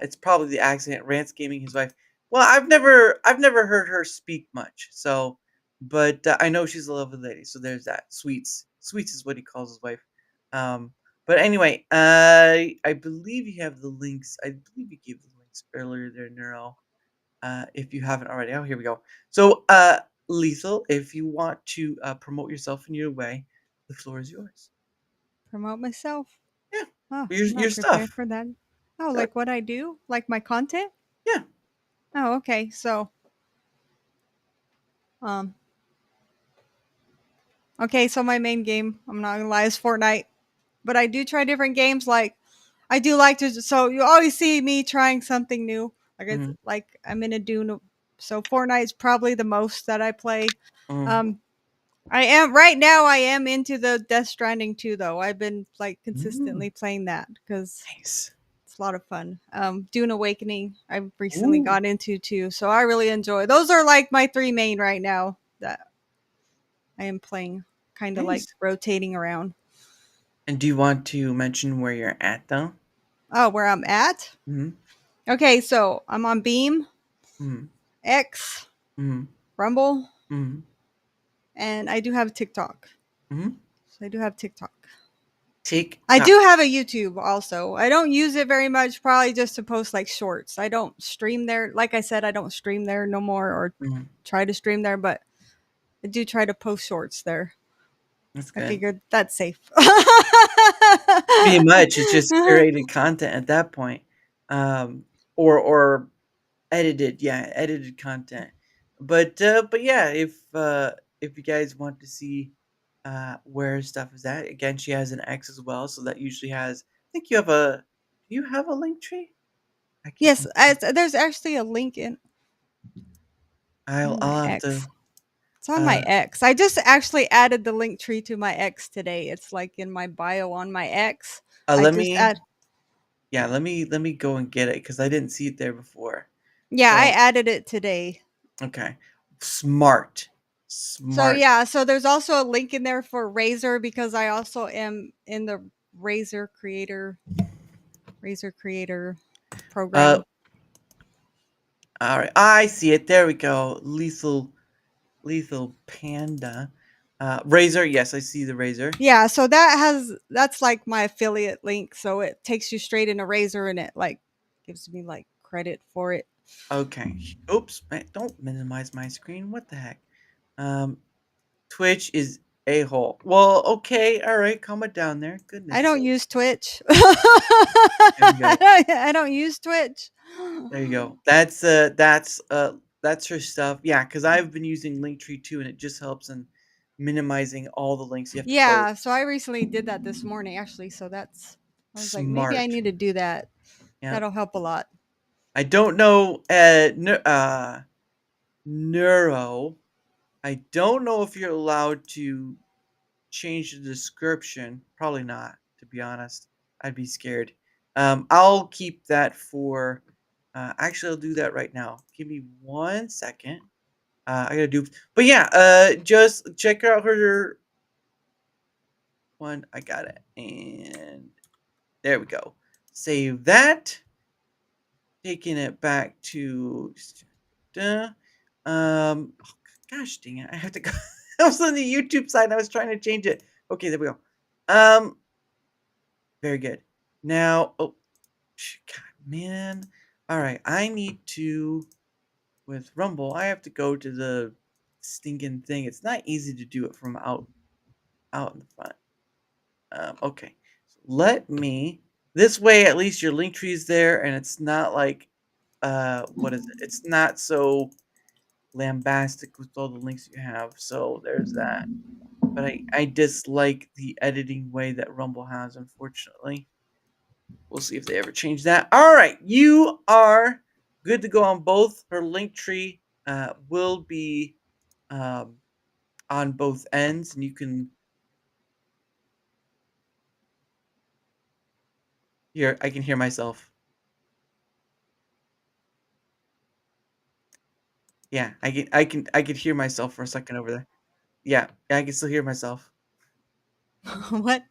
It's probably the accident. Rance Gaming, his wife. Well, I've never heard her speak much. So but I know she's a lovely lady. So there's that. Sweets is what he calls his wife. But anyway, I believe you have the links. I believe you gave the links earlier there, Neuro. If you haven't already. Oh, here we go. So, Lethal, if you want to promote yourself in your way, the floor is yours. Promote myself. Yeah. Oh, Your I'm not stuff. prepared for that. Oh, like what I do? Like my content? Yeah. Oh, okay. So, okay, so my main game, I'm not gonna lie, is Fortnite. But I do try different games. Like, I do like to. So you always see me trying something new. Like it's like I'm in a Dune. So Fortnite's probably the most that I play. I am right now. I am into the Death Stranding 2 though. I've been like consistently playing that because it's a lot of fun. Dune Awakening, I've recently got into too. So I really enjoy. Those are like my 3 main right now that I am playing. Kind of like rotating around. And do you want to mention where you're at though? Oh, where I'm at? Mm-hmm. Okay, so I'm on Beam, X, Rumble, and I do have TikTok. So I do have TikTok. I do have a YouTube also. I don't use it very much, probably just to post like shorts. I don't stream there. Like I said, I don't stream there no more or try to stream there, but I do try to post shorts there. That's I good. figured that's safe. Pretty much, it's just curated content at that point, or edited content. But yeah, if you guys want to see where stuff is at, again, she has an X as well, so that usually has. I think you have a. Do you have a link tree? Yes, there's actually a link in. I'll have to. It's on my X. I just actually added the link tree to my X today. It's like in my bio on my X. Let me go and get it because I didn't see it there before. Yeah, I added it today. Okay, smart. So yeah, so there's also a link in there for Razer because I also am in the Razer creator program. All right, I see it. There we go. Lethal Panda. Razer, yes, I see the Razer. Yeah, so that's like my affiliate link, so it takes you straight into Razer and it like gives me like credit for it. Okay. Oops, don't minimize my screen. What the heck? Twitch is a hole. Well, okay, all right, calm it down there. Goodness. I don't use Twitch. I don't use Twitch. There you go. That's her stuff. Yeah, because I've been using Linktree too, and it just helps in minimizing all the links you have to post. So I recently did that this morning actually. So I was like, maybe I Smart. need to do that. Yeah. That'll help a lot. I don't know, Neuro. I don't know if you're allowed to change the description. Probably not, to be honest. I'd be scared. I'll keep that for. Actually, I'll do that right now. Give me 1 second. I gotta do. But yeah, just check out her one. I got it, and there we go. Save that. Taking it back to. Oh, gosh dang it! I have to go. I was on the YouTube side. And I was trying to change it. Okay, there we go. Very good. Now, oh, God, man. All right, I need to. With Rumble, I have to go to the stinking thing. It's not easy to do it from out in the front. Okay, so let me. This way, at least your link tree is there, and it's not like, what is it? It's not so lambastic with all the links you have. So there's that. But I dislike the editing way that Rumble has, unfortunately. We'll see if they ever change that. All right, you are good to go on both her link tree will be on both ends, and you can hear. I can hear myself. Yeah, I can hear myself for a second over there. Yeah, I can still hear myself. What?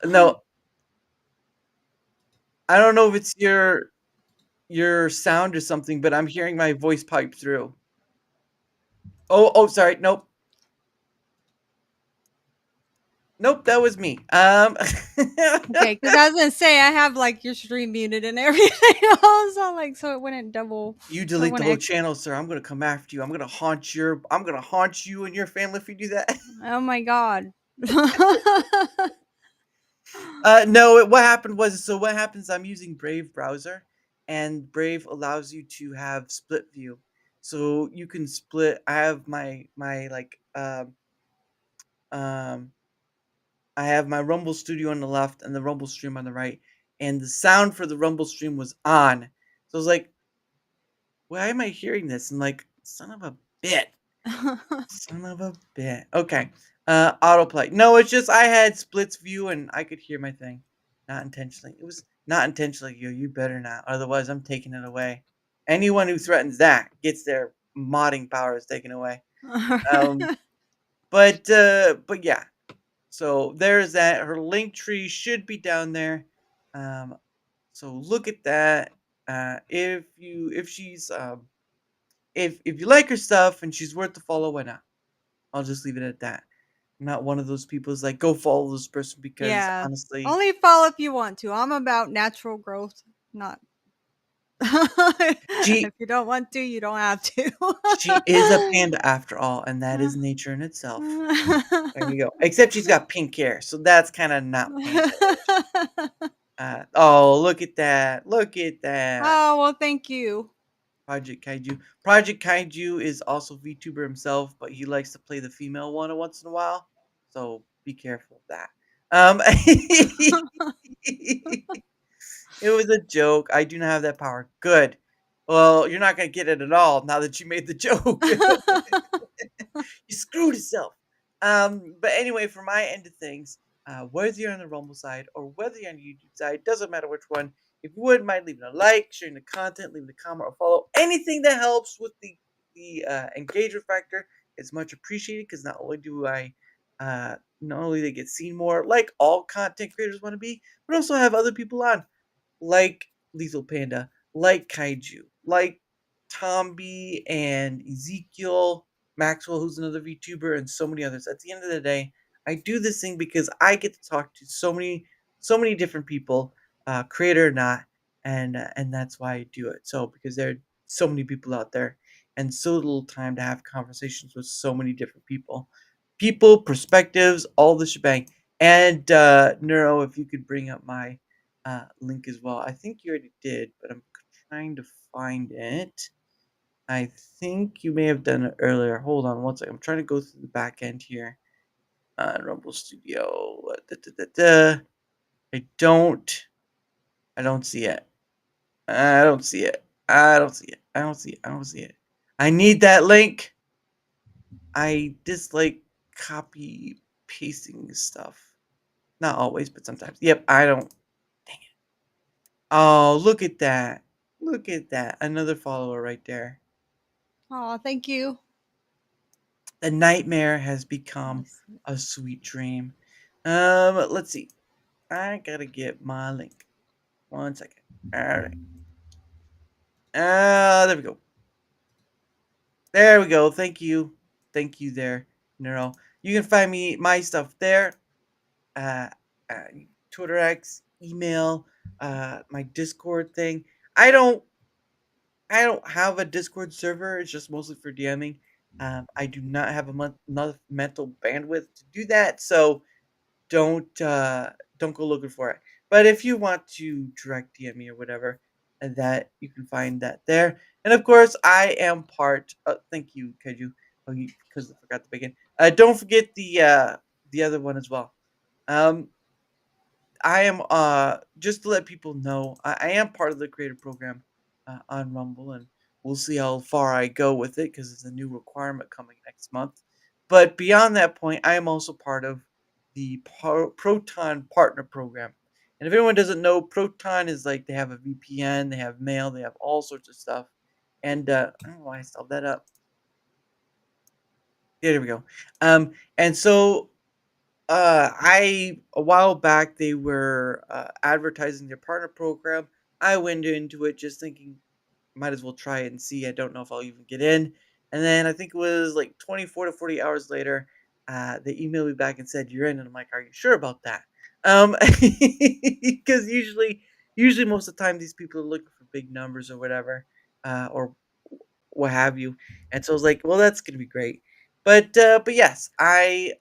No, I don't know if it's your sound or something, but I'm hearing my voice pipe through. Oh, sorry. Nope. Nope, that was me. Okay, because I was gonna say I have like your stream muted and everything else, so it wouldn't double. You So it delete the wouldn't whole ex- channel, sir. I'm gonna come after you. I'm gonna haunt you and your family if you do that. Oh my god. No, what happened was, so what happens, I'm using Brave browser, and Brave allows you to have split view. So you can split. I have my like um I have my Rumble Studio on the left and the Rumble stream on the right, and the sound for the Rumble stream was on. So I was like, why am I hearing this? I'm like, son of a bit. Son of a bit. Okay. Autoplay. No, it's just I had splits view and I could hear my thing. Not intentionally. It was not intentionally, you better not. Otherwise I'm taking it away. Anyone who threatens that gets their modding powers taken away. But yeah. So there's that. Her link tree should be down there. So look at that. If she's if you like her stuff and she's worth the follow, why not? I'll just leave it at that. I'm not one of those people who's like, go follow this person because Yeah. honestly, Only follow if you want to. I'm about natural growth, not. she If you don't want to, you don't have to. she is a panda after all, and that is nature in itself. There you go. Except she's got pink hair, so that's kind of not panda. Oh, look at that! Look at that! Oh well, thank you. Project Kaiju. Project Kaiju is also VTuber himself, but he likes to play the female one once in a while. So be careful of that. It was a joke. I do not have that power. Good. Well, you're not gonna get it at all now that you made the joke. You screwed yourself. But anyway, for my end of things, whether you're on the Rumble side or whether you're on the YouTube side, doesn't matter which one. If you wouldn't mind leaving a like, sharing the content, leaving a comment or follow, anything that helps with the engagement factor is much appreciated. Because not only do I, not only they get seen more, like all content creators want to be, but also have other people on, like Lethal Panda, like Kaiju, like Tomby and Ezekiel, Maxwell, who's another VTuber, and so many others. At the end of the day, I do this thing because I get to talk to so many different people, creator or not, and that's why I do it. So because there are so many people out there, and so little time to have conversations with so many different people, perspectives, all the shebang. And Neuro, if you could bring up my link as well. I think you already did, but I'm trying to find it. I think you may have done it earlier. Hold on one second. I'm trying to go through the back end here. Rumble Studio. I don't see it. I don't see it. I don't see it. I don't see it. I don't see it. I need that link. I dislike copy pasting stuff. Not always, but sometimes. Yep, I don't. Oh, look at that. Look at that. Another follower right there. Oh, thank you. The nightmare has become a sweet dream. Let's see. I gotta get my link. 1 second. Alright. There we go. There we go. Thank you. Thank you there, Neuro. You can find my stuff there. Uh, Twitter X, email, my Discord thing. I don't have a Discord server. It's just mostly for DMing. I do not have enough mental bandwidth to do that, so don't go looking for it. But if you want to direct DM me or whatever, that you can find that there. And of course, I am part. Thank you, Kaiju. Oh, because I forgot to begin. Don't forget the other one as well. I am just to let people know I am part of the creator program on Rumble, and we'll see how far I go with it because it's a new requirement coming next month. But beyond that point, I am also part of the Proton Partner Program. And if anyone doesn't know, Proton is like they have a VPN, they have mail, they have all sorts of stuff. And I don't know why I stalled that up. Yeah, there we go. And so a while back they were advertising their partner program. I went into it just thinking might as well try it and see. I don't know if I'll even get in. And then I think it was like 24 to 40 hours later, they emailed me back and said you're in. And I'm like, are you sure about that? Because usually most of the time these people are looking for big numbers or whatever, or what have you. And so I was like, well, that's gonna be great. But yes, I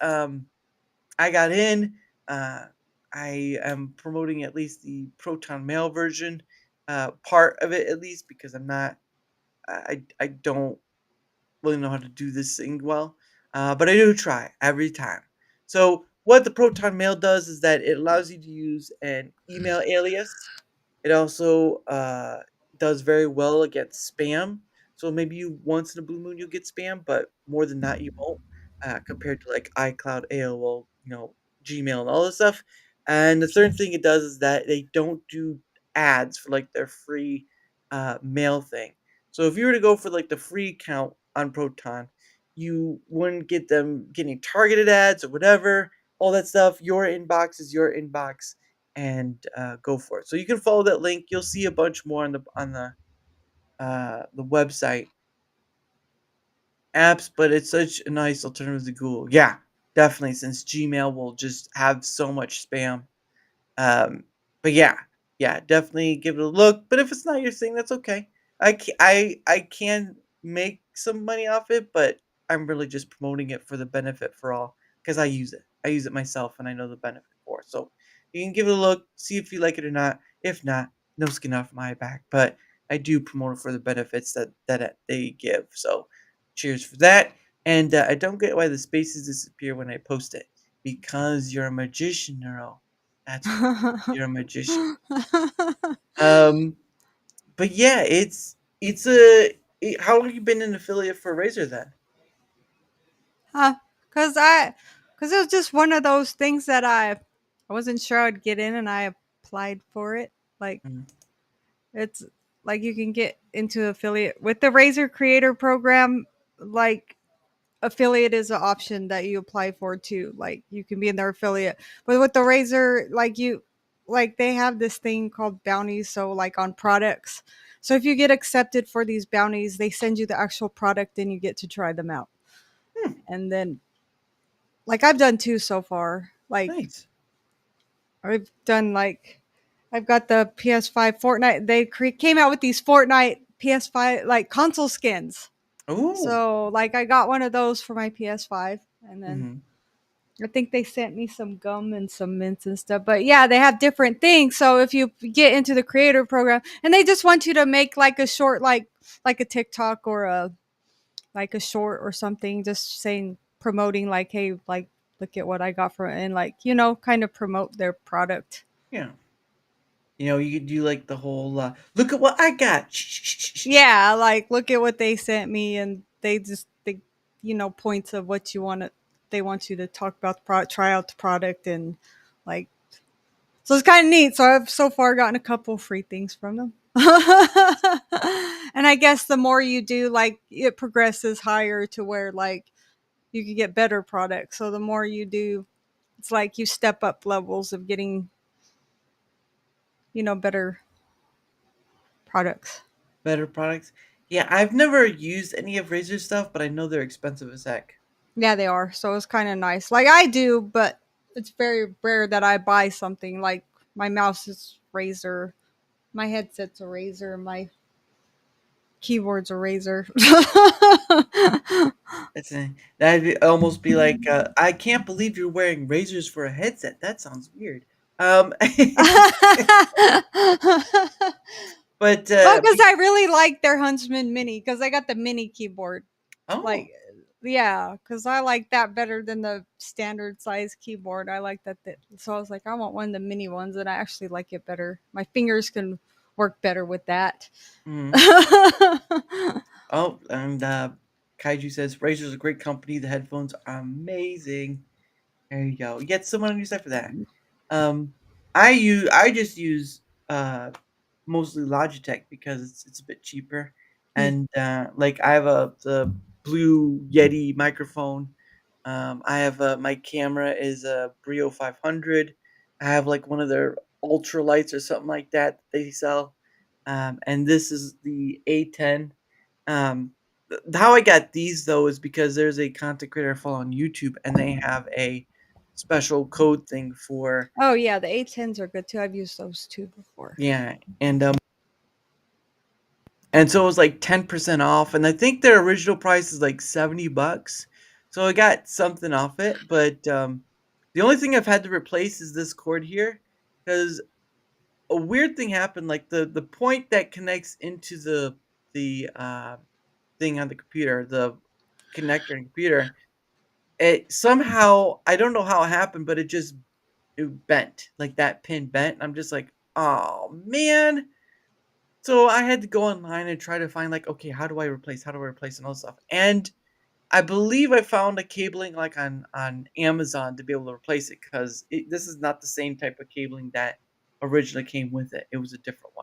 got in. Uh, I am promoting at least the Proton Mail version, part of it at least, because I don't really know how to do this thing well, but I do try every time. So what the Proton Mail does is that it allows you to use an email alias. It also does very well against spam. So maybe you once in a blue moon you'll get spam, but more than that you won't. Compared to like iCloud, AOL, Gmail, and all this stuff. And the third thing it does is that they don't do ads for like their free mail thing. So if you were to go for like the free account on Proton, you wouldn't get them getting targeted ads or whatever, all that stuff. Your inbox is your inbox, and go for it. So you can follow that link. You'll see a bunch more on the website apps, but it's such a nice alternative to Google. Yeah, definitely. Since Gmail will just have so much spam. But yeah, definitely give it a look. But if it's not your thing, that's okay. I can make some money off it, but I'm really just promoting it for the benefit for all because I use it. I use it myself, and I know the benefit for it. So you can give it a look, see if you like it or not. If not, no skin off my back. But I do promote it for the benefits that they give. So cheers for that. And I don't get why the spaces disappear when I post it because you're a magician, Neuro. That's right. You're a magician. But yeah, how long have you been an affiliate for Razer then? Cause it was just one of those things that I wasn't sure I'd get in, and I applied for it. Like, it's like you can get into affiliate with the Razer Creator Program. Like, affiliate is an option that you apply for too. Like, you can be in their affiliate, but with the Razer, like they have this thing called bounties. So like on products. So if you get accepted for these bounties, they send you the actual product and you get to try them out. And then, like, I've done two so far. Like, nice. I've done I've got the PS5 Fortnite. They came out with these Fortnite PS5 like console skins. Oh. So like I got one of those for my PS5, and then Mm-hmm. I think they sent me some gum and some mints and stuff. But yeah, they have different things. So if you get into the creator program, and they just want you to make like a short, like a TikTok or a short or something, just saying, promoting like, hey, like, look at what I got from it, and like, kind of promote their product. Yeah. You could do like the whole look at what I got. Yeah, like, look at what they sent me, and they points of what you want to. They want you to talk about the try out the product, and like, so it's kind of neat. So I've so far gotten a couple free things from them. And I guess the more you do, like, it progresses higher to where like you can get better products. So the more you do, it's like you step up levels of getting, better products. Better products. Yeah, I've never used any of Razer stuff, but I know they're expensive as heck. Yeah, they are. So it's kind of nice. Like, I do, but it's very rare that I buy something. Like, my mouse is Razer, my headset's a Razer, my keyboard's a Razer. That'd almost be like, I can't believe you're wearing Razers for a headset. That sounds weird. But because I really like their Huntsman Mini, because I got the mini keyboard. Oh. Like, yeah, because I like that better than the standard size keyboard. I like that. So I was like, I want one of the mini ones, and I actually like it better. My fingers can work better with that. Mhm. Oh, and Kaiju says Razer's a great company. The headphones are amazing. There you go. You get someone on your side for that. I just use mostly Logitech because it's a bit cheaper, and like I have the Blue Yeti microphone. I have my camera is a Brio 500. I have like one of their ultra lights or something like that they sell, and this is the A10. How I got these though is because there's a content creator I follow on YouTube, and they have a special code thing for Oh yeah, the A10s are good too. I've used those too before. yeah, and so it was like 10% off, and I think their original price is like $70. So I got something off it, but the only thing I've had to replace is this cord here, because a weird thing happened. Like the point that connects into the thing on the computer, the connector in the computer, it somehow, I don't know how it happened, but it bent. Like that pin bent. I'm just like, oh man. So I had to go online and try to find like, okay, how do I replace and all this stuff. And I believe I found a cabling like on Amazon to be able to replace it, because this is not the same type of cabling that originally came with it. It was a different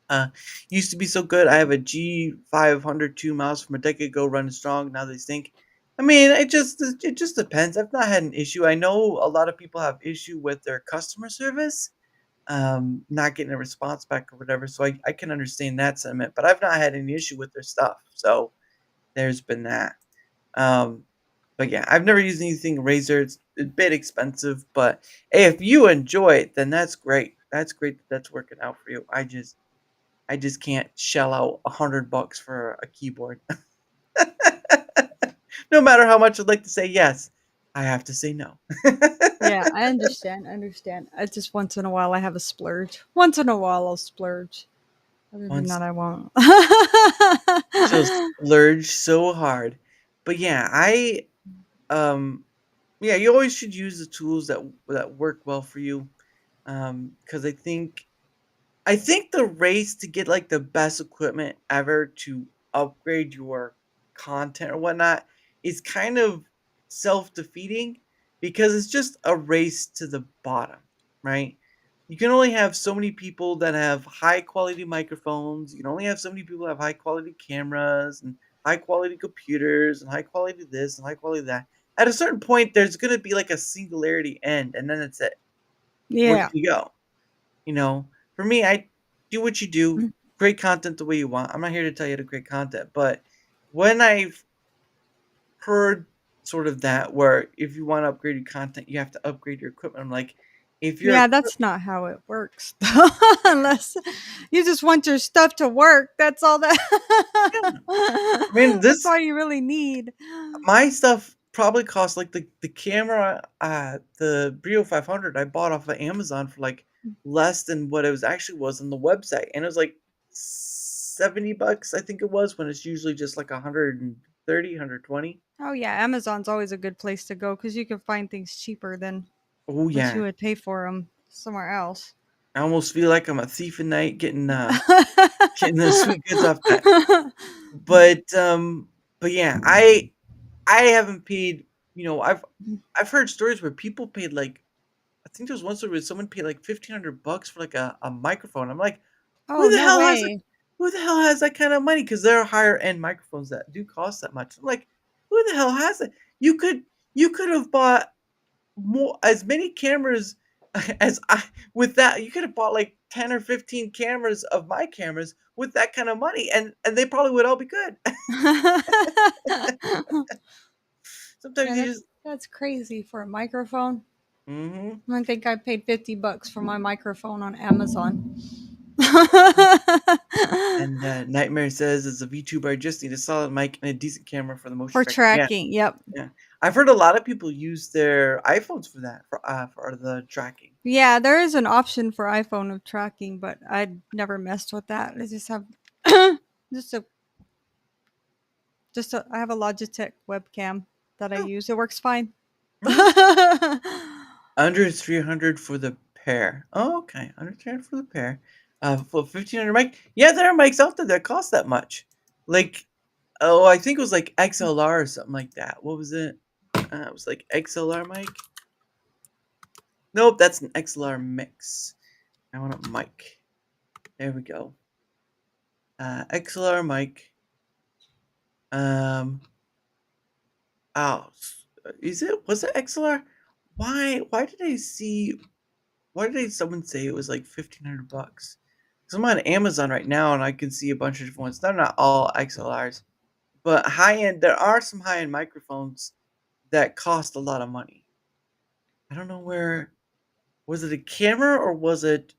one. Used to be so good. I have a G502 mouse from a decade ago, running strong. Now they stink. I mean, it just depends. I've not had an issue. I know a lot of people have issue with their customer service, not getting a response back or whatever. So I can understand that sentiment, but I've not had any issue with their stuff. So there's been that. But yeah, I've never used anything Razer. It's a bit expensive, but hey, if you enjoy it, then that's great. That's great. That's working out for you. I just can't shell out $100 for a keyboard. No matter how much I'd like to say yes, I have to say no. Yeah, I understand. I just once in a while I have a splurge. Once in a while I'll splurge. Other than that, I won't. Just splurge so hard. But yeah, yeah, you always should use the tools that work well for you. Because I think the race to get like the best equipment ever to upgrade your content or whatnot is kind of self-defeating, because it's just a race to the bottom, right? You can only have so many people that have high quality microphones. You can only have so many people that have high quality cameras and high quality computers and high quality this and high quality that. At a certain point, there's going to be like a singularity end, and then it's it. Where Yeah. do you go? You know, for me, I do what you do, create content the way you want. I'm not here to tell you to create content, but when I've heard sort of that, where if you want to upgrade your content, you have to upgrade your equipment. I'm like, if you're Yeah, that's not how it works. Unless you just want your stuff to work. That's all that I mean, that's all you really need. my stuff probably cost like the camera, the Brio 500 I bought off of Amazon for like less than what it was on the website, and it was like $70, I think it was, when it's usually just like 130, 120. Oh yeah, Amazon's always a good place to go because you can find things cheaper than Oh what you yeah, would pay for them somewhere else. I almost feel like I'm a thief at night getting the sweet goods off that. But yeah, I haven't paid. I've heard stories where people paid like, I think there was one story where someone paid like $1,500 for like a microphone. I'm like, Oh, who the no hell has way. who the hell has that kind of money? Because there are higher end microphones that do cost that much. I'm like, who the hell has it? You could have bought as many cameras as I with that. You could have bought like 10 or 15 cameras of my cameras with that kind of money, and they probably would all be good. Sometimes Yeah, you just that's crazy for a microphone. Mhm. I think I paid $50 for my microphone on Amazon. And Nightmare says, as a VTuber, I just need a solid mic and a decent camera for the motion For tracking. tracking, yep. Yeah. I've heard a lot of people use their iPhones for that, for the tracking. Yeah, there is an option for iPhone of tracking, but I never messed with that. I just have I have a Logitech webcam that I use. It works fine. Under 300 for the pair. Oh, okay. Under 300 for the pair. For 1,500 mic. Yeah, there are mics out there that cost that much. Like, oh, I think it was like XLR or something like that. What was it? It was like XLR mic. Nope, that's an XLR mix. I want a mic. There we go. XLR mic. Oh, is it? Was it XLR? Why did I see? Why did someone say it was like 1,500 bucks? Because I'm on Amazon right now and I can see a bunch of different ones. They're not all XLRs, but high end. There are some high end microphones that cost a lot of money. I don't know where. Was it a camera or was it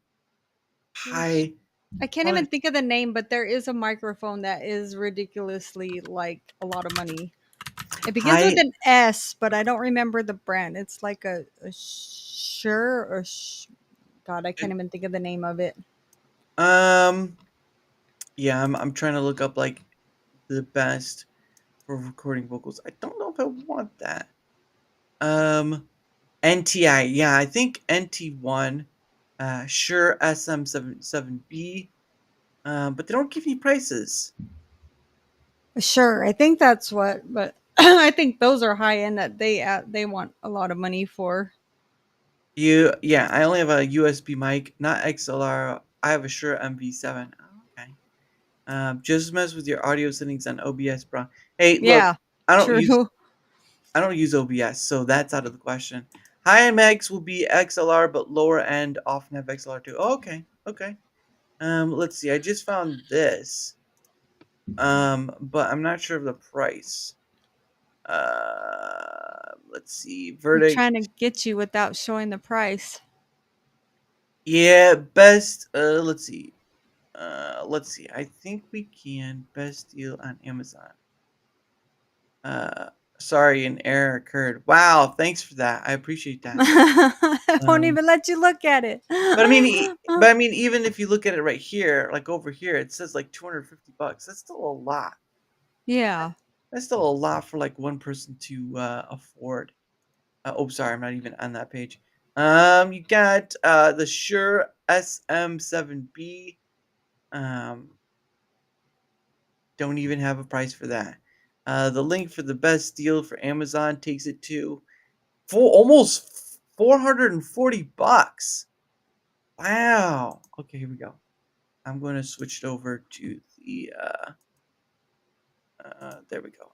high? I can't even think of the name, but there is a microphone that is ridiculously like a lot of money. It begins with an S, but I don't remember the brand. It's like a Shure or God, I can't even think of the name of it. Yeah, I'm trying to look up like the best for recording vocals. I don't know if I want that. NTI, yeah, I think NT1, Shure SM77B, but they don't give you prices. Sure, I think that's what, but I think those are high end that they want a lot of money for. Yeah, I only have a USB mic, not XLR. I have a Shure MV7. Oh, okay. Just mess with your audio settings on OBS, bro. Hey, Yeah, look, I don't use OBS, so that's out of the question. High-end mics will be XLR, but lower end often have XLR too. Oh, okay. Let's see. I just found this. But I'm not sure of the price. Let's see. I'm Verdict. trying to get you without showing the price. Yeah, best. Let's see. I think we can best deal on Amazon. Sorry, an error occurred. Wow, thanks for that. I appreciate that. I won't even let you look at it. But I mean, even if you look at it right here, like over here, it says like 250 bucks. That's still a lot. Yeah. That's still a lot for like one person to afford. Oh, sorry, I'm not even on that page. You got the Shure SM7B. Don't even have a price for that. The link for the best deal for Amazon takes it to almost 440 bucks. Wow. Okay, here we go. I'm going to switch it over to the there we go.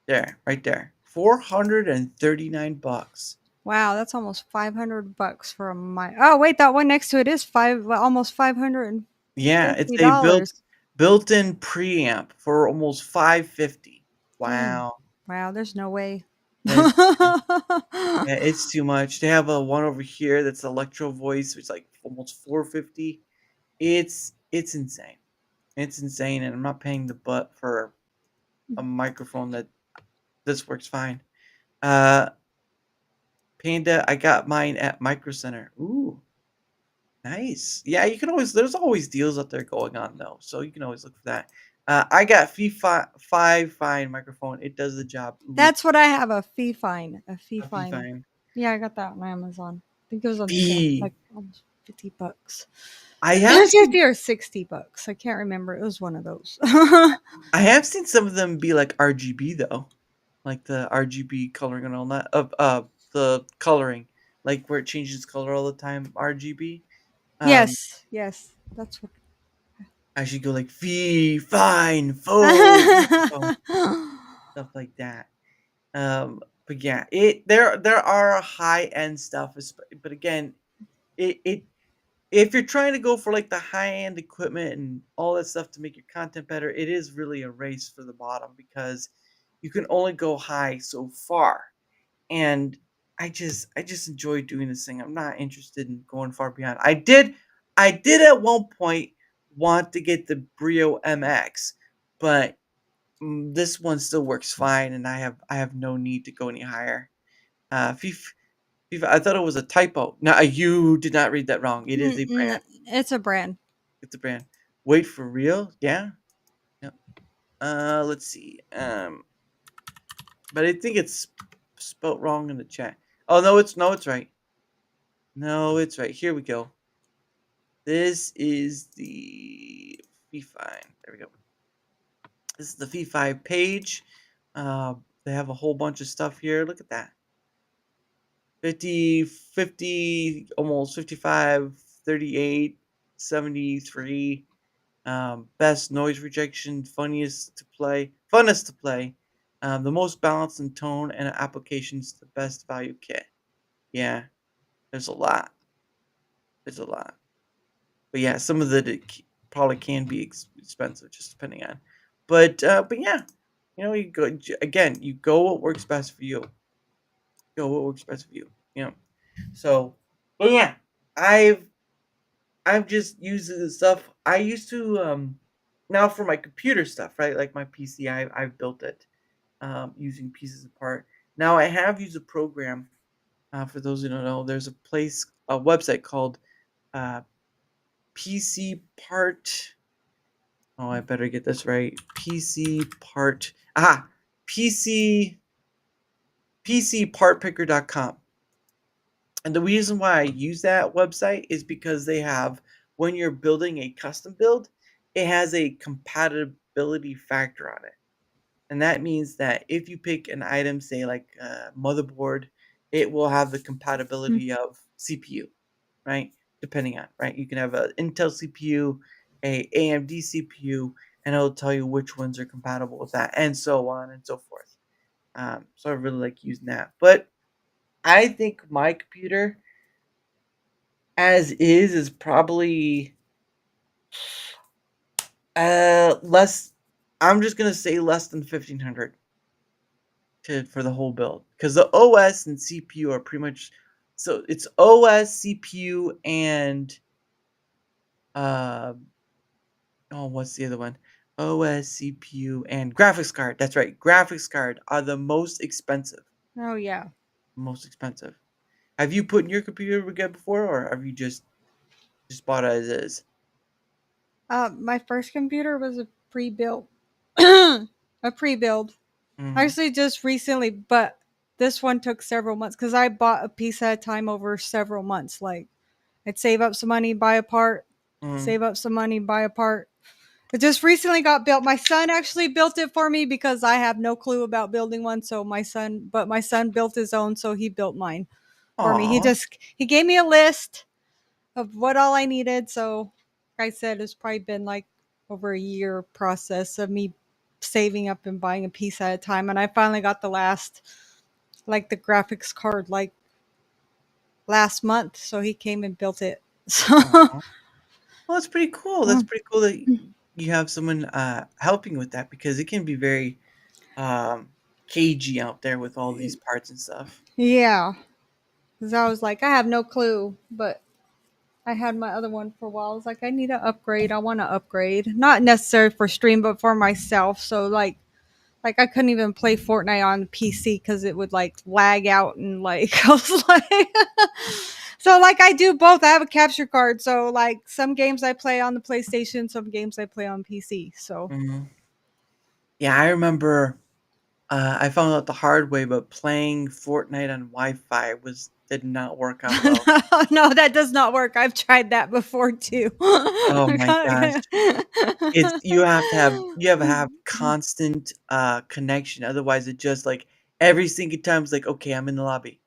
There, right there. 439 bucks. Wow, that's almost 500 bucks for a mic. Oh, wait, that one next to it is almost 500. Yeah, it's a built-in preamp for almost 550. Wow. Wow, there's no way. Yeah, it's too much. They have a one over here that's electro voice, which is like almost 450. It's insane. It's insane, and I'm not paying the butt for a microphone that this works fine. Panda, I got mine at Micro Center. Ooh, nice. Yeah, you can always. There's always deals out there going on though, so you can always look for that. I got Fee Fine microphone. It does the job. Ooh. That's what I have, a Fee Fine. A Fee Fine. Fine. Yeah, I got that on Amazon. I think it was on sale, Fee. like almost 50 bucks. I have 50 or 60 bucks. I can't remember. It was one of those. I have seen some of them be like RGB though, like the RGB coloring and all that. The coloring, like where it changes color all the time. RGB. Yes, that's what. I should go like fee, fine, fo, stuff like that. But yeah, there are high end stuff, but again, if you're trying to go for like the high end equipment and all that stuff to make your content better, it is really a race for the bottom because you can only go high so far. And I just enjoy doing this thing. I'm not interested in going far beyond. I did at one point want to get the Brio MX, but this one still works fine, and I have no need to go any higher. FIFA, I thought it was a typo. No, you did not read that wrong. It is a brand. It's a brand. It's a brand. Wait for real? Yeah. Yep. Let's see. But I think it's spelt wrong in the chat. Oh no, it's right. No, it's right. Here we go. This is the V5. There we go. This is the V5 page. They have a whole bunch of stuff here. Look at that. 50, almost 55, 38, 73. Best noise rejection, funnest to play, the most balanced in tone and applications, the best value kit. Yeah, there's a lot. There's a lot. But yeah, some of the probably can be expensive, just depending on. But yeah, you go again. You go what works best for you. Go what works best for you. So, but yeah, I've just using the stuff I used to now for my computer stuff, right? Like my PC, I've built it using pieces apart. Now I have used a program. For those who don't know, there's a website called PC Part. Oh, I better get this right. PC Part. PCPartPicker.com. And the reason why I use that website is because they have, when you're building a custom build, it has a compatibility factor on it. And that means that if you pick an item, say like a motherboard, it will have the compatibility of CPU, right? Depending on, right? You can have an Intel CPU, a AMD CPU, and it'll tell you which ones are compatible with that, and so on and so forth. So I really like using that. But I think my computer, as is probably less. I'm just gonna say less than 1,500 for the whole build, because the OS and CPU are pretty much. So it's OS, CPU, and what's the other one? OS, CPU, and graphics card. That's right. Graphics card are the most expensive. Oh yeah. Most expensive. Have you put in your computer again before, or have you just bought it as is? My first computer was a pre-built. A pre-build. Mhm. Actually, just recently, but this one took several months because I bought a piece at a time over several months. Like, I'd save up some money, buy a part, save up some money, buy a part. It just recently got built. My son actually built it for me because I have no clue about building one. So my son built his own, so he built mine for me. Aw. He gave me a list of what all I needed. So, like I said, it's probably been like over a year process of me saving up and buying a piece at a time. And I finally got the graphics card like last month. So he came and built it. So, Well, that's pretty cool. That's pretty cool that you have someone helping with that, because it can be very cagey out there with all these parts and stuff. yeah. Because I was like, I have no clue. But I had my other one for a while. I was like, I need to upgrade. I want to upgrade. Not necessarily for stream, but for myself. So, like I couldn't even play Fortnite on PC because it would like lag out and like I was like so like I do both. I have a capture card, so like some games I play on the PlayStation, some games I play on PC. So Yeah, I remember I found out the hard way, but playing Fortnite on Wi-Fi did not work out well. no, that does not work. I've tried that before too. Oh my gosh. It's you have to have constant connection. Otherwise it just like every single time it's like, okay, I'm in the lobby.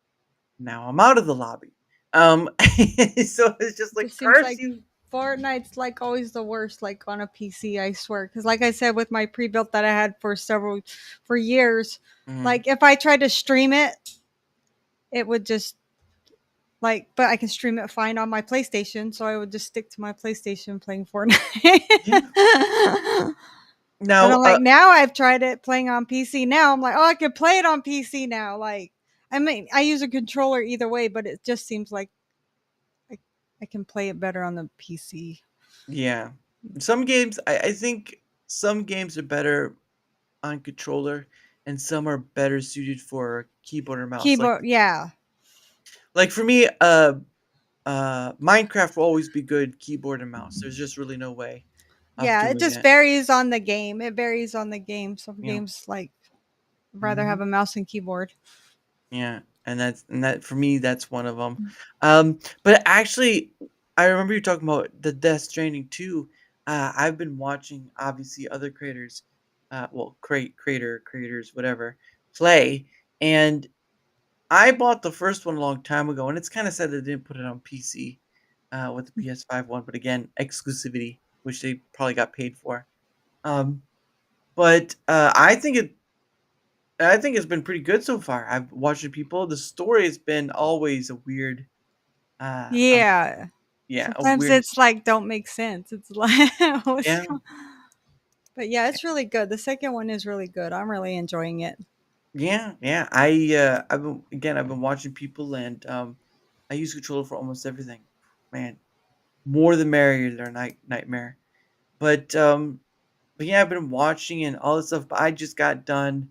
Now I'm out of the lobby. So it's just like It seems curse like you. Fortnite's like always the worst, like on a PC, I swear. Because like I said, with my pre-built that I had for years, like if I tried to stream it, it would just like, but I can stream it fine on my PlayStation, so I would just stick to my PlayStation playing Fortnite. Now, But I'm like, now I've tried it playing on PC. Now I'm like, oh, I could play it on PC now. Like, I mean, I use a controller either way, but it just seems like I can play it better on the PC. yeah. Some games, I think some games are better on controller, and some are better suited for keyboard or mouse. Keyboard, yeah. Like for me, Minecraft will always be good keyboard and mouse. There's just really no way. Yeah, it just varies on the game. It varies on the game. Some games like rather have a mouse and keyboard. Yeah, and that for me, that's one of them. But actually, I remember you talking about the Death Stranding 2. I've been watching obviously other creators, well, creators, whatever, play, and I bought the first one a long time ago, and it's kind of sad they didn't put it on PC with the PS5 one, but again, exclusivity, which they probably got paid for. Um, but I think it's been pretty good so far. I've watched people. The story has been always a weird, uh, Yeah. yeah, a Sometimes weird, it's like don't make sense. It's like yeah. but yeah, it's really good. The second one is really good. I'm really enjoying it. Yeah, yeah. I've been watching people, and I use controller for almost everything. Man, more the merrier, their nightmare. But but yeah, I've been watching and all this stuff. But I just got done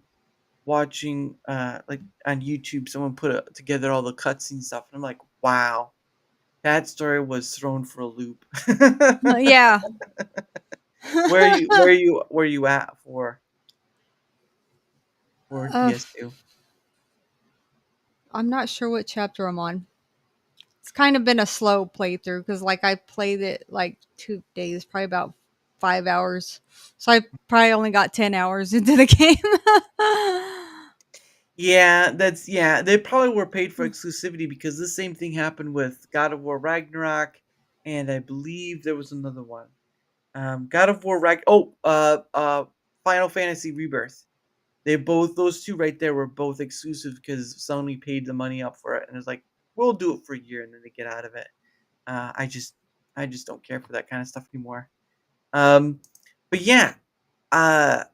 watching like on YouTube. Someone put together all the cutscene stuff, and I'm like, wow, that story was thrown for a loop. Yeah. Where you at for Uh, PS2? I'm not sure what chapter I'm on. It's kind of been a slow playthrough because like I played it like 2 days, probably about 5 hours. So I probably only got 10 hours into the game. Yeah, they probably were paid for exclusivity because the same thing happened with God of War Ragnarok, and I believe there was another one. God of War Final Fantasy Rebirth. Those two right there were both exclusive because Sony paid the money up for it, and it's like we'll do it for a year and then they get out of it. I just don't care for that kind of stuff anymore. Um, but yeah, uh,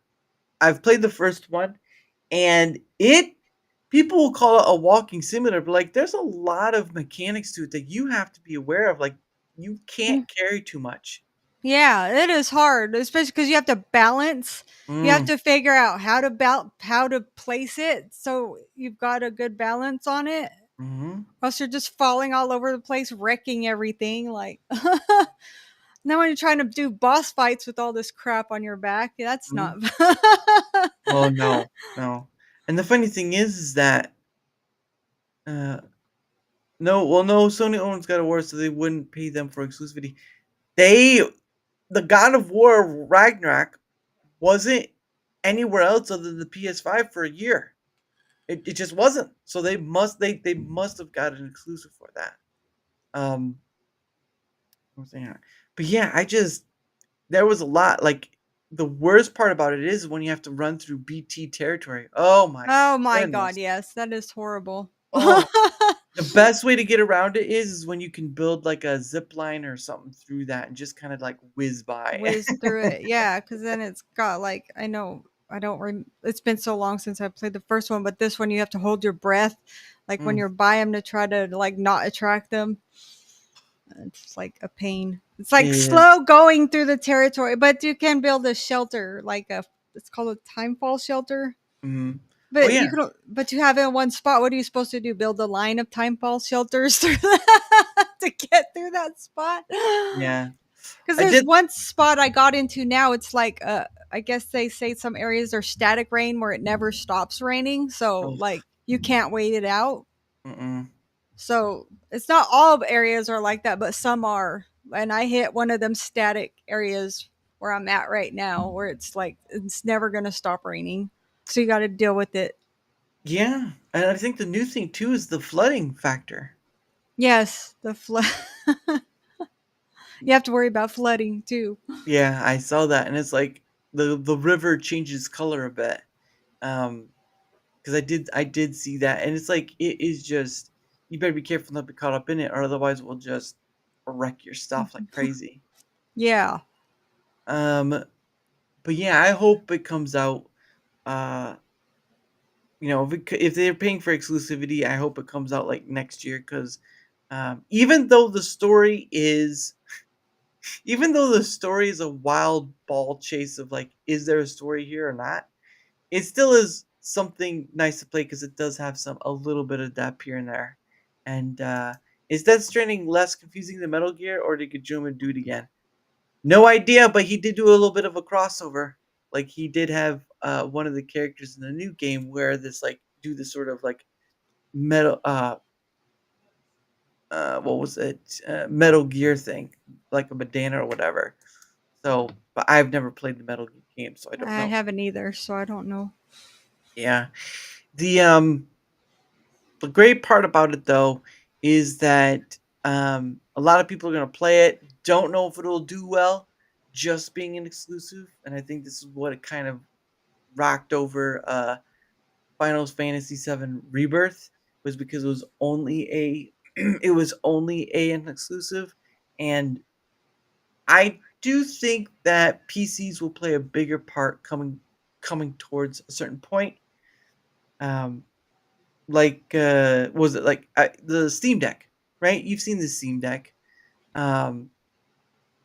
I've played the first one, and it people will call it a walking simulator, but like there's a lot of mechanics to it that you have to be aware of. Like you can't carry too much. Yeah, it is hard, especially because you have to balance. You have Mm, to figure out how to place it so you've got a good balance on it. hmm Else you're just falling all over the place, wrecking everything. Like now, when you're trying to do boss fights with all this crap on your back, that's hmm not. Oh no, no. And the funny thing is that uh, no, Sony owns God of War, so they wouldn't pay them for exclusivity. They, the God of War Ragnarok, wasn't anywhere else other than the PS5 for a year. It just wasn't. So they must have got an exclusive for that. Um, what was I saying? But yeah, there was a lot. Like the worst part about it is when you have to run through BT territory. Oh my Oh my goodness. god, yes, that is horrible. Oh, the best way to get around it is when you can build like a zip line or something through that and just kind of like whiz by. Whiz through it, yeah, because then it's got like I know I don't. It's been so long since I played the first one, but this one you have to hold your breath, like when Mm, you're by them to try to like not attract them. It's like a pain. It's like it is. slow going through the territory, but you can build a shelter, like a it's called a timefall shelter. Mhm. Oh But yeah. but you have it in one spot. What are you supposed to do? Build a line of timefall shelters through to get through that spot? Yeah. Because I there's did. one spot I got into now. It's like I guess they say some areas are static rain where it never stops raining. So Oh, like you can't wait it out. mm-mm. So it's not all areas are like that, but some are. And I hit one of them static areas where I'm at right now, where it's like it's never gonna stop raining. So you got to deal with it. Yeah, and I think the new thing too is the flooding factor. Yes, the flood. You have to worry about flooding too. Yeah, I saw that, and it's like the river changes color a bit. Because I did see that, and it's like it is just you better be careful not to be caught up in it, or otherwise we'll just wreck your stuff like crazy. Yeah. Um, but yeah, I hope it comes out. Uh, if they're paying for exclusivity, I hope it comes out like next year. Because even though the story is, even though the story is a wild ball chase of like, is there a story here or not? It still is something nice to play because it does have a little bit of depth here and there. And is Death Stranding less confusing than Metal Gear, or did Kojima do it again? No idea, but he did do a little bit of a crossover. Like he did have one of the characters in the new game where this like do this sort of like metal what was it? Metal Gear thing, like a bandana or whatever. So, but I've never played the Metal Gear game, so I don't I know. haven't either, so I don't know. Yeah. The great part about it though is that a lot of people are going to play it, don't know if it'll do well just being an exclusive, and I think this is what it kind of rocked over Final Fantasy VII Rebirth, was because it was only a it was only an exclusive, and I do think that PCs will play a bigger part coming towards a certain point. Like was it like the Steam Deck, right? You've seen the Steam Deck. Um,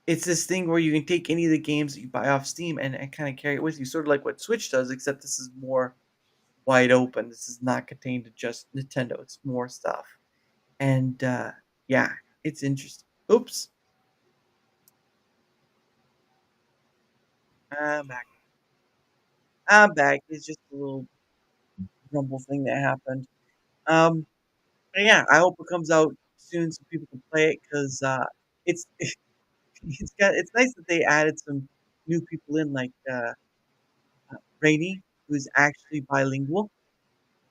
it's this thing where you can take any of the games that you buy off Steam and kind of carry it with you, sort of like what Switch does, except this is more wide open. This is not contained to just Nintendo. It's more stuff. And yeah, it's interesting. Oops. I'm back. I'm back. It's just a little rumble thing that happened. But yeah, I hope it comes out soon so people can play it, because it's it's nice that they added some new people in, like Rainy, who's actually bilingual.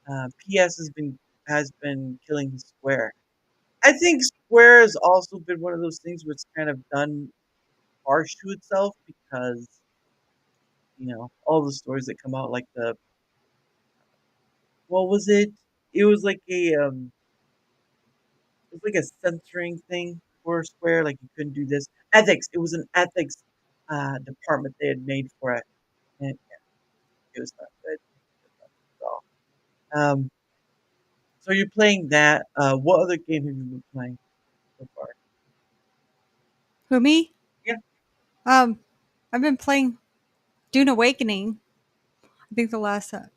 PS has been killing Square. I think Square has also been one of those things where it's kind of done harsh to itself, because all the stories that come out, like the what was it? It was like a censoring thing for Square, like you couldn't do this. Ethics. It was an ethics department they had made for it, and it was not good at all. So you're playing that. What other game have you been playing so far? Who, me? Yeah. I've been playing Dune Awakening. I think the last time.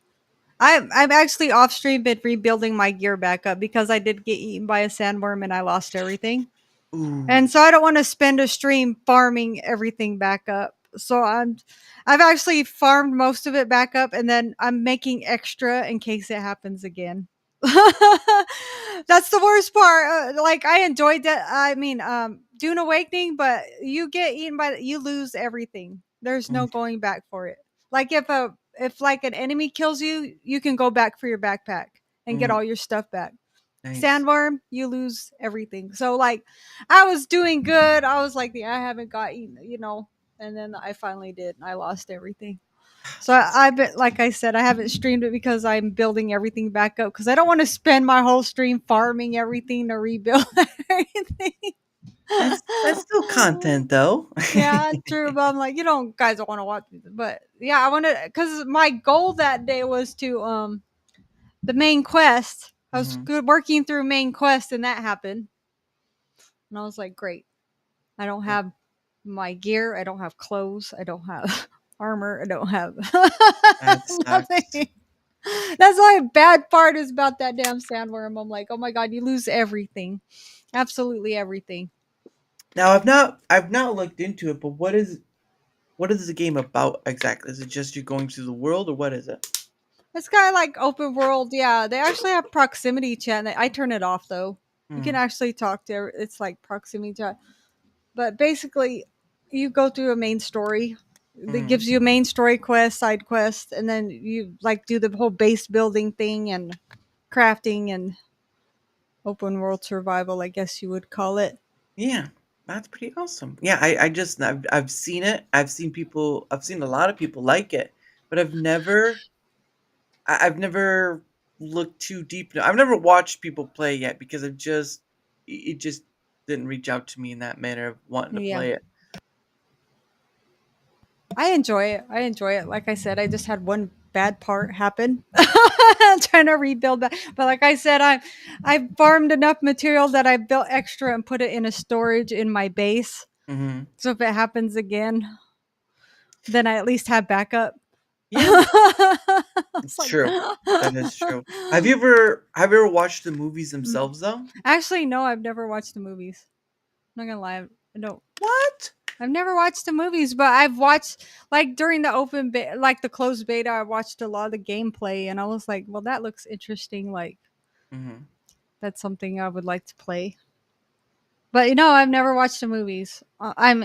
I'm actually off stream been rebuilding my gear back up because I did get eaten by a sandworm and I lost everything. Ooh. And so I don't want to spend a stream farming everything back up. So I've actually farmed most of it back up, and then I'm making extra in case it happens again. That's the worst part. Like, I enjoyed that. I mean, Dune Awakening, but you get eaten by you lose everything. There's no going back for it. Like, if like an enemy kills you, you can go back for your backpack and get all your stuff back. Nice. Sandworm, you lose everything. So like, I was doing good. I was like, I haven't got eaten, and then I finally did. I lost everything. So I've been, like I said, I haven't streamed it because I'm building everything back up, because I don't want to spend my whole stream farming everything to rebuild everything. That's still content though. Yeah, true. But I'm like, guys don't want to watch it. But yeah, I want to, because my goal that day was to the main quest. I was working through main quest, and that happened. And I was like, great. I don't have my gear. I don't have clothes. I don't have armor. I don't have nothing. That's my bad part is about that damn sandworm. I'm like, oh my god, you lose everything. Absolutely everything. Now I've not looked into it, but what is the game about exactly? Is it just you going through the world, or what is it? It's kind of like open world. Yeah, they actually have proximity chat. I turn it off though. You can actually talk to. It's like proximity chat, but basically, you go through a main story. That gives you a main story quest, side quest, and then you like do the whole base building thing and crafting and open world survival, I guess you would call it. Yeah, that's pretty awesome. Yeah, I've seen it. I've seen a lot of people like it, but I've never looked too deep. I've never watched people play yet, because it just didn't reach out to me in that manner of wanting to play it. I enjoy it. Like I said, I just had one bad part happen. I'm trying to rebuild that. But like I said, I farmed enough material that I built extra and put it in a storage in my base. So if it happens again, then I at least have backup. Yeah. It's true. That is true. Have you ever watched the movies themselves though? Actually, no, I've never watched the movies. I'm not gonna lie, I don't. What? I've never watched the movies, but I've watched, like, during the open like the closed beta, I watched a lot of the gameplay, and I was like, well, that looks interesting. Like, that's something I would like to play. But I've never watched the movies. I'm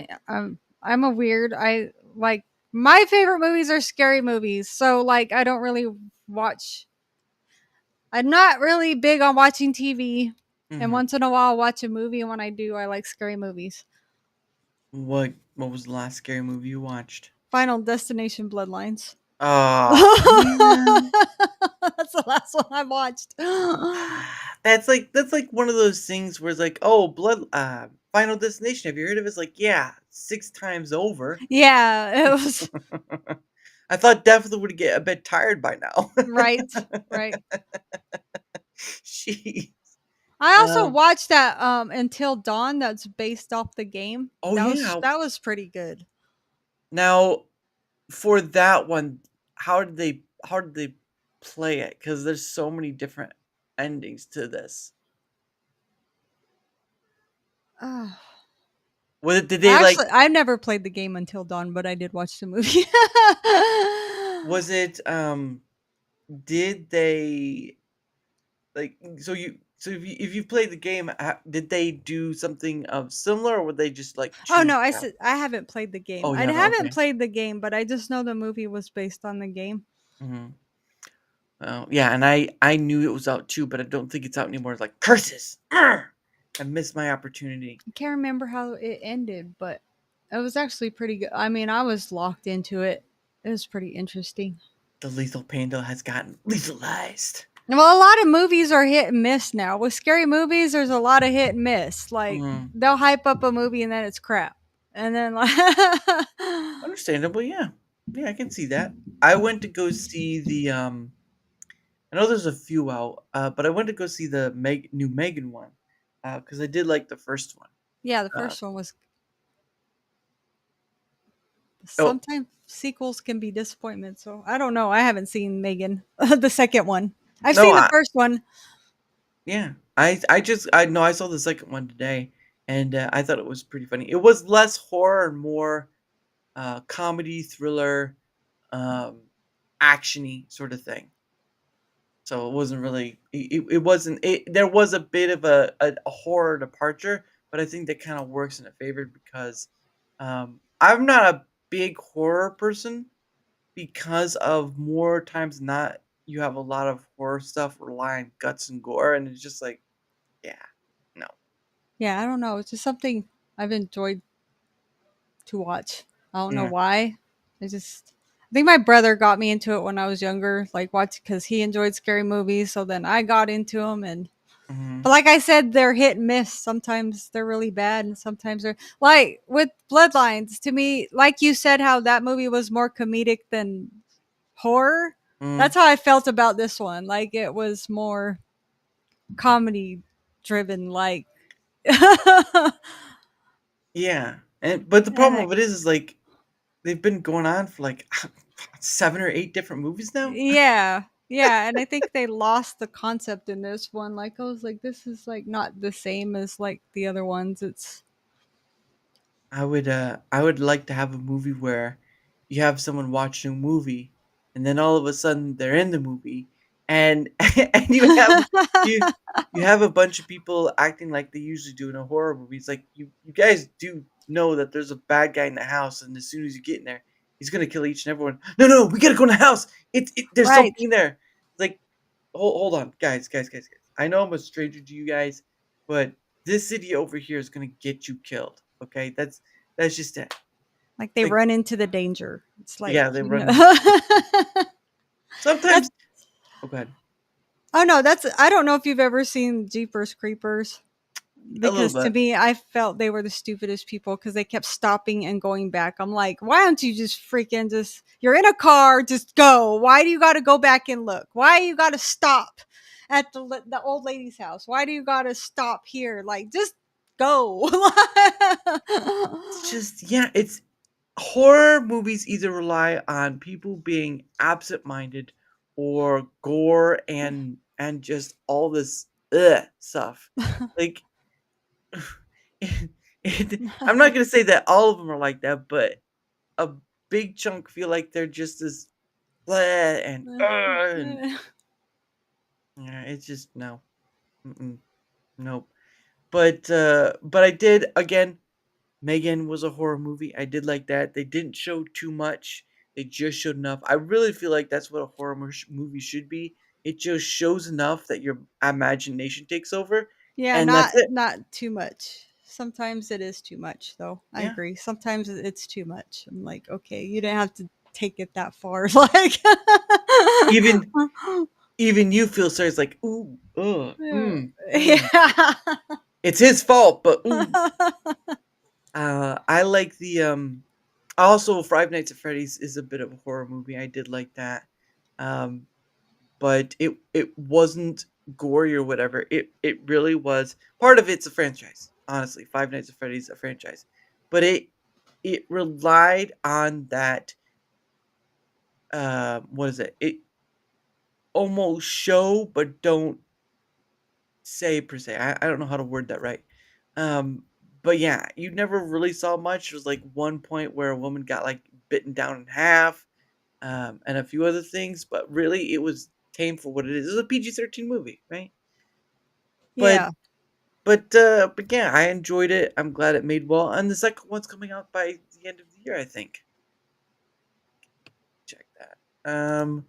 a weird. I like my favorite movies are scary movies. So like I don't really watch. I'm not really big on watching TV. And Mhm. once in a while, I'll watch a movie. And when I do, I like scary movies. What was the last scary movie you watched? Final Destination Bloodlines. Oh man. That's the last one I watched. That's like one of those things where it's like, oh, Final Destination. Have you heard of it? It's like, yeah, 6 times over. Yeah, it was I thought definitely would get a bit tired by now. right. Right. Jeez. I also Um, watched that Until Dawn that's based off the game. oh yeah. That was pretty good. Now, for that one, how did they play it? Because there's so many different endings to this. Ah. Did they like? Actually, I never played the game Until Dawn, but I did watch the movie. Was it? Did they like? So if you played the game, did they do something of similar, or would they just like Oh choose? no, I said I haven't played the game. Oh, I you haven't. haven't Okay. played the game, but I just know the movie was based on the game. Hmm. Well, yeah, and I knew it was out too, but I don't think it's out anymore. It's like curses. Urgh! I missed my opportunity. I can't remember how it ended, but it was actually pretty good. I mean, I was locked into it. It was pretty interesting. The Lethal Panda has gotten lethalized. Well, a lot of movies are hit and miss now. With scary movies, there's a lot of hit and miss. Like Mhm. they'll hype up a movie and then it's crap. And then like Understandable, yeah. Yeah, I can see that. I went to go see the I know there's a few out, but I went to go see the new Megan one, because I did like the first one. yeah, the Uh, first one was oh sometimes sequels can be disappointment. So I don't know. I haven't seen Megan, the second one. I've no, seen the first one. yeah, I know I saw the second one today, and I thought it was pretty funny. It was less horror and more comedy, thriller, um, actiony sort of thing. So it wasn't really it wasn't there was a bit of a horror departure, but I think that kind of works in a favor because I'm not a big horror person because of more times than not you have a lot of horror stuff rely on guts and gore, and it's just like, yeah, no. Yeah, I don't know. It's just something I've enjoyed to watch. I don't know Yeah. why. I think my brother got me into it when I was younger, like watch because he enjoyed scary movies. So then I got into them, and Hmm. but like I said, they're hit and miss. Sometimes they're really bad, and sometimes they're like with Bloodlines. To me, like you said, how that movie was more comedic than horror. Mm, That's how I felt about this one. Like it was more comedy driven. Like yeah, but the and problem with it is like they've been going on for like 7 or 8 different movies now. yeah. Yeah, and I think they lost the concept in this one. Like I was like, this is like not the same as like the other ones. It's I would like to have a movie where you have someone watching a movie and then all of a sudden they're in the movie and and you you have a bunch of people acting like they usually do in a horror movie. It's like you guys do know that there's a bad guy in the house, and as soon as you get in there, he's gonna kill each and everyone. No, we gotta go in the house. There's right. something there. It's like, hold on, guys. I know I'm a stranger to you guys, but this city over here is gonna get you killed. Okay, that's just it. Like they Like, run into the danger. It's like yeah, they run. that's Sometimes. Oh, go ahead. oh no, that's I don't know if you've ever seen Jeepers Creepers. A little Because to bit. me, I felt they were the stupidest people because they kept stopping and going back. I'm like, why don't you just freaking just, you're in a car, just go. Why do you got to go back and look? Why you got to stop at the old lady's house? Why do you got to stop here? Like, just go. It's just, yeah, it's horror movies either rely on people being absent-minded or gore and just all this stuff. Like, I'm not gonna say that all of them are like that, but a big chunk feel like they're just as bleh and yeah, it's just no, mm-mm, nope. but I did again. Megan was a horror movie. I did like that. They didn't show too much. They just showed enough. I really feel like that's what a horror movie should be. It just shows enough that your imagination takes over, Yeah, and that's it. not too much. Sometimes it is too much, though. I Yeah. agree. Sometimes it's too much. I'm like, okay, you didn't have to take it that far. Like, Even you feel sorry. It's like, ooh, yeah. It's his fault, but ooh. I like the also Five Nights at Freddy's is a bit of a horror movie. I did like that. But it wasn't gory or whatever. It really was part of it's a franchise. Honestly, Five Nights at Freddy's a franchise. But it relied on that what is it? It almost show but don't say per se. I don't know how to word that right. Um, but yeah, you never really saw much. It was like one point where a woman got like bitten down in half, and a few other things. But really, it was tame for what it is. It's a PG-13 movie, right? Yeah. But yeah, I enjoyed it. I'm glad it made well, and the second one's coming out by the end of the year, I think. Check that. FNAF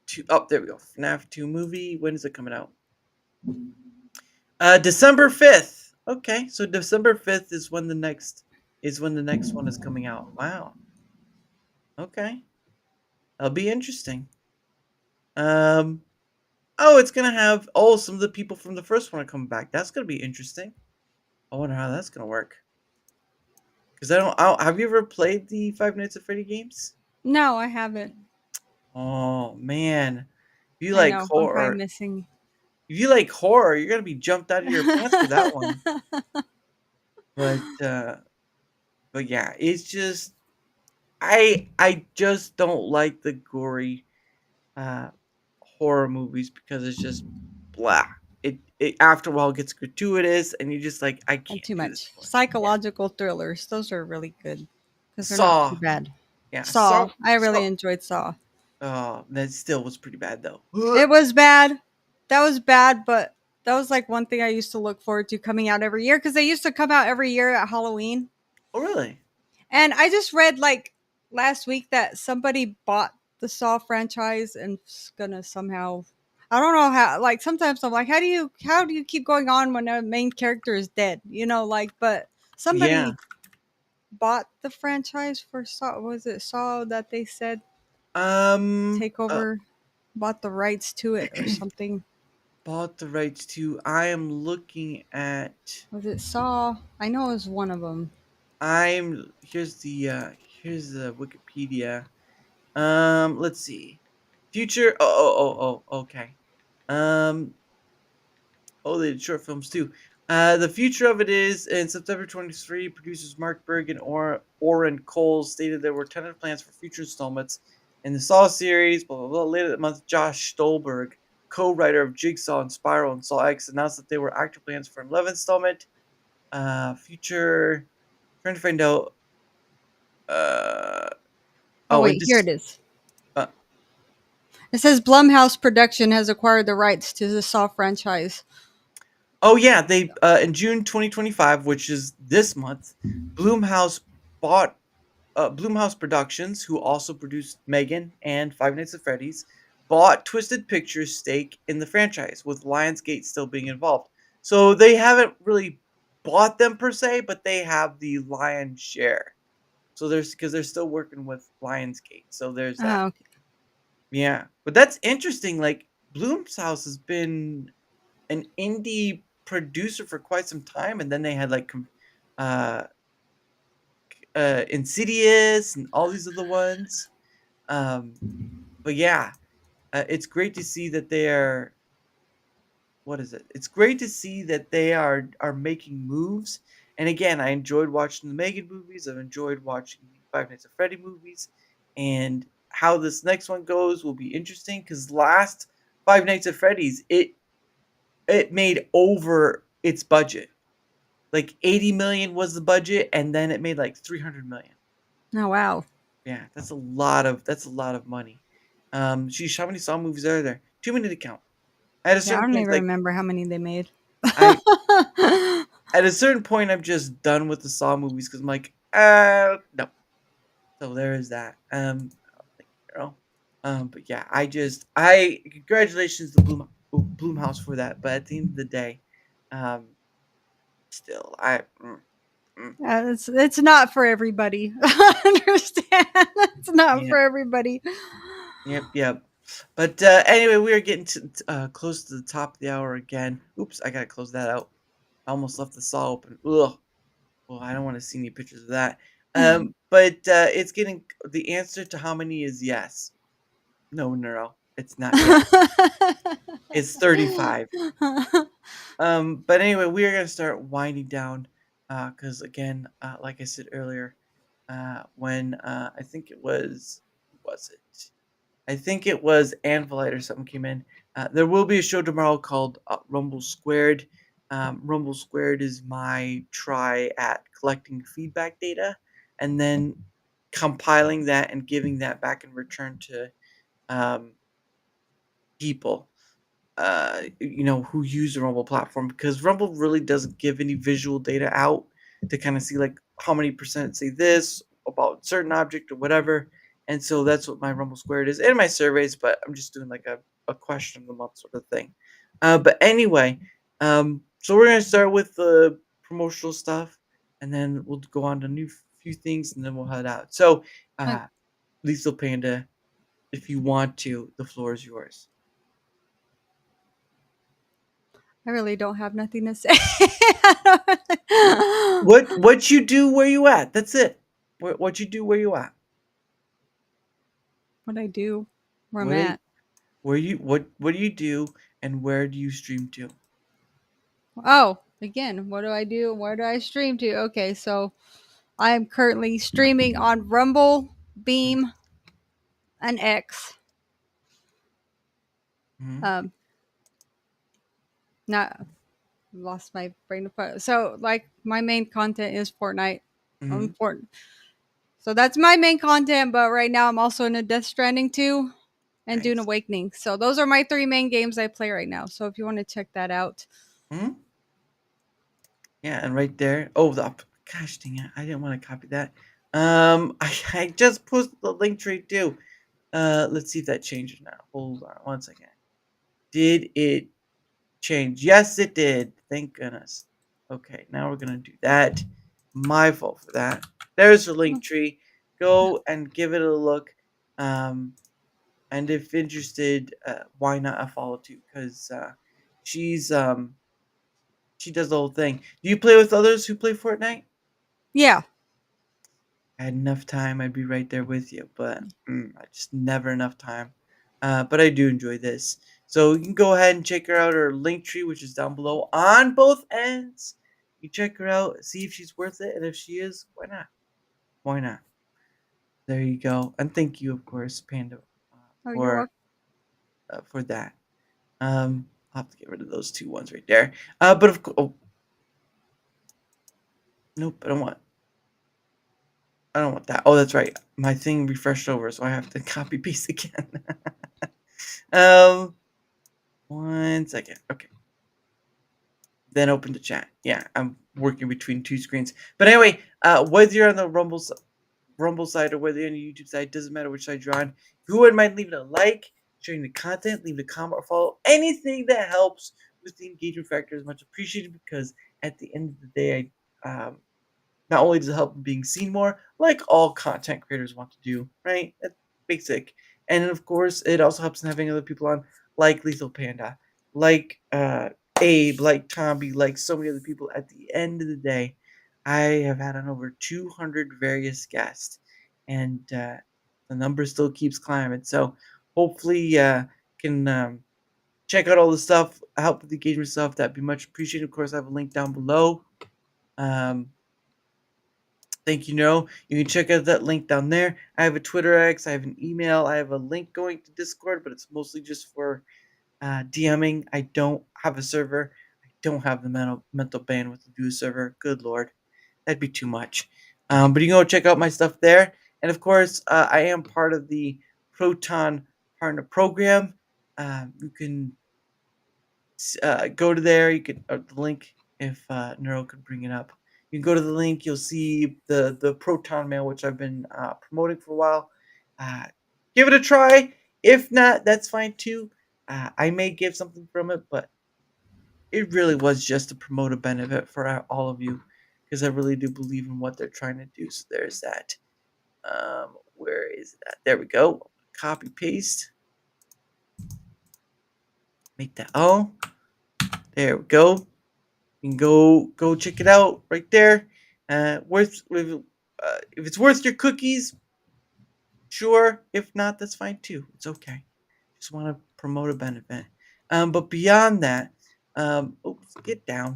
2. Oh, there we go. FNAF 2 movie. When is it coming out? December 5th. Okay, so December 5th is when the next one is coming out. Wow. Okay. That'll be interesting. Oh, it's gonna have some of the people from the first one are coming back. That's gonna be interesting. I wonder how that's gonna work. Because I don't have you ever played the Five Nights at Freddy games? No, I haven't. Oh man. If you I like know. I'm horror, probably missing. if you like horror, you're gonna be jumped out of your pants for that one. But yeah, it's just I just don't like the gory horror movies because it's just blah. It after a while gets gratuitous and you just like I And can't too do this much. anymore. Psychological thrillers. Those are really good because they're not too Saw. bad. Yeah, Saw. I really Saw. enjoyed Saw. Oh, that still was pretty bad though. It was bad. That was bad, but that was like one thing I used to look forward to coming out every year because they used to come out every year at Halloween. Oh, really? And I just read like last week that somebody bought the Saw franchise and is gonna somehow. I don't know how. Like sometimes I'm like, how do you keep going on when a main character is dead? You know, like, but somebody Yeah. bought the franchise for Saw. Was it Saw that they said take over? Bought the rights to it or something. Bought the rights to. I am looking at. Was it Saw? I know it was one of them. Here's the Wikipedia. Let's see. Future. Okay. They did short films too. The future of it is in September 23. Producers Mark Berg and Orrin Coles stated there were tentative plans for future installments in the Saw series. Blah blah blah. Later that month, Josh Stolberg, co-writer of Jigsaw and Spiral and Saw X, announced that they were active plans for an 11th installment. Future. Trying to find out. Wait, here it is. It says Blumhouse Production has acquired the rights to the Saw franchise. Oh yeah, they in June 2025, which is this month, Blumhouse bought Blumhouse Productions, who also produced Megan and Five Nights at Freddy's, bought Twisted Pictures' stake in the franchise, with Lionsgate still being involved. So they haven't really bought them per se, but they have the lion's share. So because they're still working with Lionsgate. So there's that. Oh, okay. Yeah, but that's interesting. Like Blumhouse has been an indie producer for quite some time, and then they had like Insidious and all these other ones. But yeah, it's great to see that they are. What is it? It's great to see that they are making moves. And again, I enjoyed watching the Megan movies. I've enjoyed watching the Five Nights at Freddy movies, and how this next one goes will be interesting because last Five Nights at Freddy's it made over its budget. Like 80 million was the budget, and then it made like 300 million. Oh wow. Yeah, that's a lot of money. Sheesh, how many Saw movies are there? Too many to count. At a Yeah, I certain don't point, even like remember how many they made. I, at a certain point, I'm just done with the Saw movies because I'm like, no. So there is that. Girl. But yeah, I congratulations to Bloomhouse for that. But at the end of the day, um, still, It's not for everybody. I understand. It's not yeah, for everybody. yep. But anyway, we are getting close to the top of the hour again. Oops, I gotta close that out. I almost left the saw open. Ugh. Well, I don't want to see any pictures of that. But it's getting the answer to how many is yes. No, Neuro, it's not yet. It's 35. But anyway, we are gonna start winding down, because again, like I said earlier, when I think it was it? I think it was Anvilite or something came in. There will be a show tomorrow called Rumble Squared. Rumble Squared is my try at collecting feedback data and then compiling that and giving that back in return to um, people, who use the Rumble platform, because Rumble really doesn't give any visual data out to kind of see like how many percent say this about certain object or whatever. And so that's what my Rumble Squared is and my surveys, but I'm just doing like a question of the month sort of thing. But anyway, so we're gonna start with the promotional stuff, and then we'll go on to new few things, and then we'll head out. So, Lethal Panda, if you want to, the floor is yours. I really don't have nothing to say. What you do? Where you at? That's it. What you do? Where you at? What I do, where I'm What at. what do you do, and where do you stream to? Oh, again, what do I do? Where do I stream to? Okay, so I am currently streaming on Rumble, Beam, and X. Mm-hmm. Not lost my brain of thought. So like my main content is Fortnite. Mm-hmm. So that's my main content, but right now I'm also in a Death Stranding 2 and Dune Awakening. So those are my 3 main games I play right now. So if you want to check that out. Mm-hmm. Yeah, and right there. Oh, gosh dang it! I didn't want to copy that. I just posted the link tree too. Let's see if that changes now. Hold on one second. Did it change? Yes, it did. Thank goodness. Okay, now we're gonna do that. My fault for that. There's the link tree. Go and give it a look. And if interested, why not a follow too? Because she's she does the whole thing. Do you play with others who play Fortnite? Yeah. I had enough time, I'd be right there with you, but I just never enough time. But I do enjoy this. So you can go ahead and check her out, her link tree, which is down below on both ends. You check her out, see if she's worth it, and if she is, why not? Why not? There you go. And thank you, of course, Panda, Oh, you're for welcome. that. I'll have to get rid of those 2 ones right there. But of course, nope, I don't want that. Oh, that's right. My thing refreshed over, so I have to copy paste again. um, 1 second. Okay. Then open the chat. Yeah, I'm working between 2 screens. But anyway, whether you're on the Rumble side or whether you're on the YouTube side, doesn't matter which side you're on. If you wouldn't mind leaving a like, sharing the content, leave a comment or follow, anything that helps with the engagement factor is much appreciated, because at the end of the day, not only does it help in being seen more, like all content creators want to do, right? That's basic. And of course, it also helps in having other people on, like Lethal Panda, like Abe, like Tomby, like so many other people. At the end of the day, I have had on over 200 various guests, and the number still keeps climbing. So hopefully, can check out all the stuff, help with the engagement stuff. That'd be much appreciated. Of course, I have a link down below. Thank you, No. You can check out that link down there. I have a Twitter X, I have an email, I have a link going to Discord, but it's mostly just for DMing. I don't have a server. I don't have the mental bandwidth to do a server. Good Lord. That'd be too much. But you can go check out my stuff there. And of course, I am part of the Proton Partner Program. You can go to there. You could the link if Neuro could bring it up. You can go to the link. You'll see the Proton Mail, which I've been promoting for a while. Give it a try. If not, that's fine too. I may give something from it, but it really was just to promote a benefit for all of you, because I really do believe in what they're trying to do. So there's that. Where is that? There we go. Copy paste. Make that all. There we go. You can go check it out right there. If it's worth your cookies, sure. If not, that's fine too. It's okay. Just want to promote a benefit. But beyond that, oops, get down.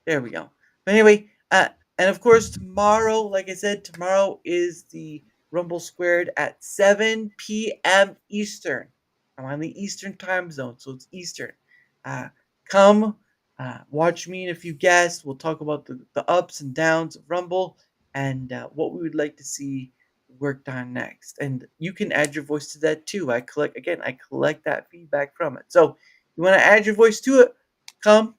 There we go. But anyway, and of course tomorrow, like I said, tomorrow is the Rumble Squared at 7 p.m. Eastern. I'm on the Eastern time zone, so it's Eastern. Come, watch me and a few guests. We'll talk about the ups and downs of Rumble and what we would like to see worked on next. And you can add your voice to that too. I collect that feedback from it. So you want to add your voice to it? Come,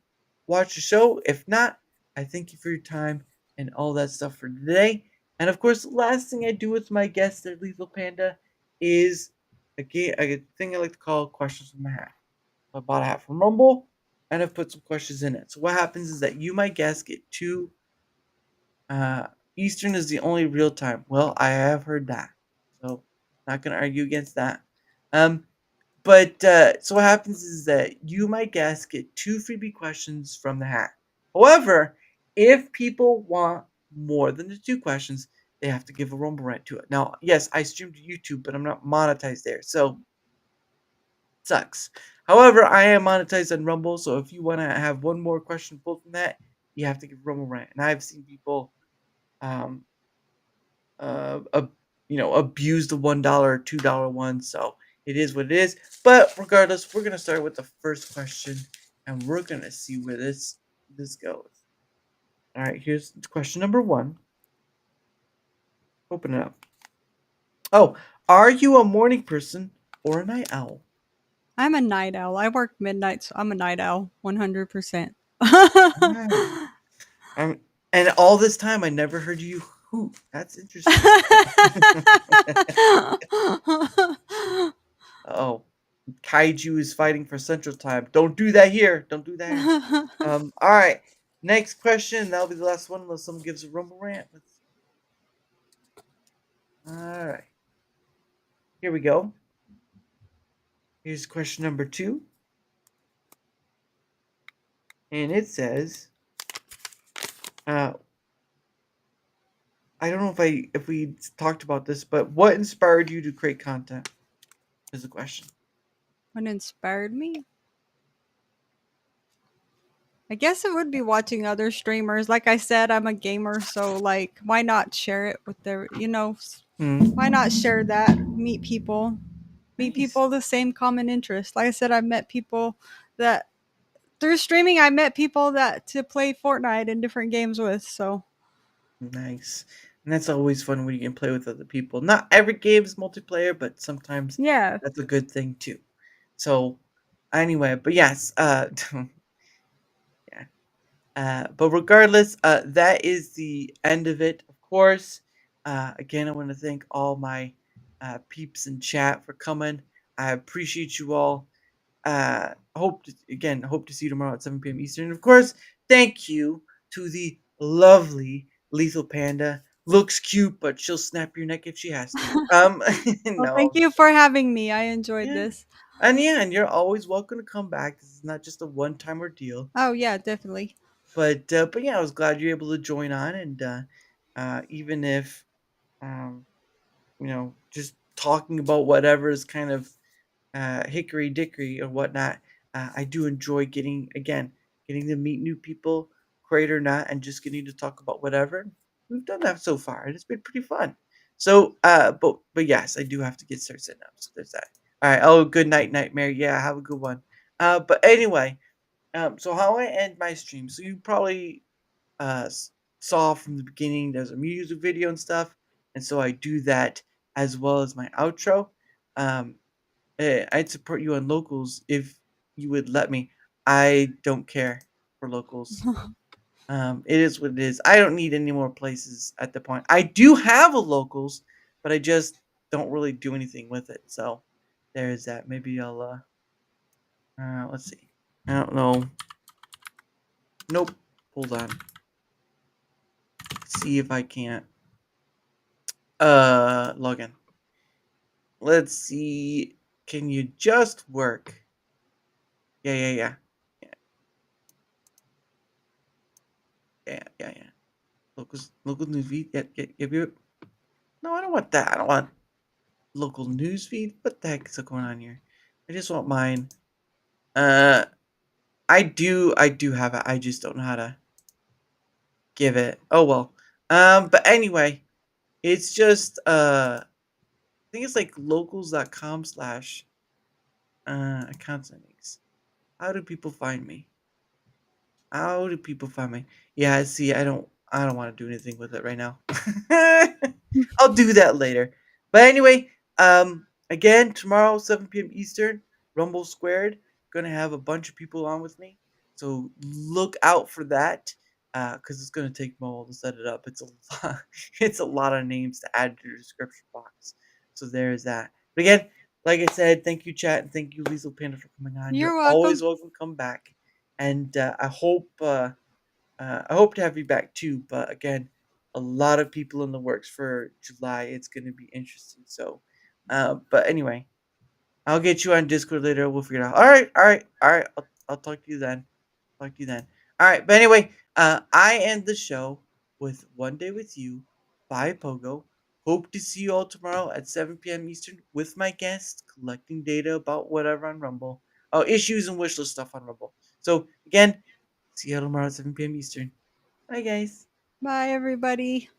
watch the show. If not, I thank you for your time and all that stuff for today. And of course, the last thing I do with my guests, their Lethal Panda, is a thing I like to call questions from the hat. I bought a hat from Rumble, and I've put some questions in it. So what happens is that you, my guests, get two. Eastern is the only real time. Well, I have heard that, so not gonna argue against that. But so what happens is that you, my guests, get 2 freebie questions from the hat. However, if people want more than the 2 questions, they have to give a Rumble rant to it. Now, yes, I stream to YouTube, but I'm not monetized there, so sucks. However, I am monetized on Rumble, so if you want to have one more question pulled from that, you have to give a Rumble rant. And I've seen people, abuse the $1 or $2 one, so it is what it is. But regardless, we're gonna start with the first question, and we're gonna see where this goes. All right, here's question number 1. Open it up. Oh, are you a morning person or a night owl? I'm a night owl. I work midnight, so I'm a night owl, 100%. And all this time, I never heard you hoot. That's interesting. Oh, Kaiju is fighting for Central Time. Don't do that here. Don't do that here. All right. Next question. That'll be the last one unless someone gives a Rumble rant. All right. Here we go. Here's question number 2. And it says, I don't know if we talked about this, but what inspired you to create content? Is the question. What inspired me? I guess it would be watching other streamers. Like I said, I'm a gamer, so like, why not share it with their, why not share that? Meet people the same common interest. Like I said, I've met people that through streaming. I met people that to play Fortnite in different games with. So nice. And that's always fun when you can play with other people. Not every game is multiplayer, but sometimes that's a good thing too. So anyway, but yes, but regardless, that is the end of it, of course. Again, I want to thank all my peeps in chat for coming. I appreciate you all. Hope to see you tomorrow at 7 p.m. Eastern. And of course, thank you to the lovely Lethal Panda. Looks cute, but she'll snap your neck if she has to. Well, thank you for having me. I enjoyed this. And you're always welcome to come back. This is not just a one-time ordeal. Oh yeah, definitely. But yeah, I was glad you're able to join on, and even if just talking about whatever is kind of hickory dickory or whatnot, I do enjoy getting to meet new people, great or not, and just getting to talk about whatever. We've done that so far, and it's been pretty fun. So, but yes, I do have to get started setting up. So there's that. All right. Oh, good night, Nightmare. Yeah, have a good one. But anyway, so how I end my stream. So you probably saw from the beginning there's a music video and stuff, and so I do that as well as my outro. I'd support you on locals if you would let me. I don't care for locals. It is what it is. I don't need any more places at the point. I do have a locals, but I just don't really do anything with it. So there's that. Maybe I'll let's see. I don't know. Nope. Hold on. See if I can't log in. Let's see. Can you just work? Yeah. Local news feed. Yeah. No, I don't want that. I don't want local news feed. What the heck is going on here? I just want mine. I do have it. I just don't know how to give it. Oh well. But anyway, it's just I think it's like locals.com / account settings. How do people find me? How do people find me? Yeah, see, I don't want to do anything with it right now. I'll do that later. But anyway, again, tomorrow, 7 p.m. Eastern, Rumble Squared. Gonna have a bunch of people on with me. So look out for that. Because it's gonna take me a while to set it up. It's a lot, it's a lot of names to add to the description box. So there's that. But again, like I said, thank you, chat, and thank you, Lethal Panda, for coming on. You're always welcome. welcome to come back. And I hope to have you back too. But again, a lot of people in the works for July. It's going to be interesting. So, but anyway, I'll get you on Discord later. We'll figure it out. All right. I'll talk to you then. All right. But anyway, I end the show with One Day with You by Pogo. Hope to see you all tomorrow at 7 p.m. Eastern with my guest, collecting data about whatever on Rumble. Oh, issues and wishlist stuff on Rumble. So again, see you tomorrow at 7 p.m. Eastern. Bye, guys. Bye, everybody.